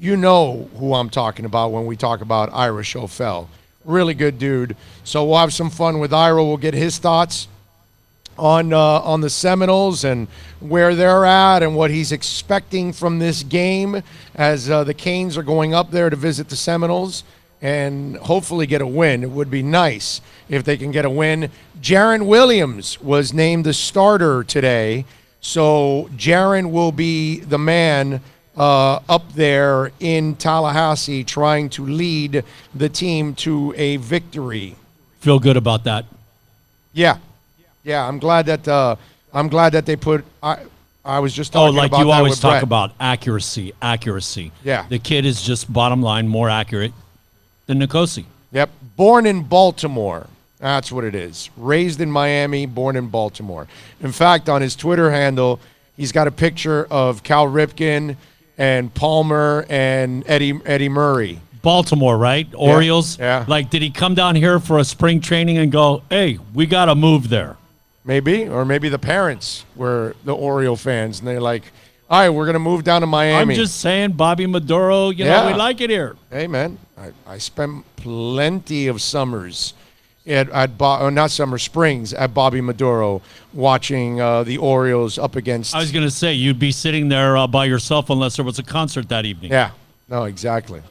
know who I'm talking about when we talk about Ira Schofel. Really good dude. So we'll have some fun with Ira. We'll get his thoughts on the Seminoles and where they're at and what he's expecting from this game as the Canes are going up there to visit the Seminoles and hopefully get a win. It would be nice if they can get a win. Jaron Williams was named the starter today, so Jaron will be the man up there in Tallahassee trying to lead the team to a victory. Feel good about that. Yeah. I'm glad that they put. I was just talking like about you that always with talk Brett. about accuracy. Yeah. The kid is just bottom line more accurate than Nkosi. Yep. Born in Baltimore. That's what it is. Raised in Miami, born in Baltimore. In fact, on his Twitter handle, he's got a picture of Cal Ripken and Palmer and Eddie Murray. Baltimore, right? Orioles. Yeah. Like, did he come down here for a spring training and go, hey, we got to move there? Maybe. Or maybe the parents were the Oriole fans, and they're like, all right, we're going to move down to Miami. I'm just saying, Bobby Maduro, you know, we like it here. Hey, man, I spent plenty of summers not summer, springs at Bobby Maduro watching the Orioles up against. I was going to say, you'd be sitting there by yourself unless there was a concert that evening. Yeah, no, exactly.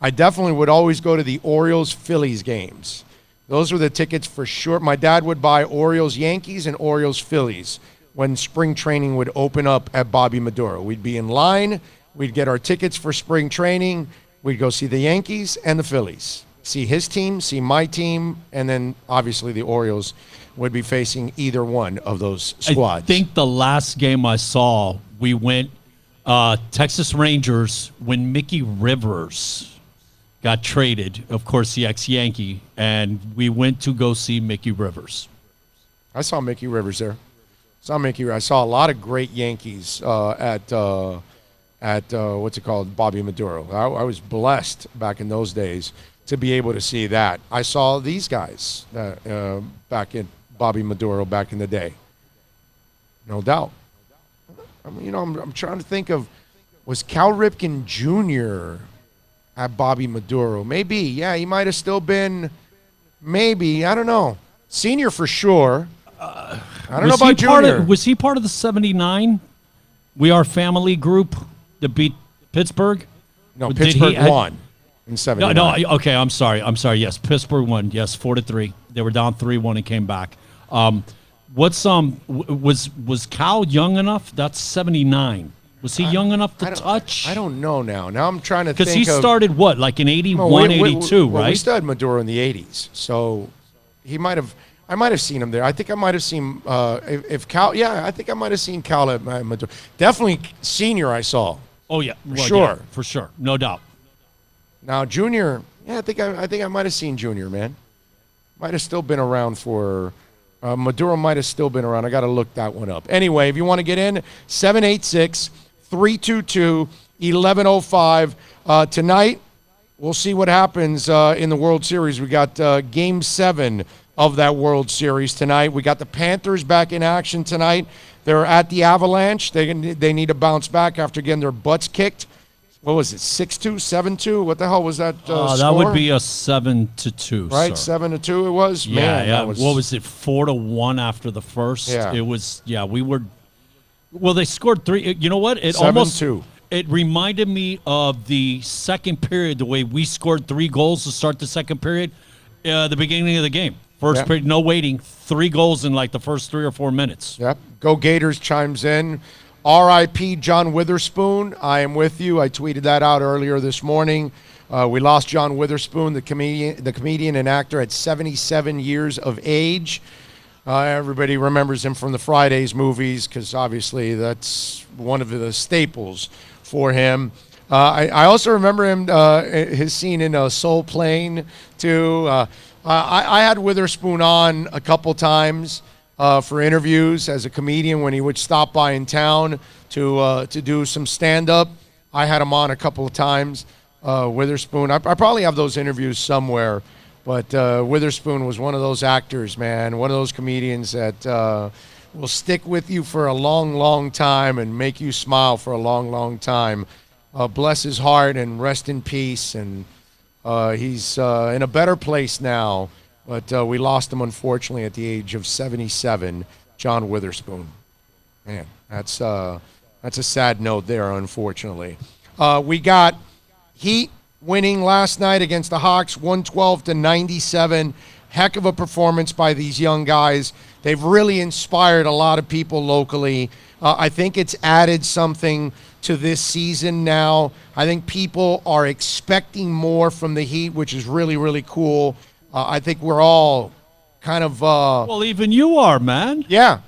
I definitely would always go to the Orioles-Phillies games. Those were the tickets for sure. My dad would buy Orioles-Yankees and Orioles-Phillies when spring training would open up at Bobby Maduro. We'd be in line. We'd get our tickets for spring training. We'd go see the Yankees and the Phillies. See his team, see my team, and then obviously the Orioles would be facing either one of those squads. I think the last game I saw, we went Texas Rangers when Mickey Rivers got traded, of course, the ex-Yankee, and we went to go see Mickey Rivers. I saw Mickey Rivers there. I saw a lot of great Yankees at what's it called, Bobby Maduro. I was blessed back in those days to be able to see that. I saw these guys back at Bobby Maduro back in the day. No doubt. I'm trying to think of, was Cal Ripken Jr. at Bobby Maduro? Maybe, yeah, he might have still been, maybe, I don't know. Senior for sure. I don't know about junior. Was he part of the 79 We Are Family group that beat Pittsburgh? No, Pittsburgh won in 79. No, okay, I'm sorry. Yes, Pittsburgh won. Yes, 4-3. They were down 3-1 and came back. Was Cal young enough? That's 79. Was he young enough to touch? I don't know now. Now I'm trying to think because he started what, like in 81, 82, right? We started Maduro in the 80s, so he might have. I might have seen him there. I think I might have seen if Cal. Yeah, I think I might have seen Cal at Maduro. Definitely senior. I saw. Oh yeah, for sure, no doubt. Now junior, yeah, I think I might have seen junior. Man, might have still been around for. Maduro might have still been around. I got to look that one up. Anyway, if you want to get in, 786-322-1105. Tonight, we'll see what happens in the World Series. We got Game 7 of that World Series tonight. We got the Panthers back in action tonight. They're at the Avalanche. They need to bounce back after getting their butts kicked. What was it, 6-2, 7-2? What the hell was that score? That would be a 7-2, right? sir. 7-2 it was? Yeah, Man, yeah. That was... What was it, 4-1 after the first? Yeah. It was, we were, well, they scored 3. You know what? It 7-2. It reminded me of the second period, the way we scored 3 goals to start the second period, the beginning of the game. First period, no waiting, 3 goals in like the first 3 or 4 minutes. Yep. Go Gators chimes in. R.I.P. John Witherspoon. I am with you. I tweeted that out earlier this morning. We lost John Witherspoon, the comedian and actor, at 77 years of age. Everybody remembers him from the Fridays movies because obviously that's one of the staples for him. I also remember him, his scene in Soul Plane, too. I had Witherspoon on a couple times for interviews as a comedian when he would stop by in town to do some stand-up. I had him on a couple of times. Witherspoon, I probably have those interviews somewhere, but Witherspoon was one of those actors, man, one of those comedians that will stick with you for a long, long time and make you smile for a long, long time. Bless his heart and rest in peace, and he's in a better place now. But we lost him, unfortunately, at the age of 77, John Witherspoon. Man, that's a sad note there, unfortunately. We got Heat winning last night against the Hawks, 112-97. Heck of a performance by these young guys. They've really inspired a lot of people locally. I think it's added something to this season now. I think people are expecting more from the Heat, which is really, really cool. I think we're all kind of well, even you are, man. Yeah.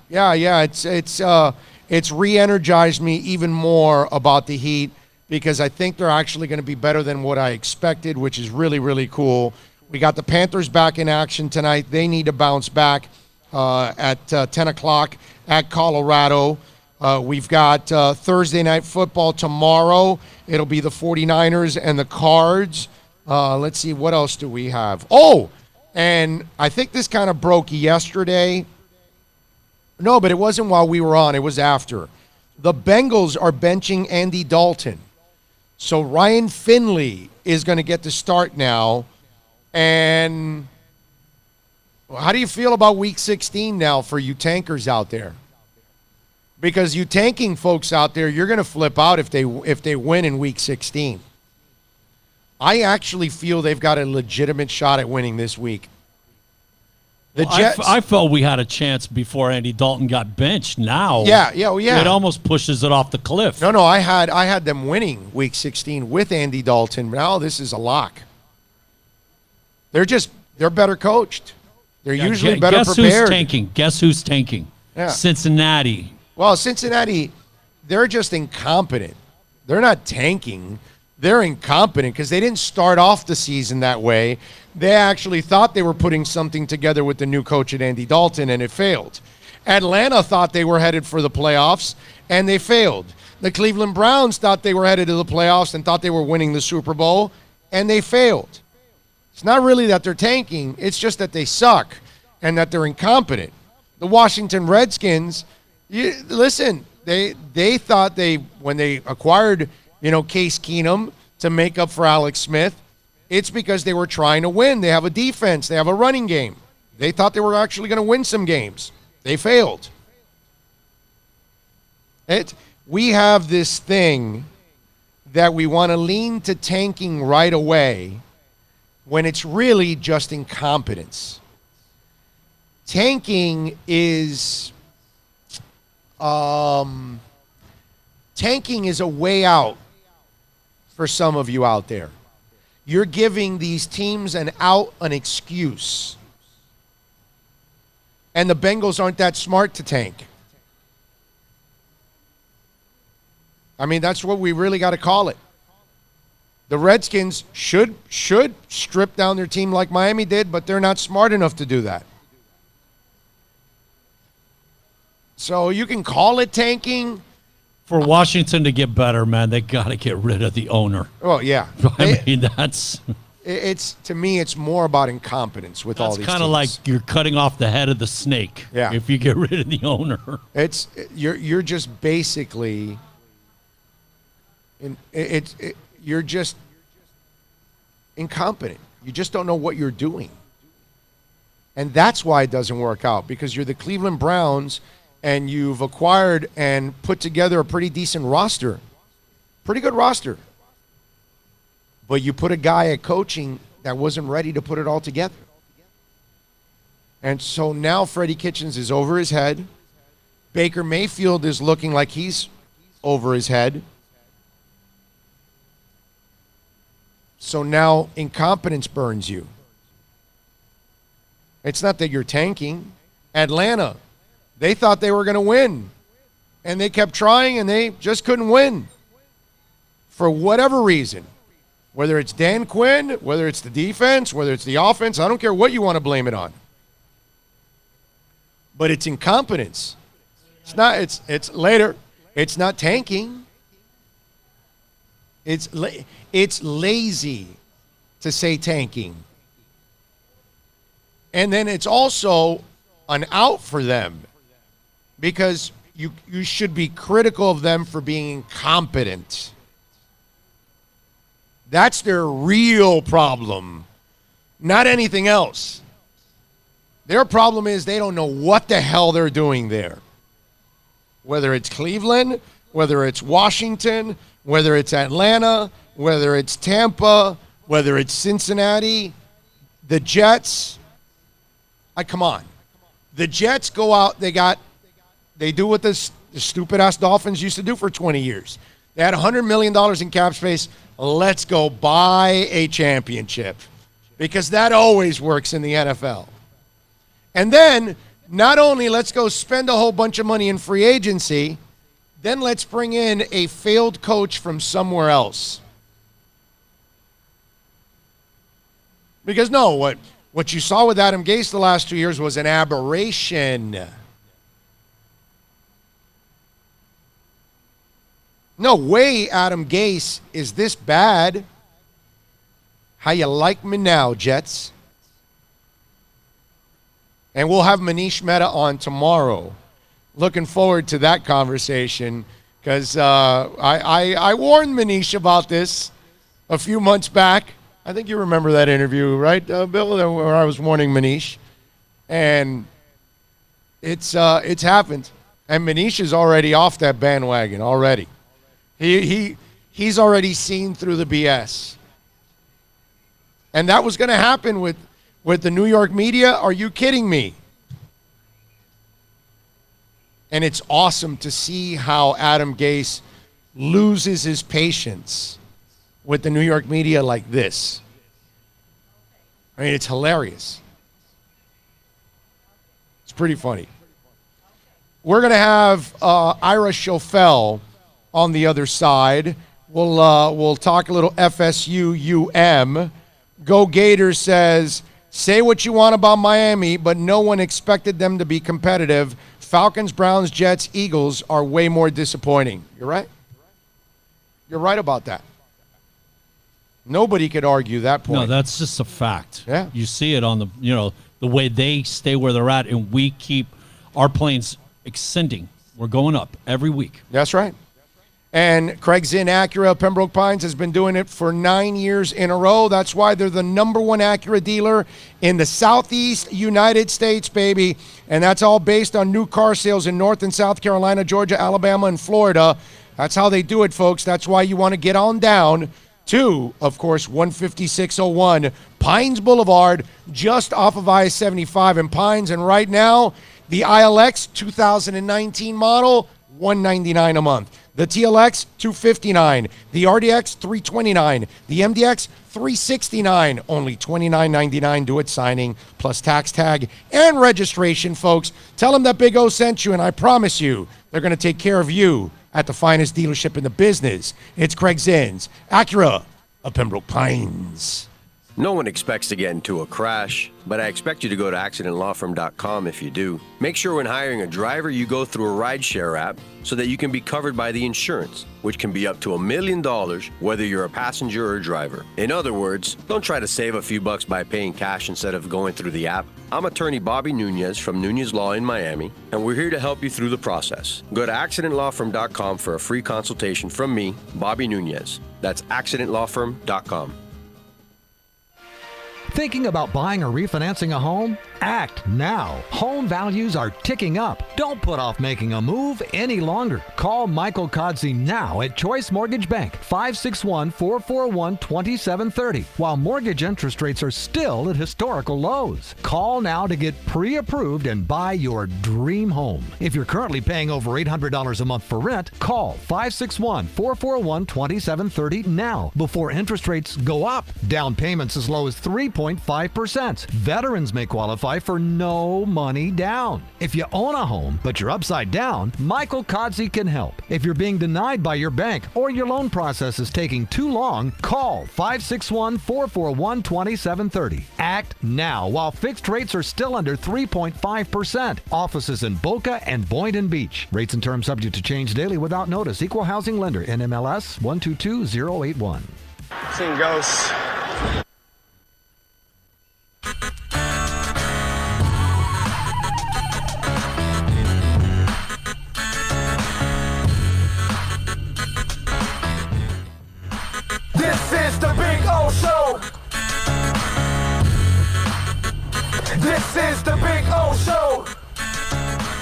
It's re-energized me even more about the Heat because I think they're actually going to be better than what I expected, which is really, really cool. We got the Panthers back in action tonight. They need to bounce back at 10 o'clock at Colorado. We've got Thursday Night Football tomorrow. It'll be the 49ers and the Cards. Let's see, what else do we have? Oh, and I think this kind of broke yesterday. No, but it wasn't while we were on. It was after. The Bengals are benching Andy Dalton. So Ryan Finley is going to get to start now. And how do you feel about Week 16 now for you tankers out there? Because you tanking folks out there, you're going to flip out if they win in Week 16. I actually feel they've got a legitimate shot at winning this week. The Jets. I felt we had a chance before Andy Dalton got benched. Now, yeah. It almost pushes it off the cliff. No, I had them winning Week 16 with Andy Dalton. Now this is a lock. They're better coached. They're usually better prepared. Who's tanking? Guess who's tanking? Yeah. Cincinnati. Well, Cincinnati, they're just incompetent. They're not tanking. They're incompetent because they didn't start off the season that way. They actually thought they were putting something together with the new coach at Andy Dalton, and it failed. Atlanta thought they were headed for the playoffs, and they failed. The Cleveland Browns thought they were headed to the playoffs and thought they were winning the Super Bowl, and they failed. It's not really that they're tanking. It's just that they suck and that they're incompetent. The Washington Redskins, listen, they thought when they acquired Case Keenum to make up for Alex Smith, it's because they were trying to win. They have a defense. They have a running game. They thought they were actually going to win some games. They failed. We have this thing that we want to lean to tanking right away when it's really just incompetence. Tanking is a way out for some of you out there. You're giving these teams an excuse. And the Bengals aren't that smart to tank. I mean, that's what we really got to call it. The Redskins should strip down their team like Miami did, but they're not smart enough to do that. So you can call it tanking. For Washington to get better, man, they got to get rid of the owner. Oh, yeah. I mean, that's... To me, it's more about incompetence with all these teams. It's kind of like you're cutting off the head of the snake. Yeah. If you get rid of the owner. You're just basically... you're just incompetent. You just don't know what you're doing. And that's why it doesn't work out, because you're the Cleveland Browns and you've acquired and put together a pretty decent roster. Pretty good roster. But you put a guy at coaching that wasn't ready to put it all together. And so now Freddie Kitchens is over his head. Baker Mayfield is looking like he's over his head. So now incompetence burns you. It's not that you're tanking. Atlanta, they thought they were going to win. And they kept trying, and they just couldn't win. For whatever reason. Whether it's Dan Quinn, whether it's the defense, whether it's the offense, I don't care what you want to blame it on. But it's incompetence. It's later. It's not tanking. It's lazy to say tanking. And then it's also an out for them, because you should be critical of them for being incompetent. That's their real problem, not anything else. Their problem is they don't know what the hell they're doing there. Whether it's Cleveland, whether it's Washington, whether it's Atlanta, whether it's Tampa, whether it's Cincinnati, the Jets. Come on. The Jets go out, they do what the stupid-ass Dolphins used to do for 20 years. They had $100 million in cap space. Let's go buy a championship, because that always works in the NFL. And then not only let's go spend a whole bunch of money in free agency, then let's bring in a failed coach from somewhere else. Because no, what you saw with Adam Gase the last 2 years was an aberration. No way Adam Gase is this bad. How you like me now, Jets? And we'll have Manish Mehta on tomorrow. Looking forward to that conversation, because I warned Manish about this a few months back. I think you remember that interview, right, Bill, where I was warning Manish. And it's happened. And Manish is already off that bandwagon already. He's already seen through the BS. And that was going to happen with the New York media. Are you kidding me? And it's awesome to see how Adam Gase loses his patience with the New York media like this. I mean, it's hilarious. It's pretty funny. We're going to have Ira Schoffel on the other side. We'll talk a little FSU-UM. Go Gators says, say what you want about Miami, but no one expected them to be competitive. Falcons, Browns, Jets, Eagles are way more disappointing. You're right. You're right about that. Nobody could argue that point. No, that's just a fact. Yeah. You see it on the way they stay where they're at, and we keep our planes extending. We're going up every week. That's right. And Craig Zinn Acura Pembroke Pines has been doing it for 9 years in a row. That's why they're the #1 Acura dealer in the Southeast United States, baby. And that's all based on new car sales in North and South Carolina, Georgia, Alabama, and Florida. That's how they do it, folks. That's why you want to get on down to, of course, 15601 Pines Boulevard, just off of I-75 in Pines. And right now, the ILX 2019 model, $199 a month. The TLX, $259. The RDX, $329. The MDX, $369. Only $29.99. Do it signing plus tax tag and registration, folks. Tell them that Big O sent you, and I promise you, they're going to take care of you at the finest dealership in the business. It's Craig Zinn's Acura of Pembroke Pines. No one expects to get into a crash, but I expect you to go to accidentlawfirm.com if you do. Make sure when hiring a driver, you go through a rideshare app so that you can be covered by the insurance, which can be up to $1 million whether you're a passenger or a driver. In other words, don't try to save a few bucks by paying cash instead of going through the app. I'm attorney Bobby Nunez from Nunez Law in Miami, and we're here to help you through the process. Go to accidentlawfirm.com for a free consultation from me, Bobby Nunez. That's accidentlawfirm.com. Thinking about buying or refinancing a home? Act now. Home values are ticking up. Don't put off making a move any longer. Call Michael Kodsey now at Choice Mortgage Bank, 561-441-2730, while mortgage interest rates are still at historical lows. Call now to get pre-approved and buy your dream home. If you're currently paying over $800 a month for rent, call 561-441-2730 now before interest rates go up. Down payments as low as 3.5%. Veterans may qualify for no money down. If you own a home, but you're upside down, Michael Kodsey can help. If you're being denied by your bank or your loan process is taking too long, call 561-441-2730. Act now while fixed rates are still under 3.5%. Offices in Boca and Boynton Beach. Rates and terms subject to change daily without notice. Equal housing lender. NMLS 122081. Seen ghosts. This is the Big O Show. This is the Big O Show.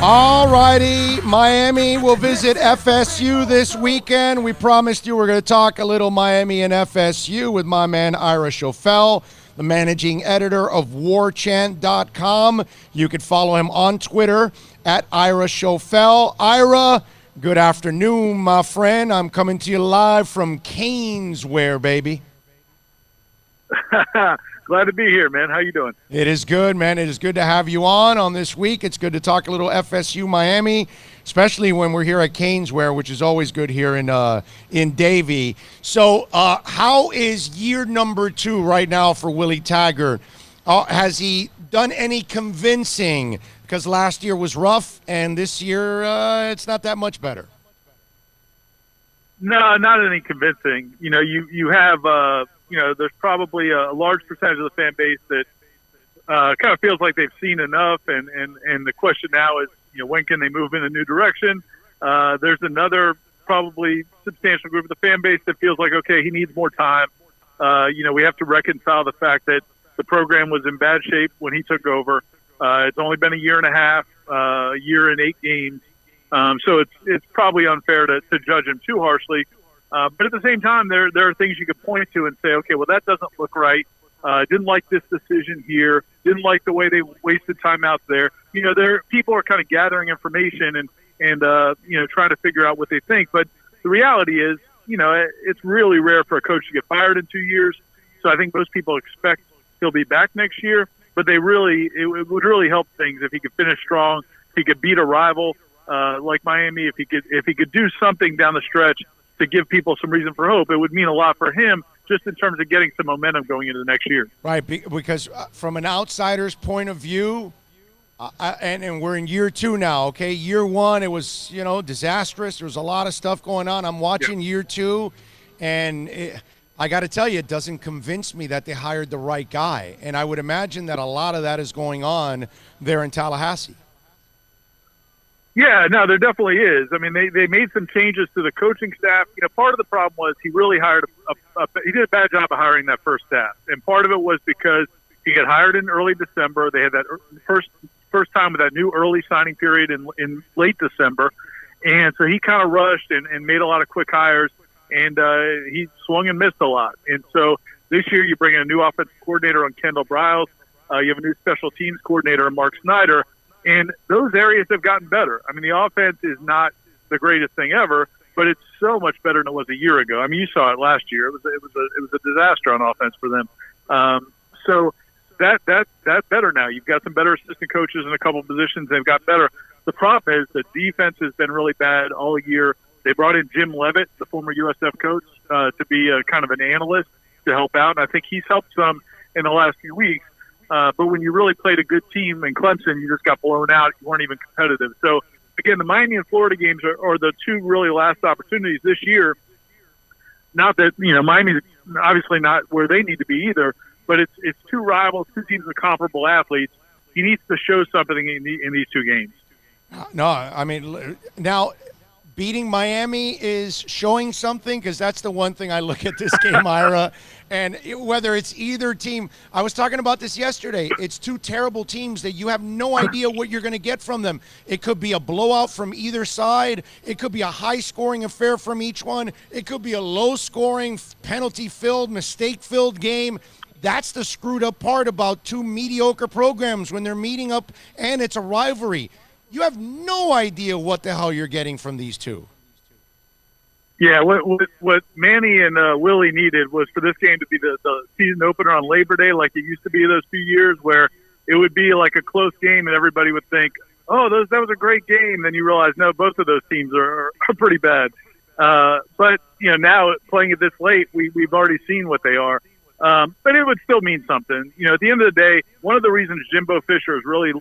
All righty, Miami will visit FSU this weekend. We promised you we're going to talk a little Miami and FSU with my man Ira Schoffel, the managing editor of warchant.com. You could follow him on Twitter at Ira Schoffel. Ira, Good afternoon, my friend. I'm coming to you live from Caneswear, baby. Glad to be here, man. How you doing? It is good, man. It is good to have you on this week. It's good to talk a little FSU Miami, especially when we're here at Caneswear, which is always good here in Davie. So how is year number 2 right now for Willie Taggart? Has he done any convincing? Because last year was rough, and this year it's not that much better. No, not any convincing. You know, you have there's probably a large percentage of the fan base that kind of feels like they've seen enough, and the question now is, when can they move in a new direction? There's another probably substantial group of the fan base that feels like, okay, he needs more time. We have to reconcile the fact that the program was in bad shape when he took over. It's only been a year and a half, a year and 8 games. So it's probably unfair to judge him too harshly. But at the same time, there are things you could point to and say, okay, well, that doesn't look right. Didn't like this decision here. Didn't like the way they wasted time out there. People are kind of gathering information and trying to figure out what they think. But the reality is, it's really rare for a coach to get fired in 2 years. So I think most people expect he'll be back next year. But it would really help things if he could finish strong. If he could beat a rival like Miami, if he could do something down the stretch to give people some reason for hope, it would mean a lot for him just in terms of getting some momentum going into the next year. Right, because from an outsider's point of view, and we're in year 2 now, okay? Year 1, it was, disastrous. There was a lot of stuff going on. I'm watching year 2, and I got to tell you, it doesn't convince me that they hired the right guy. And I would imagine that a lot of that is going on there in Tallahassee. Yeah, no, there definitely is. I mean, they made some changes to the coaching staff. Part of the problem was he really hired he did a bad job of hiring that first staff. And part of it was because he got hired in early December. They had that first time with that new early signing period in late December. And so he kind of rushed and made a lot of quick hires. And he swung and missed a lot. And so this year you bring in a new offensive coordinator on Kendall Briles. You have a new special teams coordinator on Mark Snyder. And those areas have gotten better. I mean, the offense is not the greatest thing ever, but it's so much better than it was a year ago. I mean, you saw it last year. It was a disaster on offense for them. So that's better now. You've got some better assistant coaches in a couple of positions. They've got better. The problem is the defense has been really bad all year. They brought in Jim Levitt, the former USF coach, to be a kind of an analyst to help out. And I think he's helped some in the last few weeks. But when you really played a good team in Clemson, you just got blown out. You weren't even competitive. So, again, the Miami and Florida games are the 2 really last opportunities this year. Not that, Miami's obviously not where they need to be either, but it's 2 rivals, 2 teams with comparable athletes. He needs to show something in these 2 games. No, I mean, now – beating Miami is showing something, because that's the one thing I look at this game, Ira. And whether it's either team, I was talking about this yesterday, it's 2 terrible teams that you have no idea what you're going to get from them. It could be a blowout from either side. It could be a high-scoring affair from each one. It could be a low-scoring, penalty-filled, mistake-filled game. That's the screwed-up part about 2 mediocre programs when they're meeting up and it's a rivalry. You have no idea what the hell you're getting from these 2. Yeah, what Manny and Willie needed was for this game to be the season opener on Labor Day, like it used to be those 2 years, where it would be like a close game and everybody would think, oh, that was a great game. Then you realize, no, both of those teams are pretty bad. But now playing it this late, we've already seen what they are. But it would still mean something. At the end of the day, one of the reasons Jimbo Fisher is really,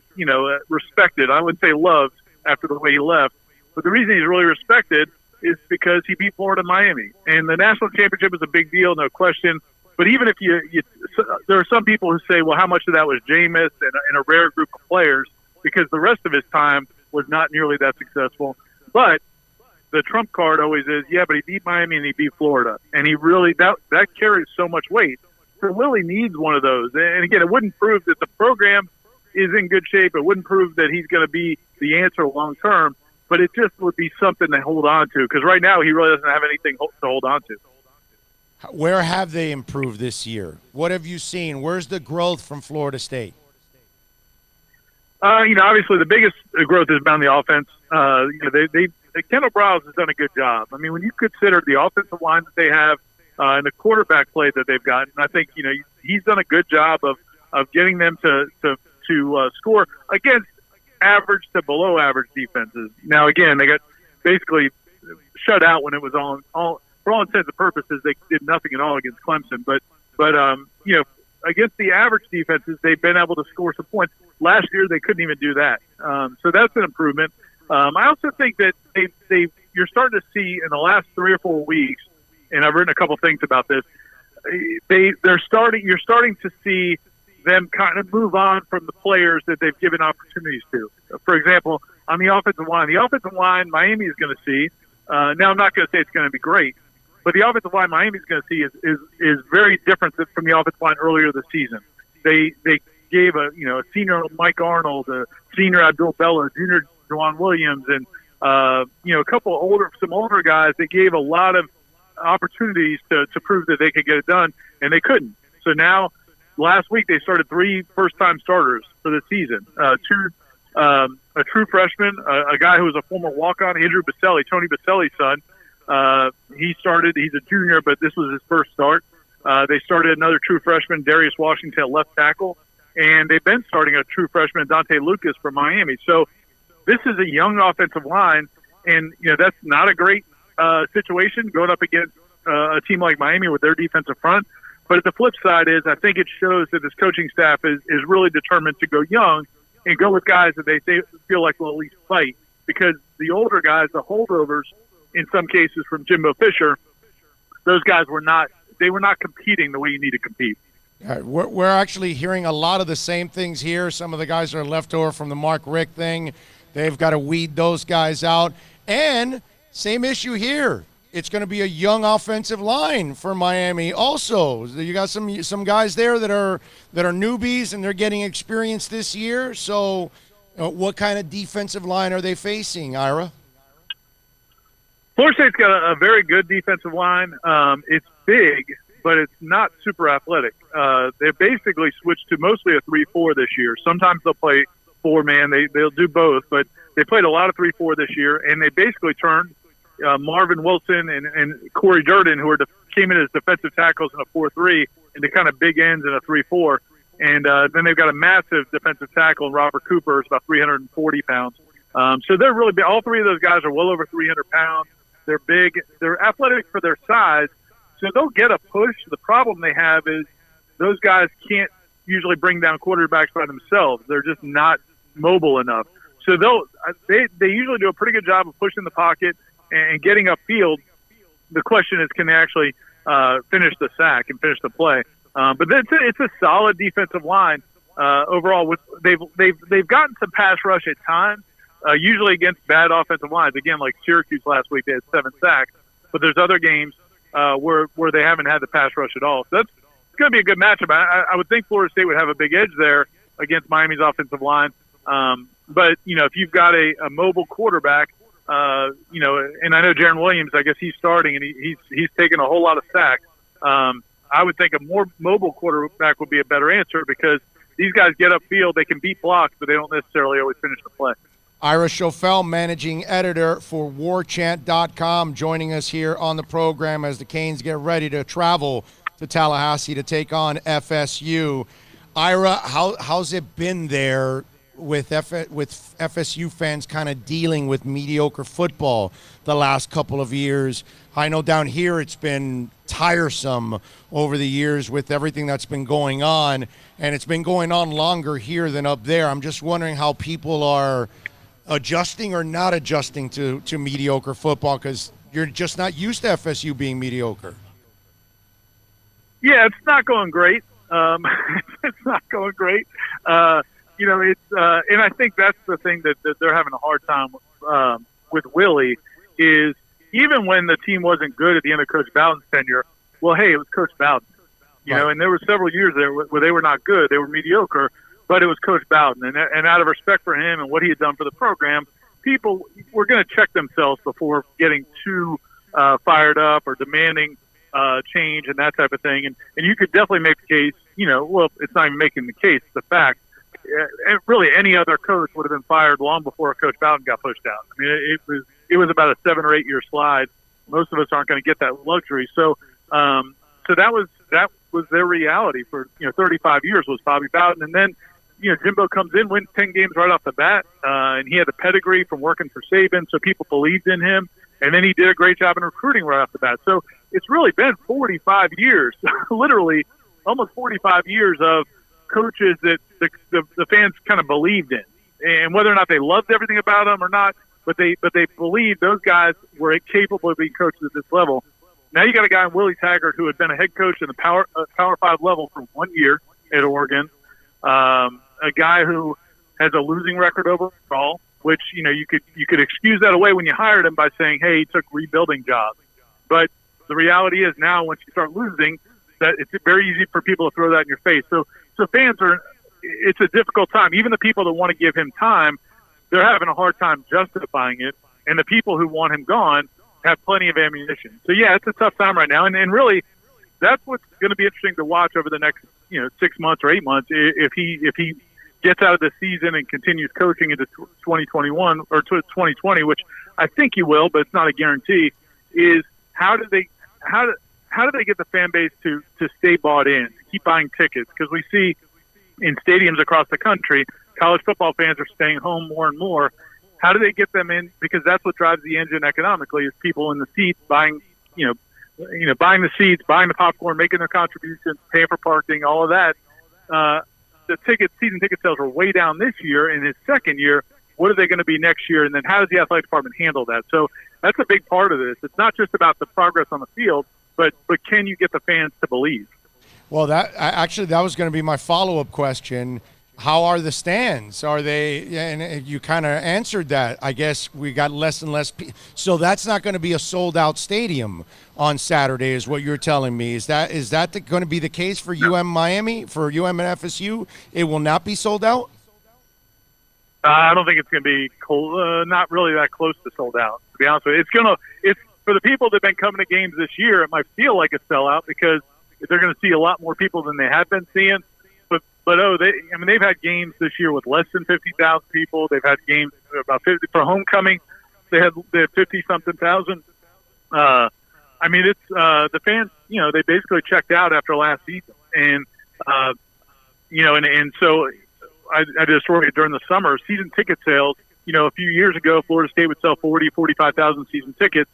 respected, I wouldn't say loved after the way he left, but the reason he's really respected is because he beat Florida and Miami. And the national championship is a big deal, no question. But even if there are some people who say, well, how much of that was Jameis and a rare group of players, because the rest of his time was not nearly that successful. But the trump card always is, yeah, but he beat Miami and he beat Florida. And he really, that carries so much weight. So Willie needs one of those. And again, it wouldn't prove that the program is in good shape. It wouldn't prove that he's going to be the answer long term. But it just would be something to hold on to, because right now he really doesn't have anything to hold on to. Where have they improved this year? What have you seen? Where's the growth from Florida State? Obviously the biggest growth has been on the offense. Kendall Browse has done a good job. I mean, when you consider the offensive line that they have and the quarterback play that they've gotten, I think he's done a good job of getting them to score against average to below average defenses. Now, again, they got basically shut out when it was all for all intents and purposes. They did nothing at all against Clemson, but against the average defenses, they've been able to score some points. Last year, they couldn't even do that. So that's an improvement. I also think that you're starting to see in the last 3 or 4 weeks, and I've written a couple things about this. You're starting to see them kind of move on from the players that they've given opportunities to. For example, on the offensive line, Miami is going to see. Now, I'm not going to say it's going to be great, but the offensive line Miami is going to see is very different from the offensive line earlier this season. They gave a senior Mike Arnold, a senior Abdul Bello, junior Juwan Williams, and a couple some older guys. They gave a lot of opportunities to prove that they could get it done, and they couldn't. So now, last week they started 3 first-time starters for the season. A true freshman, a guy who was a former walk-on, Andrew Baselli, Tony Baselli's son. He started. He's a junior, but this was his first start. They started another true freshman, Darius Washington, at left tackle, and they've been starting a true freshman, Dante Lucas, from Miami. So this is a young offensive line, and that's not a great situation going up against a team like Miami with their defensive front. But the flip side is I think it shows that this coaching staff is really determined to go young and go with guys that they feel like will at least fight, because the older guys, the holdovers, in some cases from Jimbo Fisher, those guys were not competing the way you need to compete. We're actually hearing a lot of the same things here. Some of the guys are left over from the Mark Richt thing. They've got to weed those guys out. And same issue here. It's going to be a young offensive line for Miami also. You got some guys there that are newbies, and they're getting experience this year. So what kind of defensive line are they facing, Ira? Florida State's got a very good defensive line. It's big, but it's not super athletic. They basically switched to mostly a 3-4 this year. Sometimes they'll play 4-man. They'll do both, but they played a lot of 3-4 this year, and they basically turned Marvin Wilson and Corey Durden, who came in as defensive tackles in a 4-3, into kind of big ends in a 3-4. And then they've got a massive defensive tackle in Robert Cooper, who's about 340 pounds. So they're really big. All 3 of those guys are well over 300 pounds. They're big. They're athletic for their size, so they'll get a push. The problem they have is those guys can't usually bring down quarterbacks by themselves. They're just not mobile enough. So they usually do a pretty good job of pushing the pocket and getting upfield. The question is, can they actually finish the sack and finish the play? But it's a solid defensive line overall. They've gotten some pass rush at times, usually against bad offensive lines. Again, like Syracuse last week, they had 7 sacks. But there's other games where they haven't had the pass rush at all. So that's going to be a good matchup. I would think Florida State would have a big edge there against Miami's offensive line. But if you've got a mobile quarterback, and I know Jaron Williams, I guess he's starting, and he's taken a whole lot of sacks. I would think a more mobile quarterback would be a better answer, because these guys get upfield, they can beat blocks, but they don't necessarily always finish the play. Ira Schoffel, managing editor for WarChant.com, joining us here on the program as the Canes get ready to travel to Tallahassee to take on FSU. Ira, how's it been there with FSU fans kind of dealing with mediocre football the last couple of years? I know down here it's been tiresome over the years with everything that's been going on, and it's been going on longer here than up there. I'm just wondering how people are adjusting or not adjusting to mediocre football, because you're just not used to FSU being mediocre. Yeah, it's not going great. It's not going great. And I think that's the thing that they're having a hard time with Willie, is even when the team wasn't good at the end of Coach Bowden's tenure, well, hey, it was Coach Bowden. You know, and there were several years there where they were not good. They were mediocre, but it was Coach Bowden. And out of respect for him and what he had done for the program, people were going to check themselves before getting too fired up or demanding change and that type of thing. And you could definitely make the case, well, it's not even making the case, it's the fact. Really, any other coach would have been fired long before Coach Bowden got pushed out. I mean, it was about a 7 or 8 year slide. Most of us aren't going to get that luxury. So that was their reality for 35 years was Bobby Bowden, and then Jimbo comes in, wins 10 games right off the bat, and he had a pedigree from working for Saban, so people believed in him, and then he did a great job in recruiting right off the bat. So it's really been 45 years, literally almost 45 years of coaches that the fans kind of believed in, and whether or not they loved everything about them or not, but they believed those guys were capable of being coaches at this level. Now you got a guy in Willie Taggart who had been a head coach in the Power 5 level for 1 year at Oregon. A guy who has a losing record overall, which you could excuse that away when you hired him by saying, hey, he took rebuilding jobs. But the reality is now once you start losing, that it's very easy for people to throw that in your face. So fans it's a difficult time. Even the people that want to give him time, they're having a hard time justifying it. And the people who want him gone have plenty of ammunition. So yeah, it's a tough time right now. And really, that's what's going to be interesting to watch over the next 6 months or 8 months if he gets out of the season and continues coaching into 2021 or 2020, which I think he will, but it's not a guarantee. Is how do they get the fan base to stay bought in, to keep buying tickets? Because we see in stadiums across the country, college football fans are staying home more and more. How do they get them in? Because that's what drives the engine economically is people in the seats buying, buying the seats, buying the popcorn, making their contributions, paying for parking, all of that. The season ticket sales are way down this year. In his second year, what are they going to be next year? And then how does the athletic department handle that? So that's a big part of this. It's not just about the progress on the field, but can you get the fans to believe? Well, that was going to be my follow-up question. How are the stands? Are they? And you kind of answered that. I guess we got less and less. So that's not going to be a sold-out stadium on Saturday, is what you're telling me. Is that going to be the case for Miami, for UM and FSU? It will not be sold out. I don't think it's going to be not really that close to sold out. To be honest with you, it's for the people that've been coming to games this year. It might feel like a sellout because they're going to see a lot more people than they have been seeing. But they've had games this year with less than 50,000 people. They've had games about 50 for homecoming. They had 50-something thousand. It's the fans. They basically checked out after last season, and so I did a story during the summer. Season ticket sales. A few years ago, Florida State would sell 45,000 season tickets.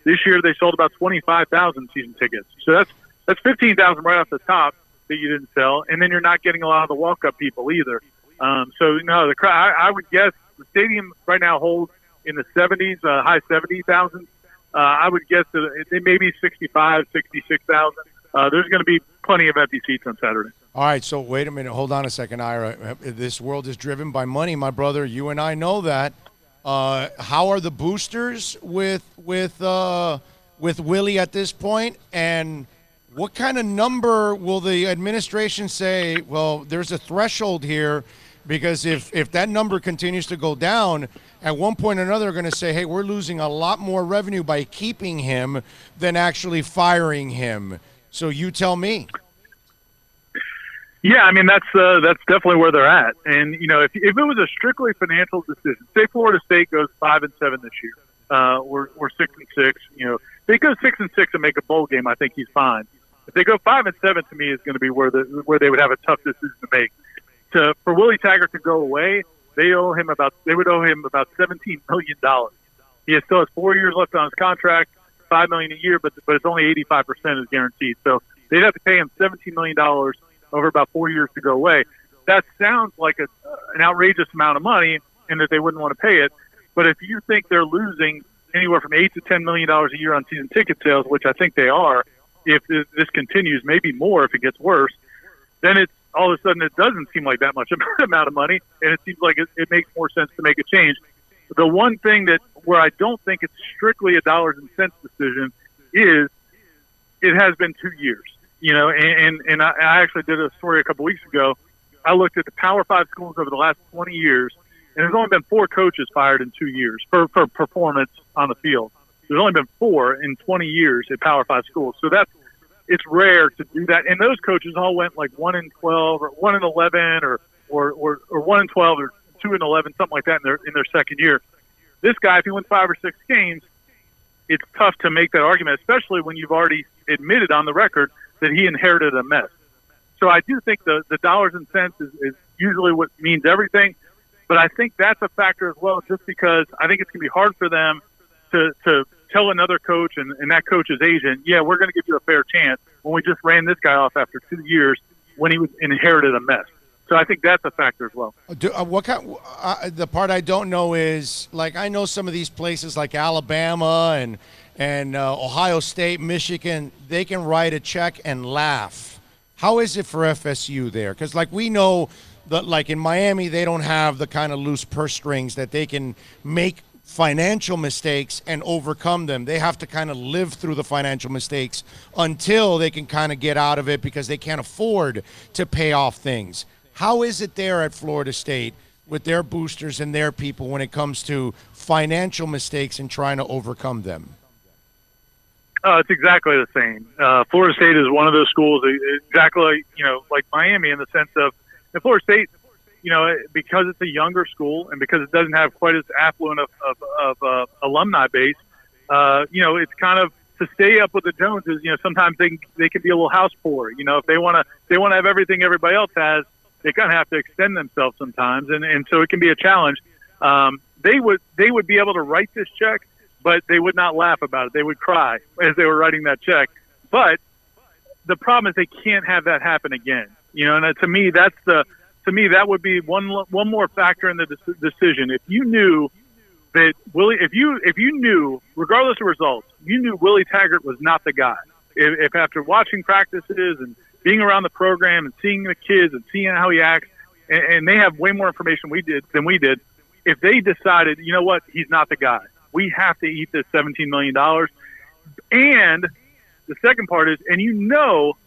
This year, they sold about 25,000 season tickets. So that's 15,000 right off the top that you didn't sell, and then you're not getting a lot of the walk-up people either. The crowd. I would guess the stadium right now holds in the 70s, high 70,000. I would guess that it may be 65, 66,000. There's going to be plenty of empty seats on Saturday. All right, so wait a minute. Hold on a second, Ira. This world is driven by money, my brother. You and I know that. How are the boosters with Willie at this point? And what kind of number will the administration say, well, there's a threshold here, because if that number continues to go down, at one point or another, they're going to say, hey, we're losing a lot more revenue by keeping him than actually firing him. So you tell me. Yeah, that's definitely where they're at. And, if it was a strictly financial decision, say Florida State goes 5-7 this year, we're 6-6, if they go 6-6 and make a bowl game, I think he's fine. If they go 5-7, to me, is going to be where they would have a tough decision to make. For Willie Taggart to go away, they would owe him about $17 million. He still has 4 years left on his contract, $5 million a year, but it's only 85% is guaranteed. So they'd have to pay him $17 million over about 4 years to go away. That sounds like an outrageous amount of money, and that they wouldn't want to pay it. But if you think they're losing anywhere from $8 to $10 million a year on season ticket sales, which I think they are, if this continues, maybe more if it gets worse, then it's all of a sudden it doesn't seem like that much amount of money, and it seems like it makes more sense to make a change. The one thing where I don't think it's strictly a dollars and cents decision is it has been 2 years, and I actually did a story a couple weeks ago. I looked at the Power 5 schools over the last 20 years, and there's only been 4 coaches fired in 2 years for performance on the field. There's only been 4 in 20 years at Power 5 schools. So it's rare to do that. And those coaches all went like 1-12 or 1-11 or 1-12 or 2-11, something like that in their second year. This guy, if he wins 5 or 6 games, it's tough to make that argument, especially when you've already admitted on the record that he inherited a mess. So I do think the dollars and cents is usually what means everything, but I think that's a factor as well, just because I think it's going to be hard for them to tell another coach and that coach's agent, yeah, we're going to give you a fair chance when we just ran this guy off after 2 years when he inherited a mess. So I think that's a factor as well. The part I don't know is, like, I know some of these places like Alabama and Ohio State, Michigan, they can write a check and laugh. How is it for FSU there? Because, like, we know that, like, in Miami, they don't have the kind of loose purse strings that they can make financial mistakes and overcome them. They have to kind of live through the financial mistakes until they can kind of get out of it because they can't afford to pay off things. How is it there at Florida State with their boosters and their people when it comes to financial mistakes and trying to overcome them? It's exactly the same. Florida State is one of those schools, exactly, like Miami, in the sense of Florida State, because it's a younger school and because it doesn't have quite as affluent of alumni base, it's kind of to stay up with the Joneses. Sometimes they can be a little house poor. If they want to have everything everybody else has, they kind of have to extend themselves sometimes, and so it can be a challenge. They would be able to write this check, but they would not laugh about it. They would cry as they were writing that check. But the problem is they can't have that happen again. And to me, that would be one more factor in the decision. If you knew that if you knew, regardless of results, you knew Willie Taggart was not the guy. If after watching practices and being around the program and seeing the kids and seeing how he acts, and they have way more information than we did, if they decided, you know what, he's not the guy, we have to eat this $17 million. And the second part is, and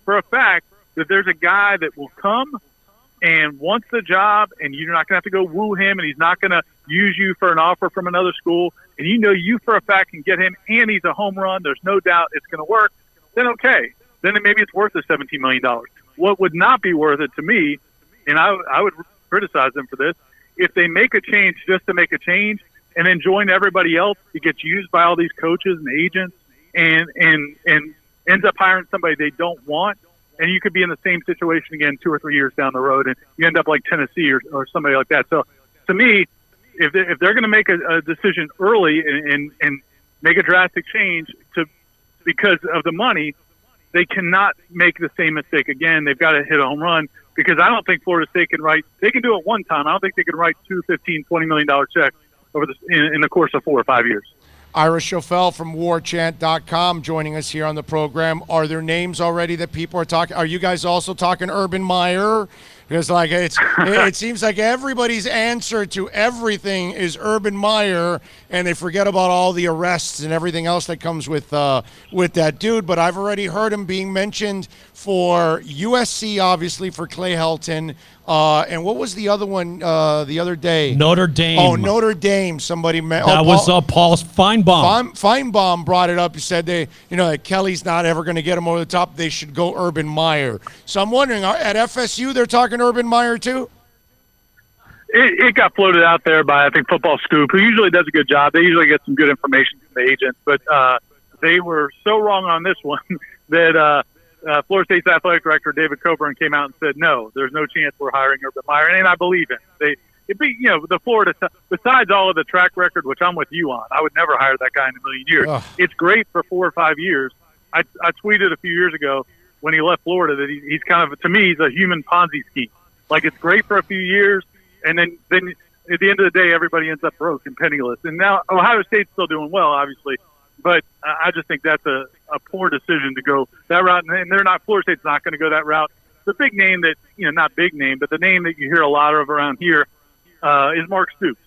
for a fact that there's a guy that will come and wants the job, and you're not going to have to go woo him, and he's not going to use you for an offer from another school, and you for a fact can get him, and he's a home run, there's no doubt it's going to work, then okay. Then maybe it's worth the $17 million. What would not be worth it to me, and I would criticize them for this, if they make a change just to make a change and then join everybody else, it gets used by all these coaches and agents and ends up hiring somebody they don't want, and you could be in the same situation again 2 or 3 years down the road, and you end up like Tennessee or somebody like that. So to me, if they're going to make a decision early and make a drastic change because of the money, they cannot make the same mistake again. They've got to hit a home run, because I don't think Florida State they can do it one time. I don't think they can write $2, $15, $20 million checks over in the course of 4 or 5 years. Ira Schoffel from warchant.com joining us here on the program. Are there names already that people are talking? Are you guys also talking Urban Meyer? Because it seems like everybody's answer to everything is Urban Meyer, and they forget about all the arrests and everything else that comes with that dude. But I've already heard him being mentioned for USC, obviously, for Clay Helton. And what was the other one the other day? Notre Dame. Oh, Notre Dame. Somebody was Paul Feinbaum. Feinbaum brought it up. He said that Kelly's not ever going to get him over the top. They should go Urban Meyer. So I'm wondering, at FSU they're talking Urban Meyer too? It got floated out there by, I think, Football Scoop, who usually does a good job. They usually get some good information from the agents, but they were so wrong on this one that Florida State's athletic director David Coburn came out and said, no, there's no chance we're hiring Urban Meyer, and I believe him. The Florida, besides all of the track record, which I'm with you on, I would never hire that guy in a million years. Ugh. It's great for 4 or 5 years. I tweeted a few years ago when he left Florida that he's kind of, to me, he's a human Ponzi scheme. Like, it's great for a few years, and then at the end of the day, everybody ends up broke and penniless. And now Ohio State's still doing well, obviously, but I just think that's a poor decision to go that route. And Florida State's not going to go that route. The big name that, not big name, but the name that you hear a lot of around here is Mark Stoops,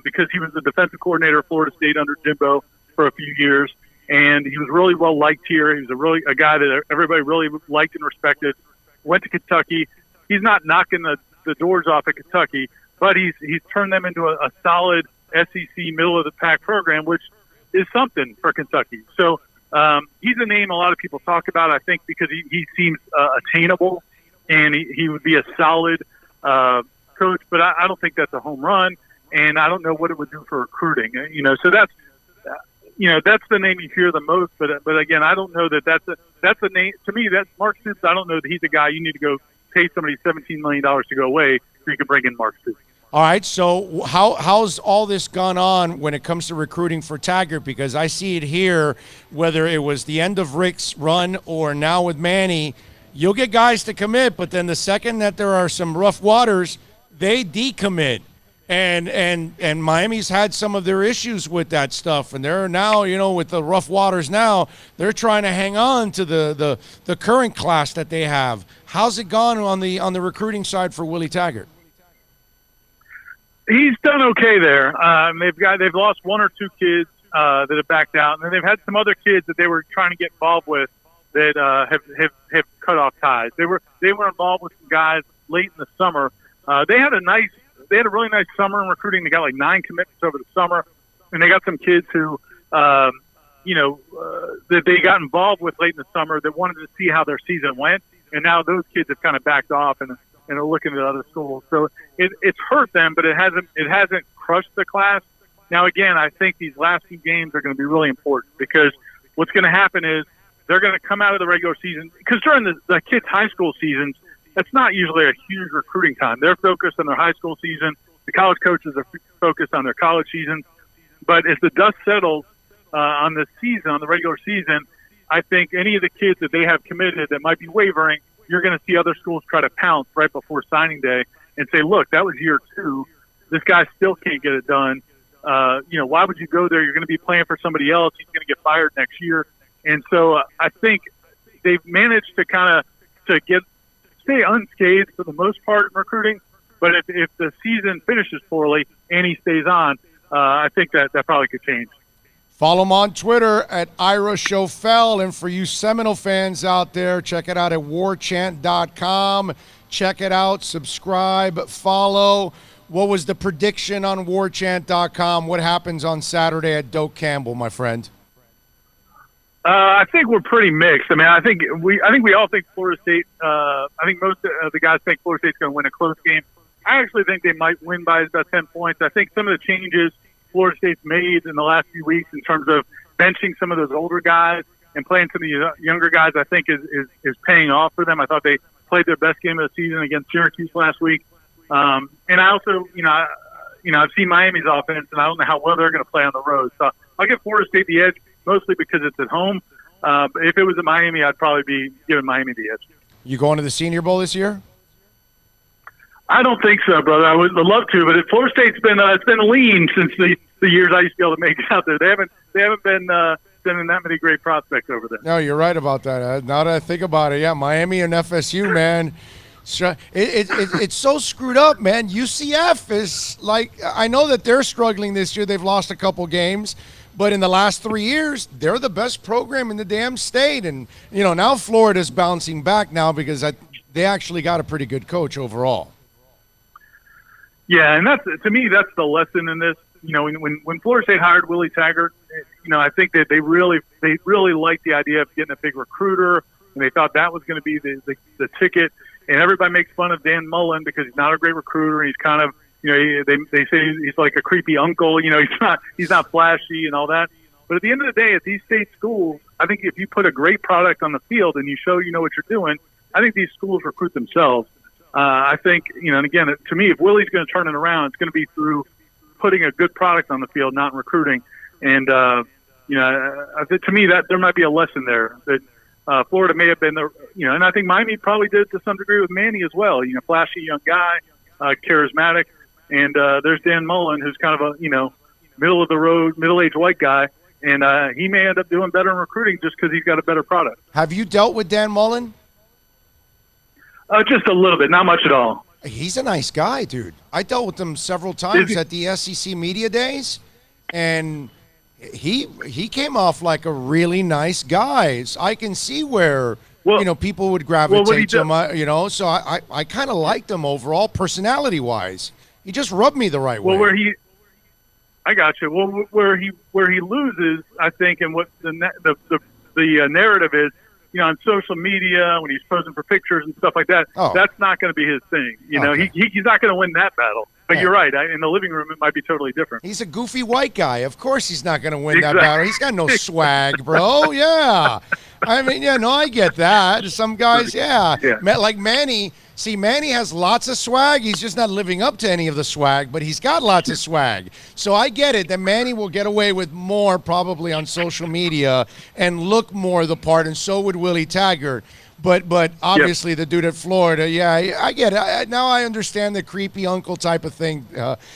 because he was the defensive coordinator of Florida State under Jimbo for a few years. And he was really well liked here. He was a guy that everybody really liked and respected. Went to Kentucky. He's not knocking the doors off at Kentucky, but he's turned them into a solid SEC middle of the pack program, which is something for Kentucky. So he's a name a lot of people talk about, I think, because he seems attainable, and he would be a solid coach. But I don't think that's a home run. and I don't know what it would do for recruiting. So that's that's the name you hear the most. But again, I don't know that's a name to me. That's Mark Stoops. I don't know that he's a guy you need to go pay somebody $17 million to go away so you can bring in Mark Stoops. All right, so how's all this gone on when it comes to recruiting for Taggart? Because I see it here, whether it was the end of Rick's run or now with Manny, you'll get guys to commit, but then the second that there are some rough waters, they decommit. And Miami's had some of their issues with that stuff, and they're now, with the rough waters now, they're trying to hang on to the current class that they have. How's it gone on the recruiting side for Willie Taggart? He's done okay there. They've lost one or two kids that have backed out, and then they've had some other kids that they were trying to get involved with that have cut off ties. They were involved with some guys late in the summer. They had a really nice summer in recruiting. They got like 9 commitments over the summer, and they got some kids who that they got involved with late in the summer that wanted to see how their season went, and now those kids have kind of backed off and are looking at other schools. So it's hurt them, but it hasn't crushed the class. Now, again, I think these last few games are going to be really important because what's going to happen is they're going to come out of the regular season because during the kids' high school seasons, that's not usually a huge recruiting time. They're focused on their high school season. The college coaches are focused on their college season. But as the dust settles on the season, on the regular season, I think any of the kids that they have committed that might be wavering, you're going to see other schools try to pounce right before signing day and say, look, that was year 2. This guy still can't get it done. Why would you go there? You're going to be playing for somebody else. He's going to get fired next year. And so I think they've managed to kind of stay unscathed for the most part in recruiting. But if the season finishes poorly and he stays on, I think that probably could change. Follow him on Twitter at Ira Schoffel. And for you Seminole fans out there, check it out at warchant.com. Check it out, subscribe, follow. What was the prediction on warchant.com? What happens on Saturday at Doak Campbell, my friend? I think we're pretty mixed. I mean, I think we all think Florida State. I think most of the guys think Florida State's going to win a close game. I actually think they might win by about 10 points. I think some of the changes Florida State's made in the last few weeks in terms of benching some of those older guys and playing some of the younger guys, I think is paying off for them. I thought they played their best game of the season against Syracuse last week. And I also, I've seen Miami's offense, and I don't know how well they're going to play on the road. So I'll give Florida State the edge, mostly because it's at home. But if it was at Miami, I'd probably be giving Miami the edge. You going to the Senior Bowl this year? I don't think so, brother. I would love to, but Florida State's been it's been lean since the years I used to be able to make it out there. They haven't been sending that many great prospects over there. No, you're right about that. Now that I think about it, yeah, Miami and FSU, man. It's so screwed up, man. UCF is like, I know that they're struggling this year. They've lost a couple games, but in the last 3 years, they're the best program in the damn state. And, now Florida's bouncing back now because they actually got a pretty good coach overall. Yeah, and to me, that's the lesson in this. When Florida State hired Willie Taggart, I think that they really liked the idea of getting a big recruiter, and they thought that was going to be the ticket. And everybody makes fun of Dan Mullen because he's not a great recruiter. And he's kind of, they say he's like a creepy uncle. He's not flashy and all that. But at the end of the day, at these state schools, I think if you put a great product on the field and you show you know what you're doing, I think these schools recruit themselves. I think, and again, to me, if Willie's going to turn it around, it's going to be through putting a good product on the field, not in recruiting. And, to me, that there might be a lesson there that Florida may have been and I think Miami probably did to some degree with Manny as well. Flashy young guy, charismatic. And there's Dan Mullen, who's kind of a, middle of the road, middle-aged white guy. And he may end up doing better in recruiting just because he's got a better product. Have you dealt with Dan Mullen? Just a little bit, not much at all. He's a nice guy, dude. I dealt with him several times at the SEC Media Days, and he came off like a really nice guy. So I can see where people would gravitate to him. So I kind of liked him overall, personality-wise. He just rubbed me the right way. Well, I got you. Well, where he loses, I think, and what the narrative is on social media when he's posing for pictures and stuff like that, that's not going to be his thing. He's not going to win that battle. But you're right. In the living room, it might be totally different. He's a goofy white guy. Of course he's not going to win that battle. He's got no swag, bro. Yeah. I mean, I get that. Some guys, like Manny. See, Manny has lots of swag. He's just not living up to any of the swag, but he's got lots of swag. So I get it that Manny will get away with more probably on social media and look more the part, and so would Willie Taggart. But obviously the dude at Florida, I get it. Now I understand the creepy uncle type of thing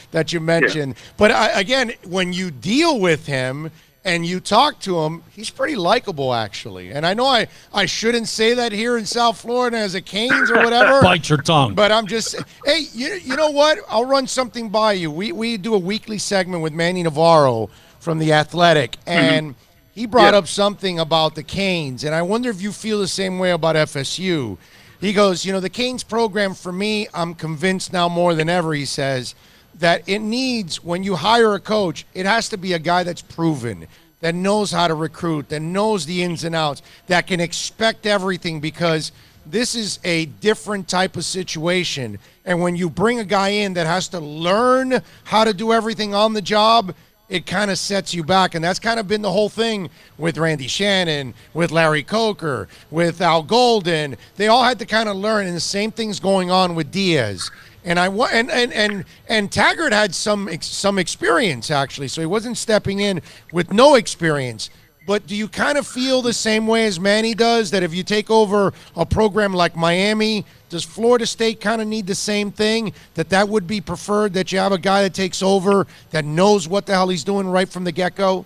that you mentioned. Yeah. But again, when you deal with him and you talk to him, he's pretty likable, actually. And I know I shouldn't say that here in South Florida as a Canes or whatever. Bite your tongue. But I'm just, hey, you know what? I'll run something by you. We do a weekly segment with Manny Navarro from The Athletic, and he brought up something about the Canes, and I wonder if you feel the same way about FSU. He goes, the Canes program, for me, I'm convinced now more than ever, he says, that it needs, when you hire a coach, it has to be a guy that's proven, that knows how to recruit, that knows the ins and outs, that can expect everything, because this is a different type of situation. And when you bring a guy in that has to learn how to do everything on the job, it kind of sets you back. And that's kind of been the whole thing with Randy Shannon, with Larry Coker, with Al Golden. They all had to kind of learn, and the same thing's going on with Diaz. And Taggart had some experience, actually, so he wasn't stepping in with no experience. But do you kind of feel the same way as Manny does, that if you take over a program like Miami, does Florida State kind of need the same thing, that would be preferred, that you have a guy that takes over, that knows what the hell he's doing right from the get-go?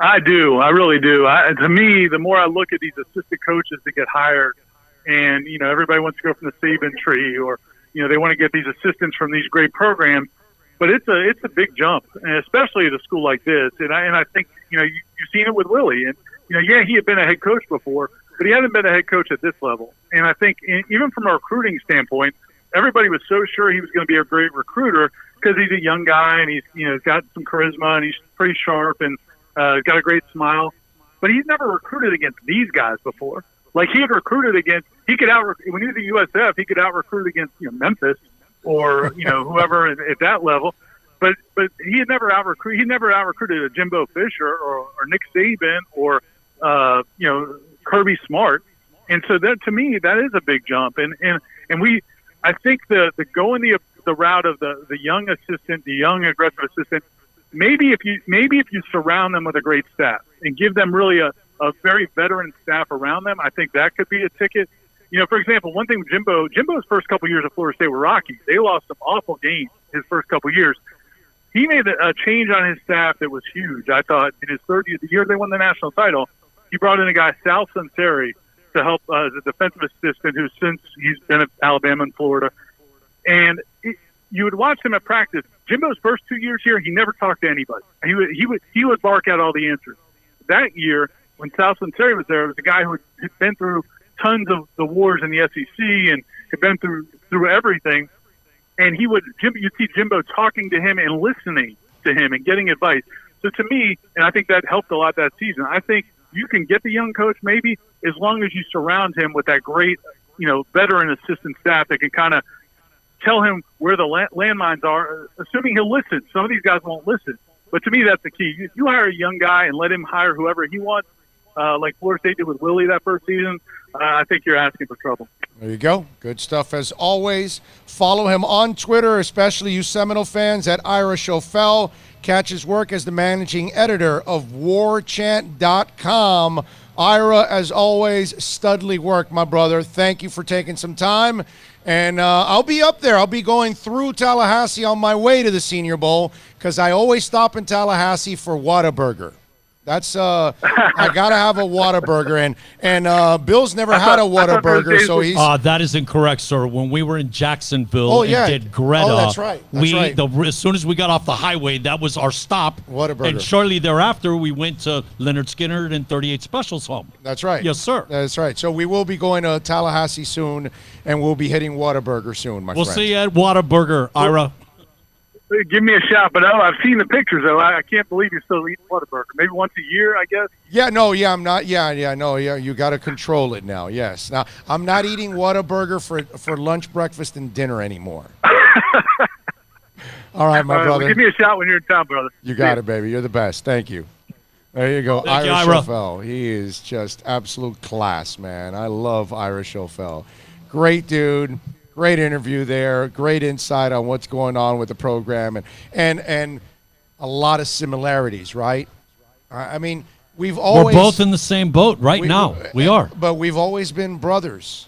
I do. I really do. To me, the more I look at these assistant coaches that get hired, and, everybody wants to go from the Saban tree, or, they want to get these assistants from these great programs. But it's a big jump, and especially at a school like this. And I think, you've seen it with Willie. And, he had been a head coach before, but he hasn't been a head coach at this level. And I think even from a recruiting standpoint, everybody was so sure he was going to be a great recruiter because he's a young guy and he's got some charisma and he's pretty sharp and got a great smile. But he's never recruited against these guys before. Like, he had recruited against, when he was at USF, he could out-recruit against, Memphis or, whoever at that level. But he had never out-recruited a Jimbo Fisher or Nick Saban or, Kirby Smart. And so that, to me, that is a big jump. And I think the going the route of the young assistant, the young aggressive assistant, maybe if you surround them with a great staff and give them really a very veteran staff around them, I think that could be a ticket. For example, one thing with Jimbo's first couple years at Florida State were rocky. They lost some awful games his first couple years. He made a change on his staff that was huge. I thought in his third year, the year they won the national title, he brought in a guy, Sal Sunseri, to help as a defensive assistant who since he's been at Alabama and Florida. And you would watch him at practice. Jimbo's first 2 years here, he never talked to anybody. He would bark out all the answers. That year, when Sal Sunseri was there, it was a guy who had been through tons of the wars in the SEC and had been through everything. And you'd see Jimbo talking to him and listening to him and getting advice. So to me, and I think that helped a lot that season, I think you can get the young coach maybe as long as you surround him with that great, veteran assistant staff that can kind of tell him where the landmines are, assuming he'll listen. Some of these guys won't listen. But to me, that's the key. You hire a young guy and let him hire whoever he wants, like Florida State did with Willie that first season, I think you're asking for trouble. There you go. Good stuff as always. Follow him on Twitter, especially you Seminole fans, at Ira Schofel. Catch his work as the managing editor of warchant.com. Ira, as always, studly work, my brother. Thank you for taking some time. And I'll be up there. I'll be going through Tallahassee on my way to the Senior Bowl because I always stop in Tallahassee for Whataburger. That's I gotta have a Whataburger, and Bill's never had a Whataburger, so he's. That is incorrect, sir. When we were in Jacksonville and did Greta, that's right. As soon as we got off the highway, that was our stop. Whataburger. And shortly thereafter, we went to Leonard Skinner and 38 Specials home. That's right. Yes, sir. That's right. So we will be going to Tallahassee soon, and we'll be hitting Whataburger soon, my friend. We'll see you at Whataburger, Ira. Give me a shot. But I've seen the pictures, though. I can't believe you're still eating Whataburger. Maybe once a year, I guess. Yeah, no, yeah, I'm not. Yeah, no, yeah, you got to control it now. Yes, now I'm not eating Whataburger for lunch, breakfast, and dinner anymore. All right, my brother. Well, give me a shot when you're in town, brother. You got it, baby. You're the best. Thank you. There you go, Thank you, Ira Ira. Schofel. He is just absolute class, man. I love Ira Schofel. Great dude. Great interview there. Great insight on what's going on with the program, and a lot of similarities, right? I mean, we're both in the same boat right now. We are. But we've always been brothers.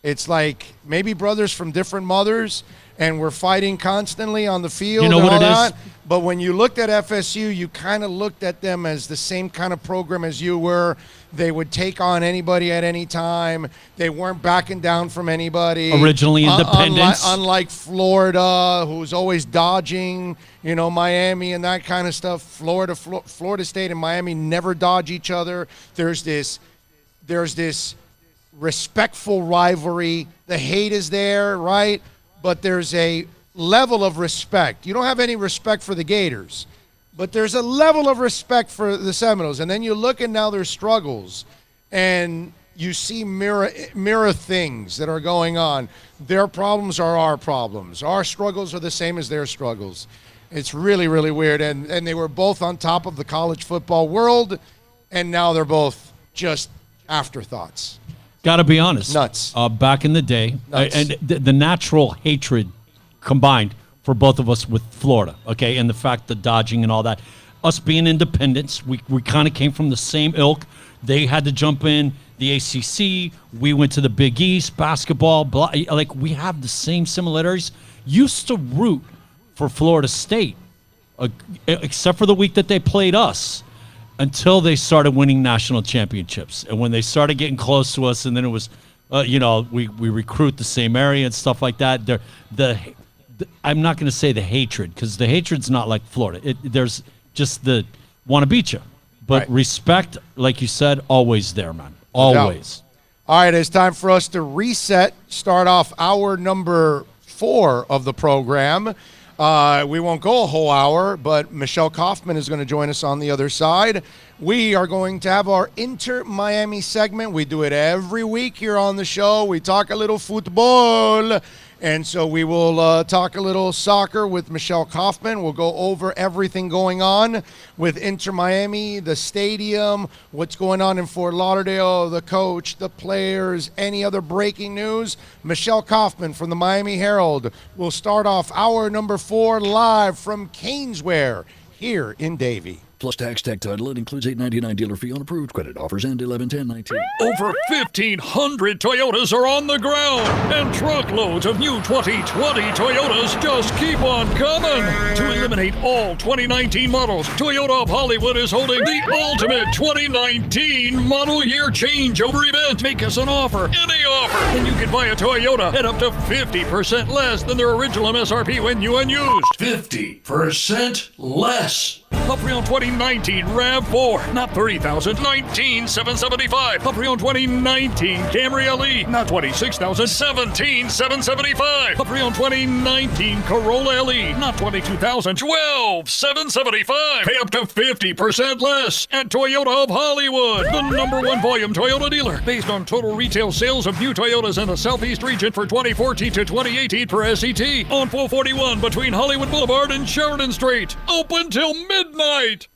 It's like maybe brothers from different mothers, and we're fighting constantly on the field. You know and what all it is? that. But when you looked at FSU, you kind of looked at them as the same kind of program as you were. They would take on anybody at any time. They weren't backing down from anybody. Originally independents. Unlike Florida, who's always dodging, Miami and that kind of stuff. Florida State and Miami never dodge each other. There's this respectful rivalry. The hate is there, right? But there's a level of respect. You don't have any respect for the Gators, but there's a level of respect for the Seminoles. And then you look at now their struggles, and you see mirror things that are going on. Their problems are our problems. Our struggles are the same as their struggles. It's really, really weird. And they were both on top of the college football world, and now they're both just afterthoughts. Got to be honest. Nuts. Back in the day, Nuts. and the natural hatred combined for both of us with Florida, okay, and the fact the dodging and all that. Us being independents, we kind of came from the same ilk. They had to jump in the ACC. We went to the Big East, basketball, blah, like we have the same similarities. Used to root for Florida State, except for the week that they played us, until they started winning national championships. And when they started getting close to us, and then it was, we recruit the same area and stuff like that. I'm not going to say the hatred, because the hatred's not like Florida. There's just the want to beat you. But Right. respect, like you said, always there, man. Always. All right, it's time for us to reset, start off hour number 4 of the program. We won't go a whole hour, but Michelle Kaufman is going to join us on the other side. We are going to have our Inter-Miami segment. We do it every week here on the show. We talk a little football, and so we will talk a little soccer with Michelle Kaufman. We'll go over everything going on with Inter-Miami, the stadium, what's going on in Fort Lauderdale, the coach, the players, any other breaking news. Michelle Kaufman from the Miami Herald will start off hour number 4 live from Caneswear here in Davie. Plus tax, tech title. It includes $8.99 dealer fee on approved credit offers and 11/10/19. Over 1,500 Toyotas are on the ground, and truckloads of new 2020 Toyotas just keep on coming. To eliminate all 2019 models, Toyota of Hollywood is holding the ultimate 2019 model year changeover event. Make us an offer, any offer, and you can buy a Toyota at up to 50% less than their original MSRP when new and used. 50% less. A pre-owned 2019 RAV4, not $30,000, $19,775. A pre-owned 2019 Camry LE, not $26,000, $17,775. A pre-owned 2019 Corolla LE, not $22,000, $12,775. Pay up to 50% less at Toyota of Hollywood, the #1 volume Toyota dealer, based on total retail sales of new Toyotas in the Southeast region for 2014 to 2018 per SET, on 441 between Hollywood Boulevard and Sheridan Street. Open till midnight.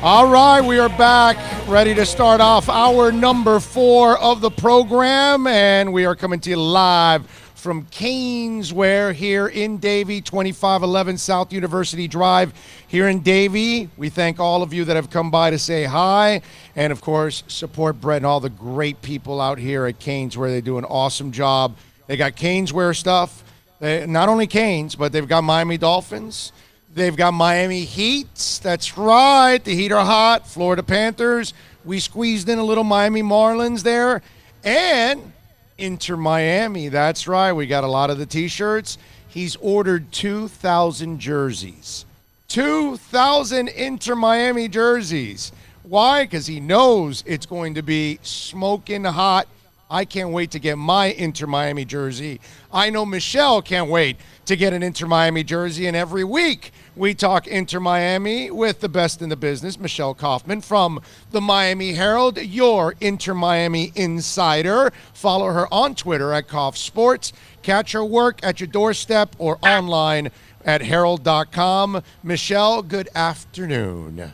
All right, we are back, ready to start off hour number 4 of the program, and we are coming to you live from Canesware here in Davie, 2511 South University Drive here in Davie. We thank all of you that have come by to say hi, and of course, support Brett and all the great people out here at Canesware. They do an awesome job. They got Canesware stuff, not only Canes, but they've got Miami Dolphins. They've got Miami Heat. That's right. The Heat are hot. Florida Panthers. We squeezed in a little Miami Marlins there. And Inter Miami. That's right. We got a lot of the T-shirts. He's ordered 2,000 jerseys. 2,000 Inter Miami jerseys. Why? Because he knows it's going to be smoking hot. I can't wait to get my Inter Miami jersey. I know Michelle can't wait to get an Inter Miami jersey. And every week we talk Inter Miami with the best in the business, Michelle Kaufman from the Miami Herald, your Inter Miami insider. Follow her on Twitter at Kauf Sports. Catch her work at your doorstep or online at herald.com. Michelle, good afternoon.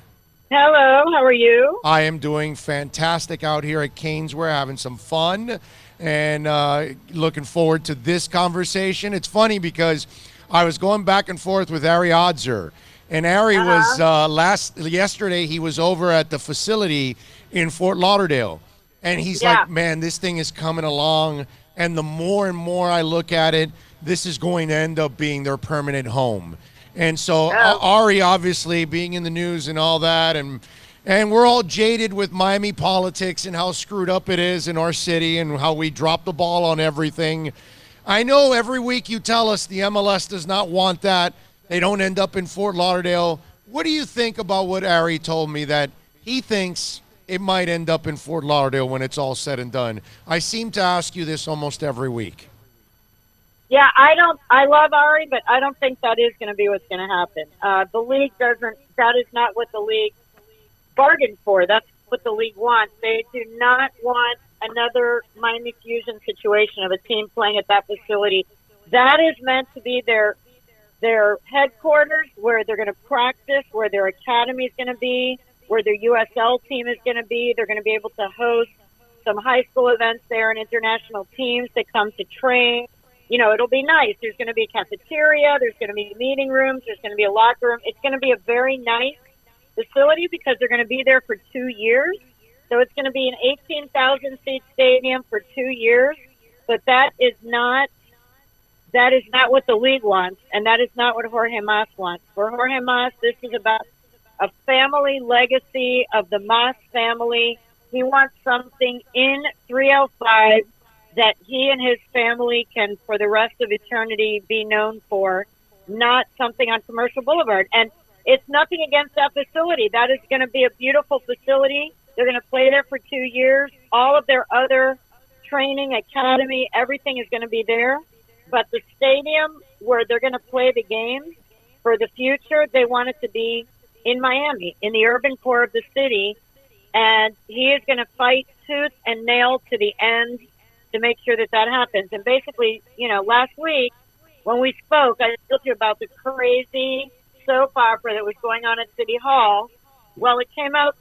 Hello, how are you? I am doing fantastic out here at Canesware, having some fun, and looking forward to this conversation. It's funny because I was going back and forth with Ari Odzer, and Ari was yesterday he was over at the facility in Fort Lauderdale, and he's like, man, this thing is coming along, and the more and more I look at it, this is going to end up being their permanent home. And so Ari, obviously, being in the news and all that, and we're all jaded with Miami politics and how screwed up it is in our city and how we drop the ball on everything. I know every week you tell us the MLS does not want that. They don't end up in Fort Lauderdale. What do you think about what Ari told me, that he thinks it might end up in Fort Lauderdale when it's all said and done? I seem to ask you this almost every week. Yeah, I love Ari, but I don't think that is going to be what's going to happen. The league that is not what the league bargained for. That's what the league wants. They do not want another Miami Fusion situation of a team playing at that facility. That is meant to be their headquarters, where they're going to practice, where their academy is going to be, where their USL team is going to be. They're going to be able to host some high school events there and international teams that come to train. You know, it'll be nice. There's going to be a cafeteria. There's going to be meeting rooms. There's going to be a locker room. It's going to be a very nice facility because they're going to be there for 2 years. So it's going to be an 18,000-seat stadium for 2 years. But that is not what the league wants, and that is not what Jorge Mas wants. For Jorge Mas, this is about a family legacy of the Mas family. He wants something in 305 that he and his family can, for the rest of eternity, be known for, not something on Commercial Boulevard. And it's nothing against that facility. That is going to be a beautiful facility. They're going to play there for 2 years. All of their other training, academy, everything is going to be there. But the stadium where they're going to play the games for the future, they want it to be in Miami, in the urban core of the city. And he is going to fight tooth and nail to the end to make sure that that happens. And basically, you know, last week when we spoke, I told you about the crazy soap opera that was going on at City Hall. Well, it came out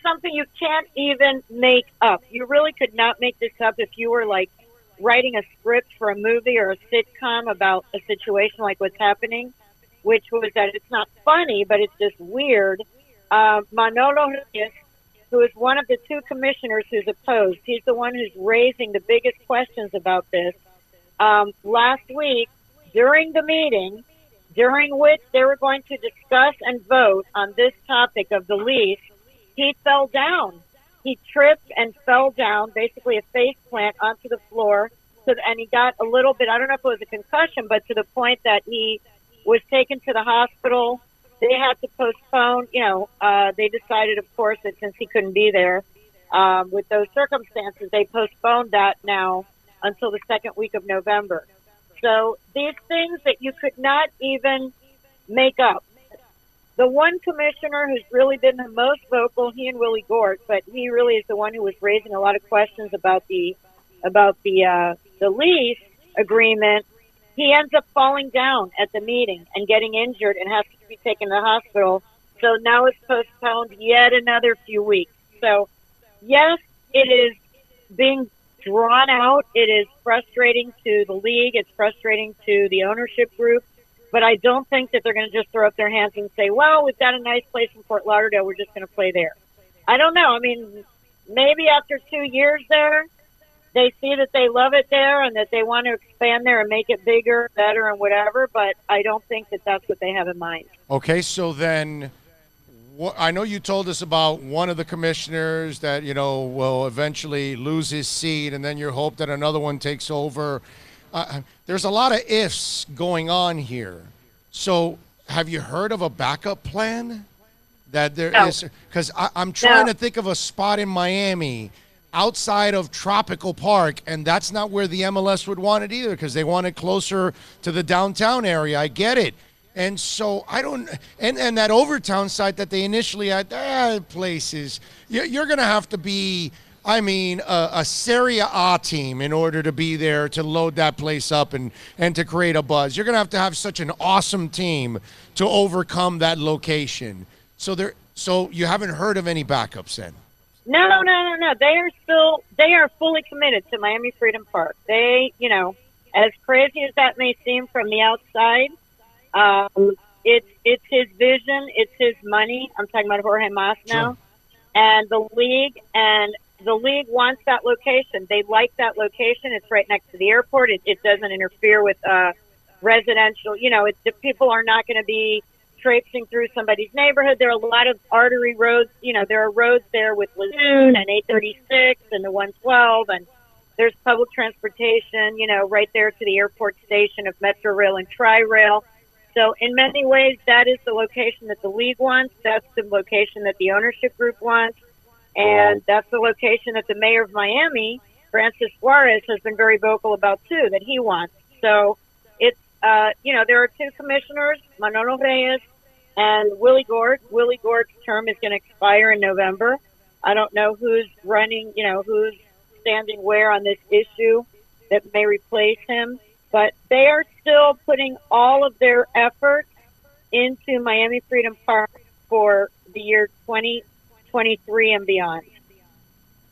something you can't even make up. You really could not make this up if you were like writing a script for a movie or a sitcom about a situation like what's happening, which was that it's not funny, but it's just weird. Manolo Reyes, who is one of the two commissioners who's opposed. He's the one who's raising the biggest questions about this. Last week, during the meeting, during which they were going to discuss and vote on this topic of the lease, he fell down. He tripped and fell down, basically a face plant onto the floor, and he got a little bit, I don't know if it was a concussion, but to the point that he was taken to the hospital. They had to postpone, they decided, of course, that since he couldn't be there with those circumstances, they postponed that now until the second week of November. So these things that you could not even make up. The one commissioner who's really been the most vocal, he and Willie Gort, but he really is the one who was raising a lot of questions about the lease agreement. He ends up falling down at the meeting and getting injured and has to be taken to the hospital. So now it's postponed yet another few weeks. So, yes, it is being drawn out. It is frustrating to the league. It's frustrating to the ownership group. But I don't think that they're going to just throw up their hands and say, well, we've got a nice place in Fort Lauderdale. We're just going to play there. I don't know. I mean, maybe after 2 years there, they see that they love it there and that they want to expand there and make it bigger, better, and whatever. But I don't think that that's what they have in mind. Okay, so then I know you told us about one of the commissioners that, will eventually lose his seat, and then you hope that another one takes over. There's a lot of ifs going on here. So have you heard of a backup plan? That there is, because I'm trying to think of a spot in Miami outside of Tropical Park, and that's not where the MLS would want it either, because they want it closer to the downtown area. I get it. And so I don't, and that Overtown site that they initially had, that places, you're going to have to be, a Serie A team in order to be there to load that place up and to create a buzz. You're going to have such an awesome team to overcome that location. So you haven't heard of any backups then? No. They are fully committed to Miami Freedom Park. They, as crazy as that may seem from the outside, it's his vision, it's his money. I'm talking about Jorge Mas now, and the league wants that location. They like that location. It's right next to the airport. It doesn't interfere with residential. The people are not going to be traipsing through somebody's neighborhood. There are a lot of artery roads. There are roads there with Lagoon and 836 and the 112, and there's public transportation, right there to the airport station of Metro Rail and Tri-Rail. So in many ways, that is the location that the league wants. That's the location that the ownership group wants. And that's the location that the mayor of Miami, Francis Suarez, has been very vocal about, too, that he wants. So it's, there are two commissioners, Manolo Reyes and Willie Gord. Willie Gord's term is going to expire in November. I don't know who's running, who's standing where on this issue that may replace him. But they are still putting all of their efforts into Miami Freedom Park for the year 2023 and beyond.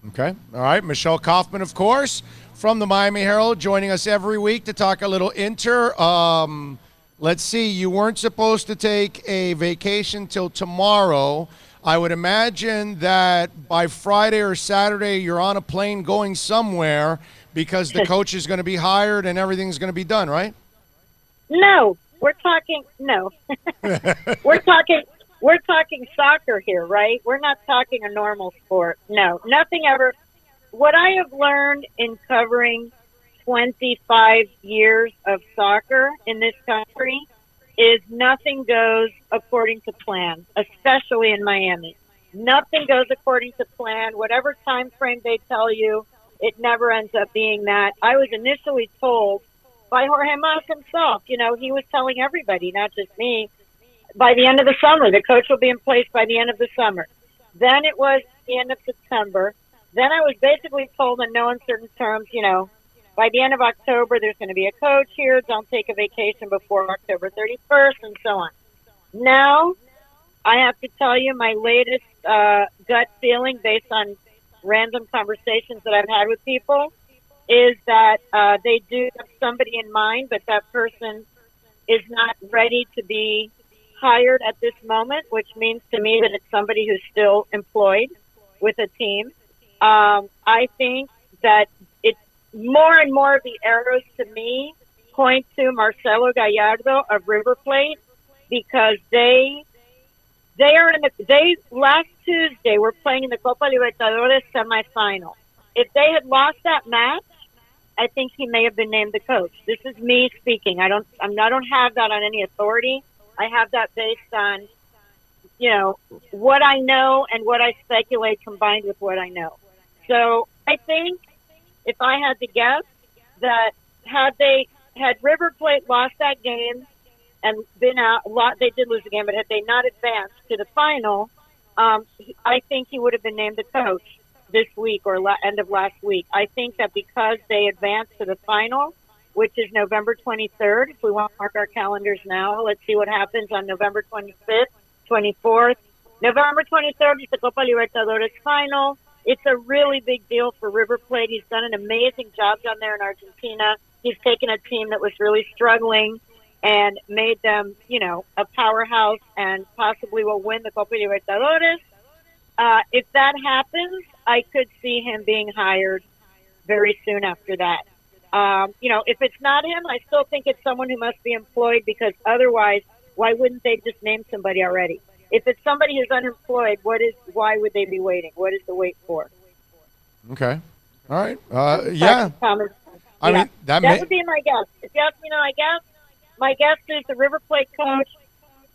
Okay. All right. Michelle Kaufman, of course, from the Miami Herald, joining us every week to talk a little Inter. Let's see. You weren't supposed to take a vacation till tomorrow. I would imagine that by Friday or Saturday, you're on a plane going somewhere because the coach is going to be hired and everything's going to be done, right? No. We're talking soccer here, right? We're not talking a normal sport. No, nothing ever. What I have learned in covering 25 years of soccer in this country is nothing goes according to plan, especially in Miami. Nothing goes according to plan. Whatever time frame they tell you, it never ends up being that. I was initially told by Jorge Mas himself, he was telling everybody, not just me, by the end of the summer, the coach will be in place by the end of the summer. Then it was the end of September. Then I was basically told in no uncertain terms, by the end of October, there's going to be a coach here. Don't take a vacation before October 31st and so on. Now, I have to tell you my latest gut feeling based on random conversations that I've had with people is that they do have somebody in mind, but that person is not ready to be hired at this moment, which means to me that it's somebody who's still employed with a team. I think that it's more and more of the arrows to me point to Marcelo Gallardo of River Plate, because they are last Tuesday were playing in the Copa Libertadores semifinal. If they had lost that match, I think he may have been named the coach. This is me speaking. I don't have that on any authority. I have that based on, what I know and what I speculate combined with what I know. So I think if I had to guess that had River Plate lost that game and been out, they did lose the game, but had they not advanced to the final, I think he would have been named the coach this week or end of last week. I think that because they advanced to the final, which is November 23rd, if we want to mark our calendars now, let's see what happens on November 25th, 24th. November 23rd is the Copa Libertadores final. It's a really big deal for River Plate. He's done an amazing job down there in Argentina. He's taken a team that was really struggling and made them, a powerhouse and possibly will win the Copa Libertadores. If that happens, I could see him being hired very soon after that. If it's not him, I still think it's someone who must be employed, because otherwise, why wouldn't they just name somebody already? If it's somebody who's unemployed, why would they be waiting? What is the wait for? Okay. All right. Yeah. I mean, that would be my guess. If you ask me now, my guess is the River Plate coach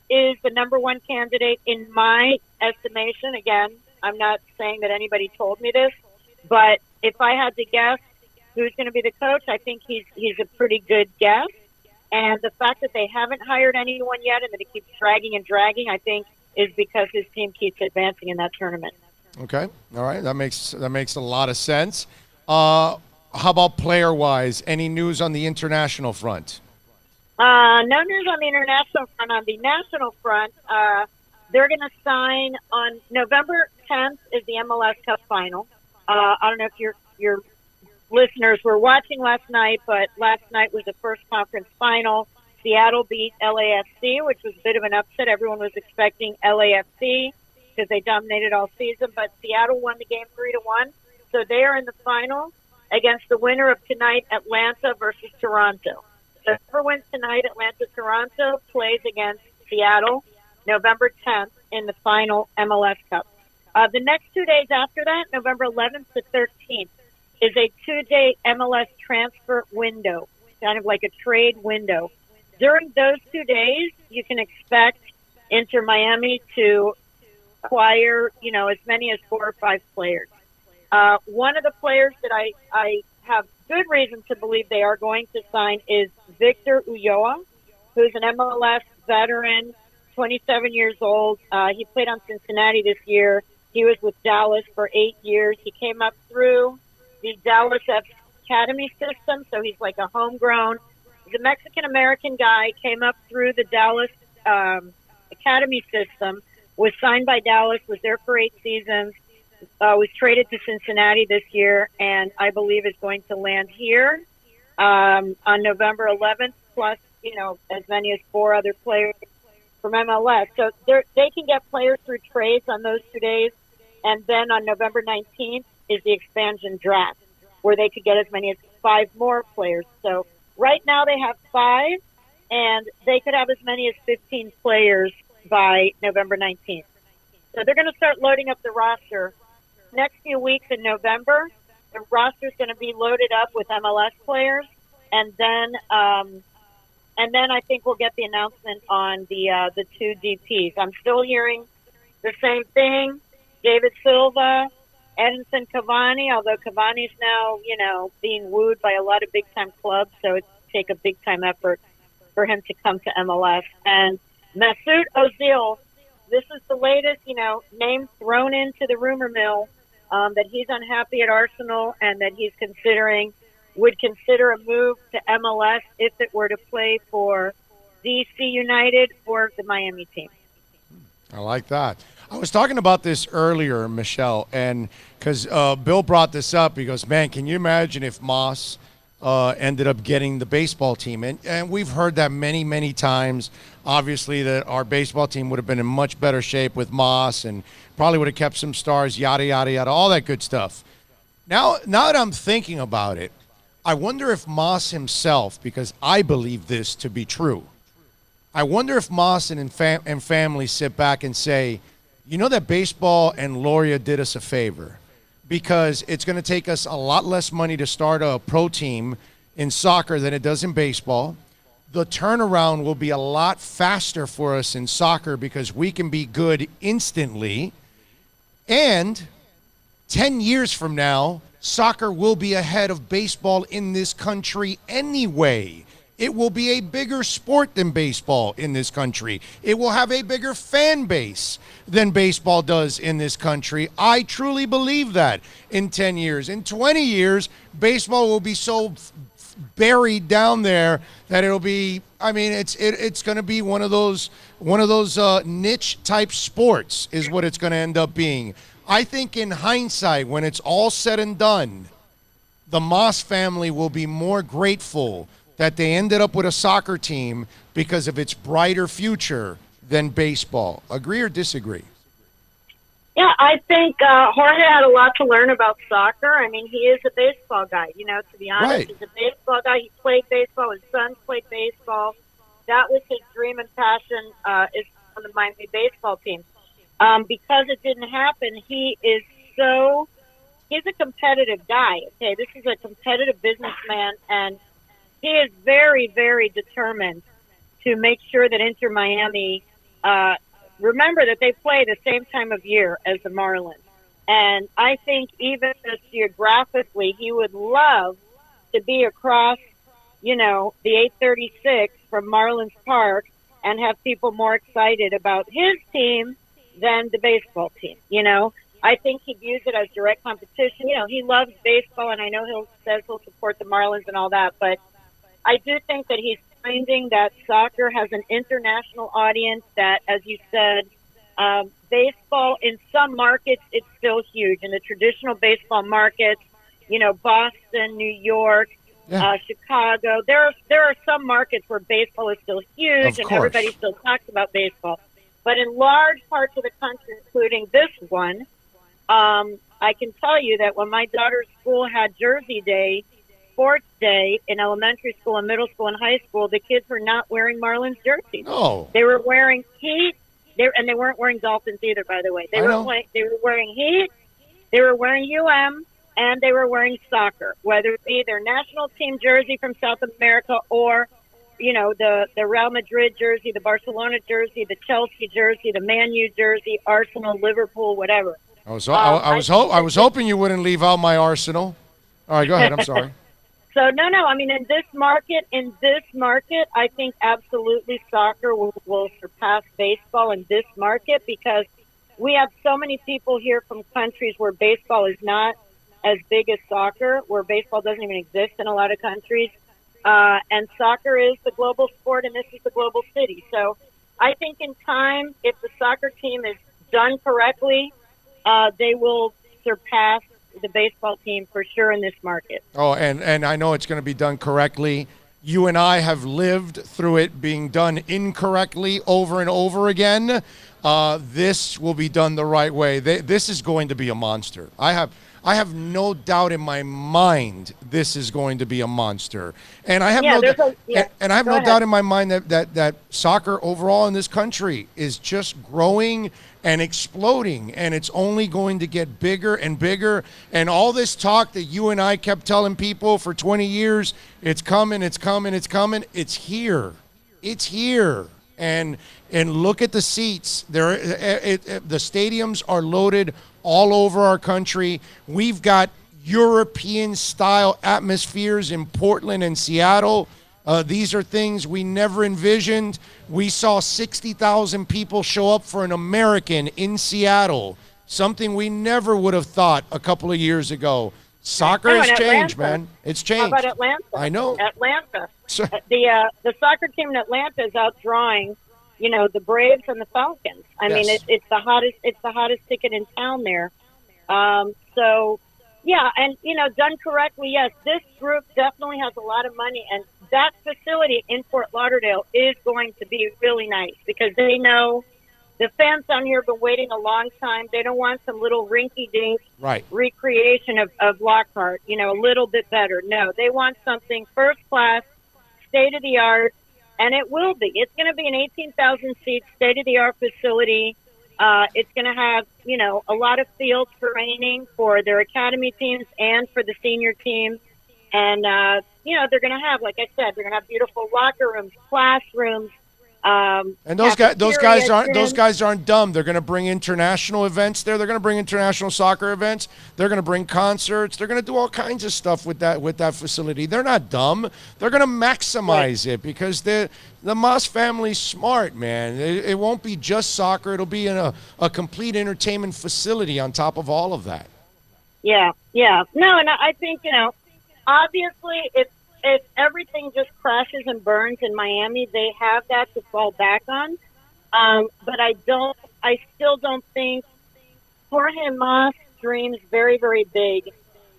is the number one candidate in my estimation. Again, I'm not saying that anybody told me this, but if I had to guess who's going to be the coach, I think he's a pretty good guess. And the fact that they haven't hired anyone yet and that it keeps dragging and dragging, I think, is because his team keeps advancing in that tournament. Okay. All right. That makes a lot of sense. How about player-wise? Any news on the international front? No news on the international front. On the national front, they're going to sign on November 10th is the MLS Cup final. I don't know if your listeners were watching last night, but last night was the first conference final. Seattle beat LAFC, which was a bit of an upset. Everyone was expecting LAFC because they dominated all season, but Seattle won the game 3-1. So they are in the final against the winner of tonight, Atlanta versus Toronto. So whoever wins tonight, Atlanta-Toronto, plays against Seattle November 10th in the final MLS Cup. The next 2 days after that, November 11th to 13th, is a 2-day MLS transfer window, kind of like a trade window. During those 2 days, you can expect Inter Miami to acquire, as many as 4 or 5 players. One of the players that I have good reason to believe they are going to sign is Victor Ulloa, who's an MLS veteran, 27 years old. He played on Cincinnati this year. He was with Dallas for 8 years. He came up through the Dallas Academy system, so he's like a homegrown. He's a Mexican-American guy, came up through the Dallas Academy system, was signed by Dallas, was there for 8 seasons, was traded to Cincinnati this year, and I believe is going to land here on November 11th, plus, as many as 4 other players from MLS. So they can get players through trades on those 2 days, and then on November 19th is the expansion draft, where they could get as many as 5 more players. So right now they have 5, and they could have as many as 15 players by November 19th. So they're going to start loading up the roster. Next few weeks in November, the roster is going to be loaded up with MLS players, and then I think we'll get the announcement on the 2 DPs. I'm still hearing the same thing. David Silva, Edinson Cavani, although Cavani's now, being wooed by a lot of big-time clubs, so it's take a big-time effort for him to come to MLS. And Mesut Ozil, this is the latest, name thrown into the rumor mill, that he's unhappy at Arsenal and that he's would consider a move to MLS if it were to play for DC United or the Miami team. I like that. I was talking about this earlier, Michelle, and because Bill brought this up, he goes, man, can you imagine if Moss ended up getting the baseball team? And we've heard that many, many times, obviously, that our baseball team would have been in much better shape with Moss and probably would have kept some stars, yada, yada, yada, all that good stuff. Now that I'm thinking about it, I wonder if Moss himself, because I believe this to be true, I wonder if Moss and family sit back and say, that baseball and Loria did us a favor, because it's going to take us a lot less money to start a pro team in soccer than it does in baseball. The turnaround will be a lot faster for us in soccer because we can be good instantly. And 10 years from now, soccer will be ahead of baseball in this country anyway. It will be a bigger sport than baseball in this country. It will have a bigger fan base than baseball does in this country. I truly believe that in 10 years. In 20 years, baseball will be so buried down there that it'll be. I mean, it's going to be one of those niche type sports is what it's going to end up being. I think in hindsight, when it's all said and done, the Moss family will be more grateful that they ended up with a soccer team because of its brighter future than baseball. Agree or disagree? Yeah, I think Jorge had a lot to learn about soccer. I mean, he is a baseball guy. You know, to be honest, Right. he's a baseball guy. He played baseball. His sons played baseball. That was his dream and passion, is on the Miami baseball team. Because it didn't happen, he's a competitive guy. Okay, this is a competitive businessman, and he is very, very determined to make sure that Inter Miami, remember that they play the same time of year as the Marlins. And I think even just geographically, he would love to be across, the 836 from Marlins Park and have people more excited about his team than the baseball team. I think he views it as direct competition. He loves baseball, and I know he'll support the Marlins and all that, but I do think that he's finding that soccer has an international audience that, as you said, baseball in some markets, it's still huge. In the traditional baseball markets, Boston, New York, Chicago, there are some markets where baseball is still huge and everybody still talks about baseball. But in large parts of the country, including this one, I can tell you that when my daughter's school had Jersey Day, sports day in elementary school and middle school and high school, the kids were not wearing Marlins jerseys. No. They were wearing Heat, and they weren't wearing Dolphins either, by the way. They were wearing Heat, they were wearing UM, and they were wearing soccer, whether it be their national team jersey from South America or, the Real Madrid jersey, the Barcelona jersey, the Chelsea jersey, the Man U jersey, Arsenal, Liverpool, whatever. I was hoping you wouldn't leave out my Arsenal. All right, go ahead. I'm sorry. So no. I mean, in this market, I think absolutely soccer will surpass baseball in this market because we have so many people here from countries where baseball is not as big as soccer, where baseball doesn't even exist in a lot of countries. And soccer is the global sport, and this is the global city. So I think in time, if the soccer team is done correctly, they will surpass the baseball team for sure in this market. Oh, and I know it's going to be done correctly. You and I have lived through it being done incorrectly over and over again. This will be done the right way. This is going to be a monster. I have no doubt in my mind this is going to be a monster. And I have no doubt in my mind that soccer overall in this country is just growing and exploding, and it's only going to get bigger and bigger. And all this talk that you and I kept telling people for 20 years, it's coming, it's coming, it's coming, it's here. It's here. And look at the seats. The stadiums are loaded all over our country. We've got European-style atmospheres in Portland and Seattle. These are things we never envisioned. We saw 60,000 people show up for an American in Seattle, something we never would have thought a couple of years ago. Soccer has changed, man. It's changed. How about Atlanta? I know. Atlanta. The soccer team in Atlanta is outdrawing, the Braves and the Falcons. I mean, it's the hottest ticket in town there. So, yeah, and done correctly, yes, this group definitely has a lot of money, and that facility in Fort Lauderdale is going to be really nice because they know the fans down here have been waiting a long time. They don't want some little rinky-dink recreation of Lockhart, a little bit better. No, they want something first class, state-of-the-art, and it will be. It's going to be an 18,000-seat state-of-the-art facility. It's going to have, a lot of fields for training for their academy teams and for the senior team. And, they're going to have, like I said, they're going to have beautiful locker rooms, classrooms. And those guys aren't dumb. They're going to bring international events there. They're going to bring international soccer events. They're going to bring concerts. They're going to do all kinds of stuff with that facility. They're not dumb. They're going to maximize it because the Moss family's smart, man. It won't be just soccer. It'll be in a complete entertainment facility on top of all of that. Yeah. No, and I think, obviously if everything just crashes and burns in Miami, they have that to fall back on. But I still don't think Jorge Mas dreams very, very big,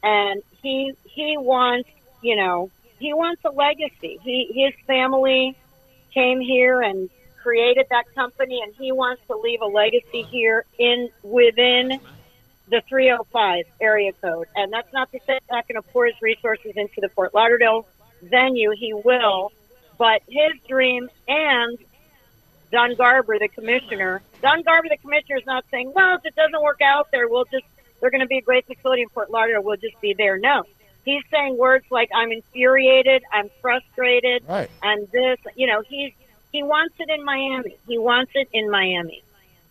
and he wants, he wants a legacy. His family came here and created that company, and he wants to leave a legacy here within the 305 area code. And that's not to say he's not going to pour his resources into the Fort Lauderdale venue. He will, but his dream, and Don Garber, the commissioner is not saying, well, if it doesn't work out there, they're going to be a great facility in Fort Lauderdale, we'll just be there. No. He's saying words like, I'm infuriated, I'm frustrated, right. And this, he wants it in Miami. He wants it in Miami.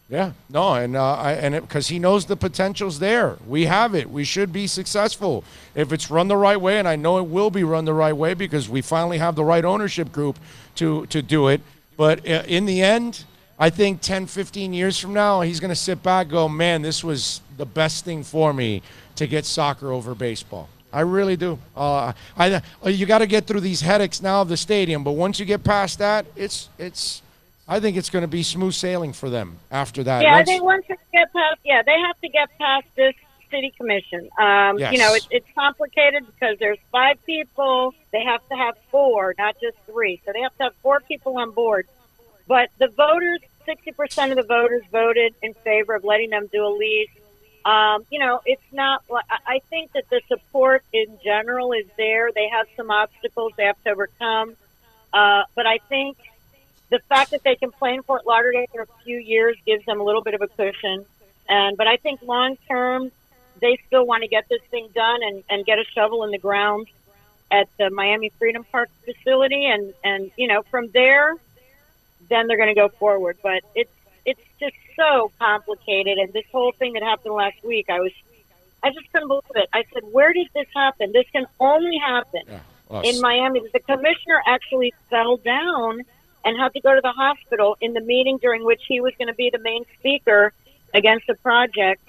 Yeah, no, and because he knows the potential's there. We have it. We should be successful if it's run the right way, and I know it will be run the right way because we finally have the right ownership group to do it. But in the end, I think 10, 15 years from now, he's going to sit back and go, man, this was the best thing for me to get soccer over baseball. I really do. You got to get through these headaches now of the stadium, but once you get past that, I think it's going to be smooth sailing for them after that. Yeah, I think once they get past, they have to get past this city commission. Yes. It's complicated because there's 5 people. They have to have 4, not just 3. So they have to have 4 people on board. But the voters, 60% of the voters voted in favor of letting them do a lease. It's not. I think that the support in general is there. They have some obstacles they have to overcome. But I think the fact that they can play in Fort Lauderdale for a few years gives them a little bit of a cushion. But I think long term, they still want to get this thing done and get a shovel in the ground at the Miami Freedom Park facility. And from there, then they're going to go forward. But it's just so complicated. And this whole thing that happened last week, I just couldn't believe it. I said, where did this happen? This can only happen in Miami. The commissioner actually fell down and had to go to the hospital in the meeting during which he was going to be the main speaker against the project.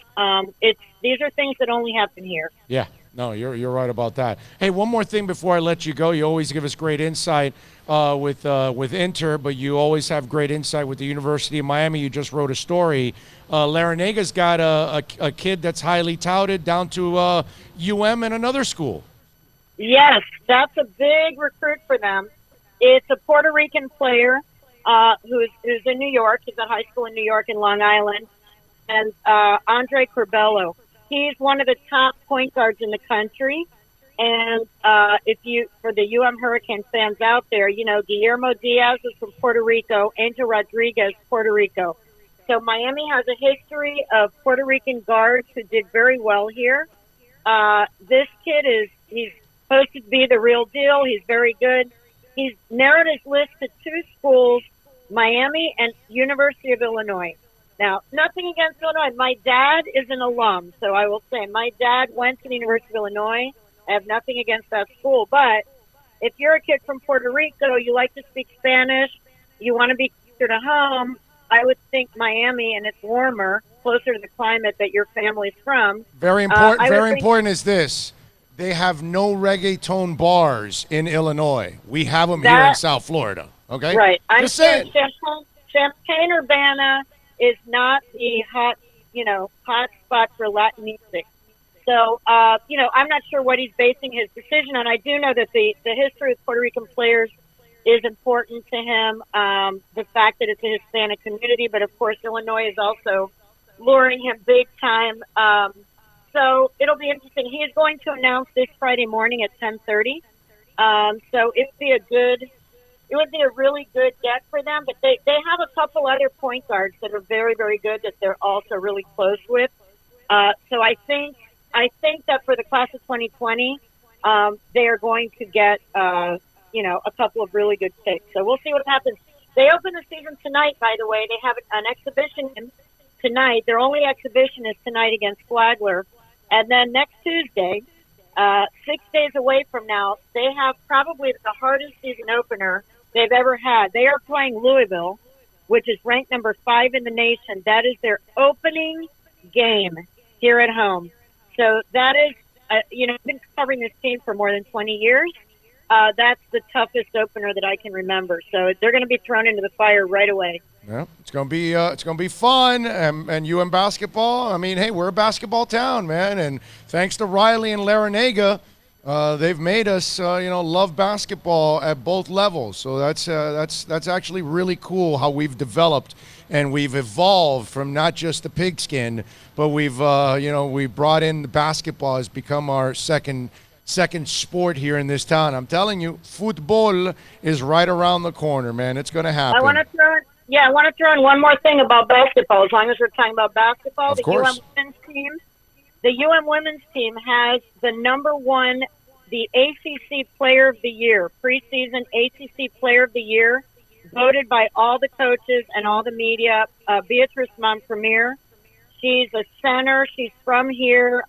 These are things that only happen here. Yeah, no, you're right about that. Hey, one more thing before I let you go. You always give us great insight with Inter, but you always have great insight with the University of Miami. You just wrote a story. Larrañaga's got a kid that's highly touted down to UM and another school. Yes, that's a big recruit for them. It's a Puerto Rican player who's in New York. He's at high school in New York in Long Island. And Andre Curbelo. He's one of the top point guards in the country. And for the UM Hurricane fans out there, Guillermo Diaz is from Puerto Rico, Angel Rodriguez, Puerto Rico. So Miami has a history of Puerto Rican guards who did very well here. This kid he's supposed to be the real deal. He's very good. He's narrowed his list to 2 schools, Miami and University of Illinois. Now, nothing against Illinois. My dad is an alum, so I will say my dad went to the University of Illinois. I have nothing against that school. But if you're a kid from Puerto Rico, you like to speak Spanish, you want to be closer to home, I would think Miami, and it's warmer, closer to the climate that your family's from. Very important. Very important is this. They have no reggaeton bars in Illinois. We have them here in South Florida. Okay? Right. Just saying. Champaign-Urbana is not the hot spot for Latin music. So, I'm not sure what he's basing his decision on. I do know that the history of Puerto Rican players is important to him. The fact that it's a Hispanic community, but of course Illinois is also luring him big time. So it'll be interesting. He is going to announce this Friday morning at 10:30. So it would be a really good get for them. But they have a couple other point guards that are very, very good that they're also really close with. So I think that for the class of 2020, they are going to get a couple of really good picks. So we'll see what happens. They open the season tonight, by the way. They have an exhibition tonight. Their only exhibition is tonight against Flagler. And then next Tuesday, 6 days away from now, they have probably the hardest season opener they've ever had. They are playing Louisville, which is ranked number 5 in the nation. That is their opening game here at home. So that is, I've been covering this team for more than 20 years. that's the toughest opener that I can remember. So they're going to be thrown into the fire right away. Yeah, it's gonna be fun, and UM basketball. I mean, hey, we're a basketball town, man, and thanks to Riley and Larinaga, they've made us, love basketball at both levels. So that's actually really cool how we've developed and we've evolved from not just the pigskin, but we've we brought in the basketball has become our second sport here in this town. I'm telling you, football is right around the corner, man. It's gonna happen. I want to throw in one more thing about basketball. As long as we're talking about basketball, Of course. the UM women's team has the number one, the ACC Player of the Year, preseason ACC Player of the Year, voted by all the coaches and all the media. Beatrice Montpremier. She's a center. She's from here,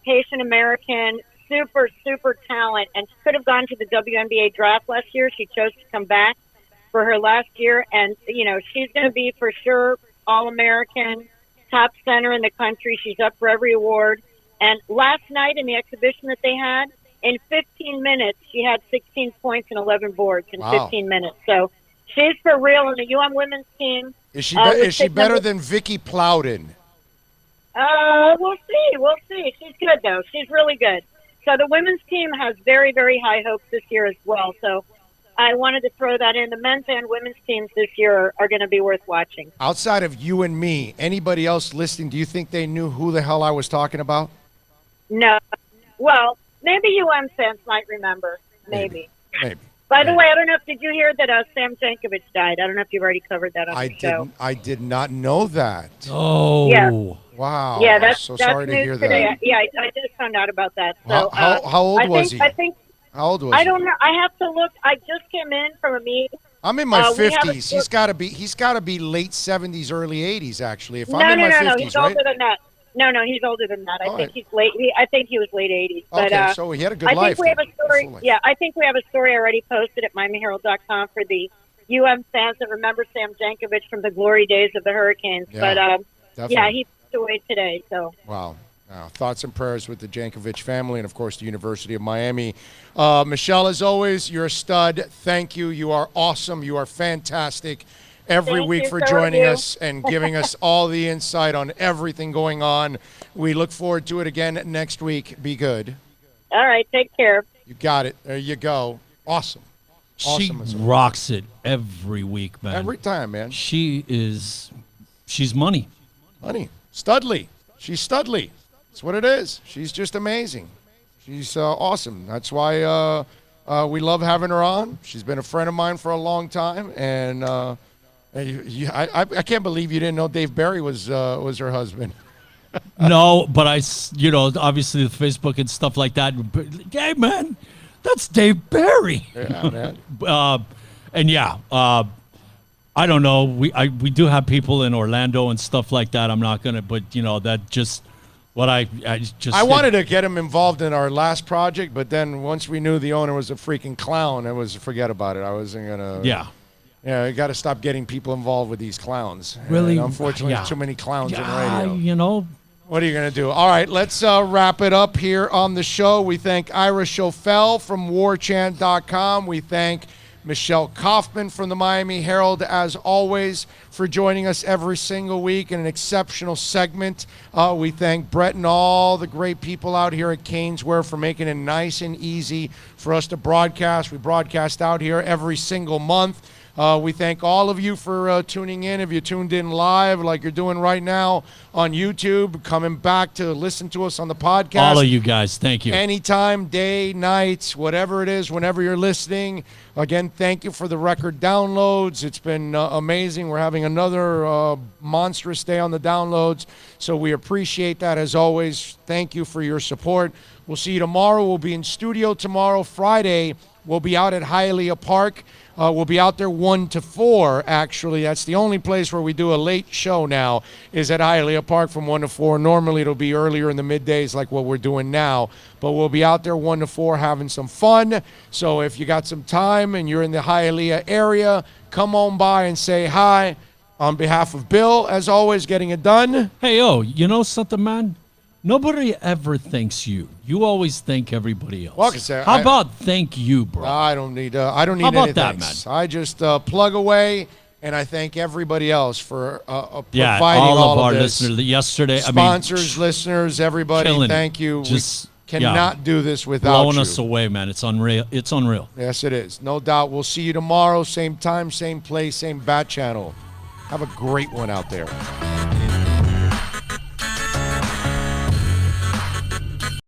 Haitian American, super talent, and she could have gone to the WNBA draft last year. She chose to come back for her last year, and she's going to be for sure All-American, top center in the country. She's up for every award. And last night in the exhibition that they had, in 15 minutes, she had 16 points and 11 boards in 15 minutes. So she's for real on the UM women's team. Is she better than Vicky Plowden? We'll see. She's good, though. She's really good. So the women's team has very, very high hopes this year as well. So I wanted to throw that in. The men's and women's teams this year are going to be worth watching. Outside of you and me, anybody else listening, do you think they knew who the hell I was talking about? No. Well, maybe UM fans might remember. Maybe. Maybe. By the way, I don't know if did you hear that Sam Jankovic died? I don't know if you've already covered that on the show. I did not know that. Oh. Yeah. Wow. Yeah, that's sorry to news hear today. that. Yeah, I just found out about that. So How old was he? I think. How old was I he? don't know. I have to look. I just came in from a meeting. I'm in my we have 50s. He's got to be late 70s, early 80s. Actually, if No, I'm in my 50s, no. He's right? older than that. No, he's older than that. I think he's late. I think he was late 80s. But, Okay, so he had a good I life think we have then. a story. Yeah, I think we have a story already posted at MiamiHerald.com for the UM fans that remember Sam Jankovic from the glory days of the Hurricanes. Yeah, but definitely. he passed away today. So Wow. Thoughts and prayers with the Jankovic family and, of course, the University of Miami. Michelle, as always, you're a stud. Thank you. You are awesome. You are fantastic every Thank week you, for so joining are you. us and giving us all the insight on everything going on. We look forward to it again next week. Be good. all right, take care. You got it. There you go. Awesome. She Awesome as always. rocks it every week, man. Every time, man. She's money. Money. Studley. She's Studley. That's what it is. She's just amazing. She's awesome. That's why we love having her on. She's been a friend of mine for a long time, and I can't believe you didn't know Dave Barry was her husband. No, but obviously the Facebook and stuff like that. Hey, man, that's Dave Barry. Yeah, man. I don't know. We do have people in Orlando and stuff like that. I'm not gonna, but that just what I wanted to get him involved in our last project, but then once we knew the owner was a freaking clown, forget about it. I wasn't gonna. Yeah. Yeah, you got to stop getting people involved with these clowns. Really? And unfortunately, Yeah. there's too many clowns in radio. You What are you going to do? All right, let's wrap it up here on the show. We thank Ira Schofel from warchant.com. We thank Michelle Kaufman from the Miami Herald, as always, for joining us every single week in an exceptional segment. We thank Brett and all the great people out here at Caneswear for making it nice and easy for us to broadcast. We broadcast out here every single month. We thank all of you for tuning in. If you tuned in live like you're doing right now on YouTube, coming back to listen to us on the podcast. all of you guys, thank you. Anytime, day, night, whatever it is, whenever you're listening. Again, thank you for the record downloads. It's been amazing. We're having another monstrous day on the downloads, so we appreciate that as always. Thank you for your support. We'll see you tomorrow. We'll be in studio tomorrow. Friday, we'll be out at Hialeah Park. We'll be out there 1 to 4, actually. That's the only place where we do a late show now, is at Hialeah Park from 1 to 4. Normally, it'll be earlier in the middays like what we're doing now. But we'll be out there 1 to 4 having some fun. So if you got some time and you're in the Hialeah area, come on by and say hi. On behalf of Bill, as always, getting it done. Hey, you know something, man? Nobody ever thanks you. You always thank everybody else. Well, like I said, How about thank you, bro? I don't need. I don't need How about any that, thanks. I just plug away, and I thank everybody else for Yeah, providing all of our this. listeners yesterday. Sponsors, listeners, everybody. killing Thank it. you. Just we cannot do this without blowing you. us away, man. It's unreal. It's unreal. Yes, it is. No doubt. We'll see you tomorrow, same time, same place, same bat channel. Have a great one out there.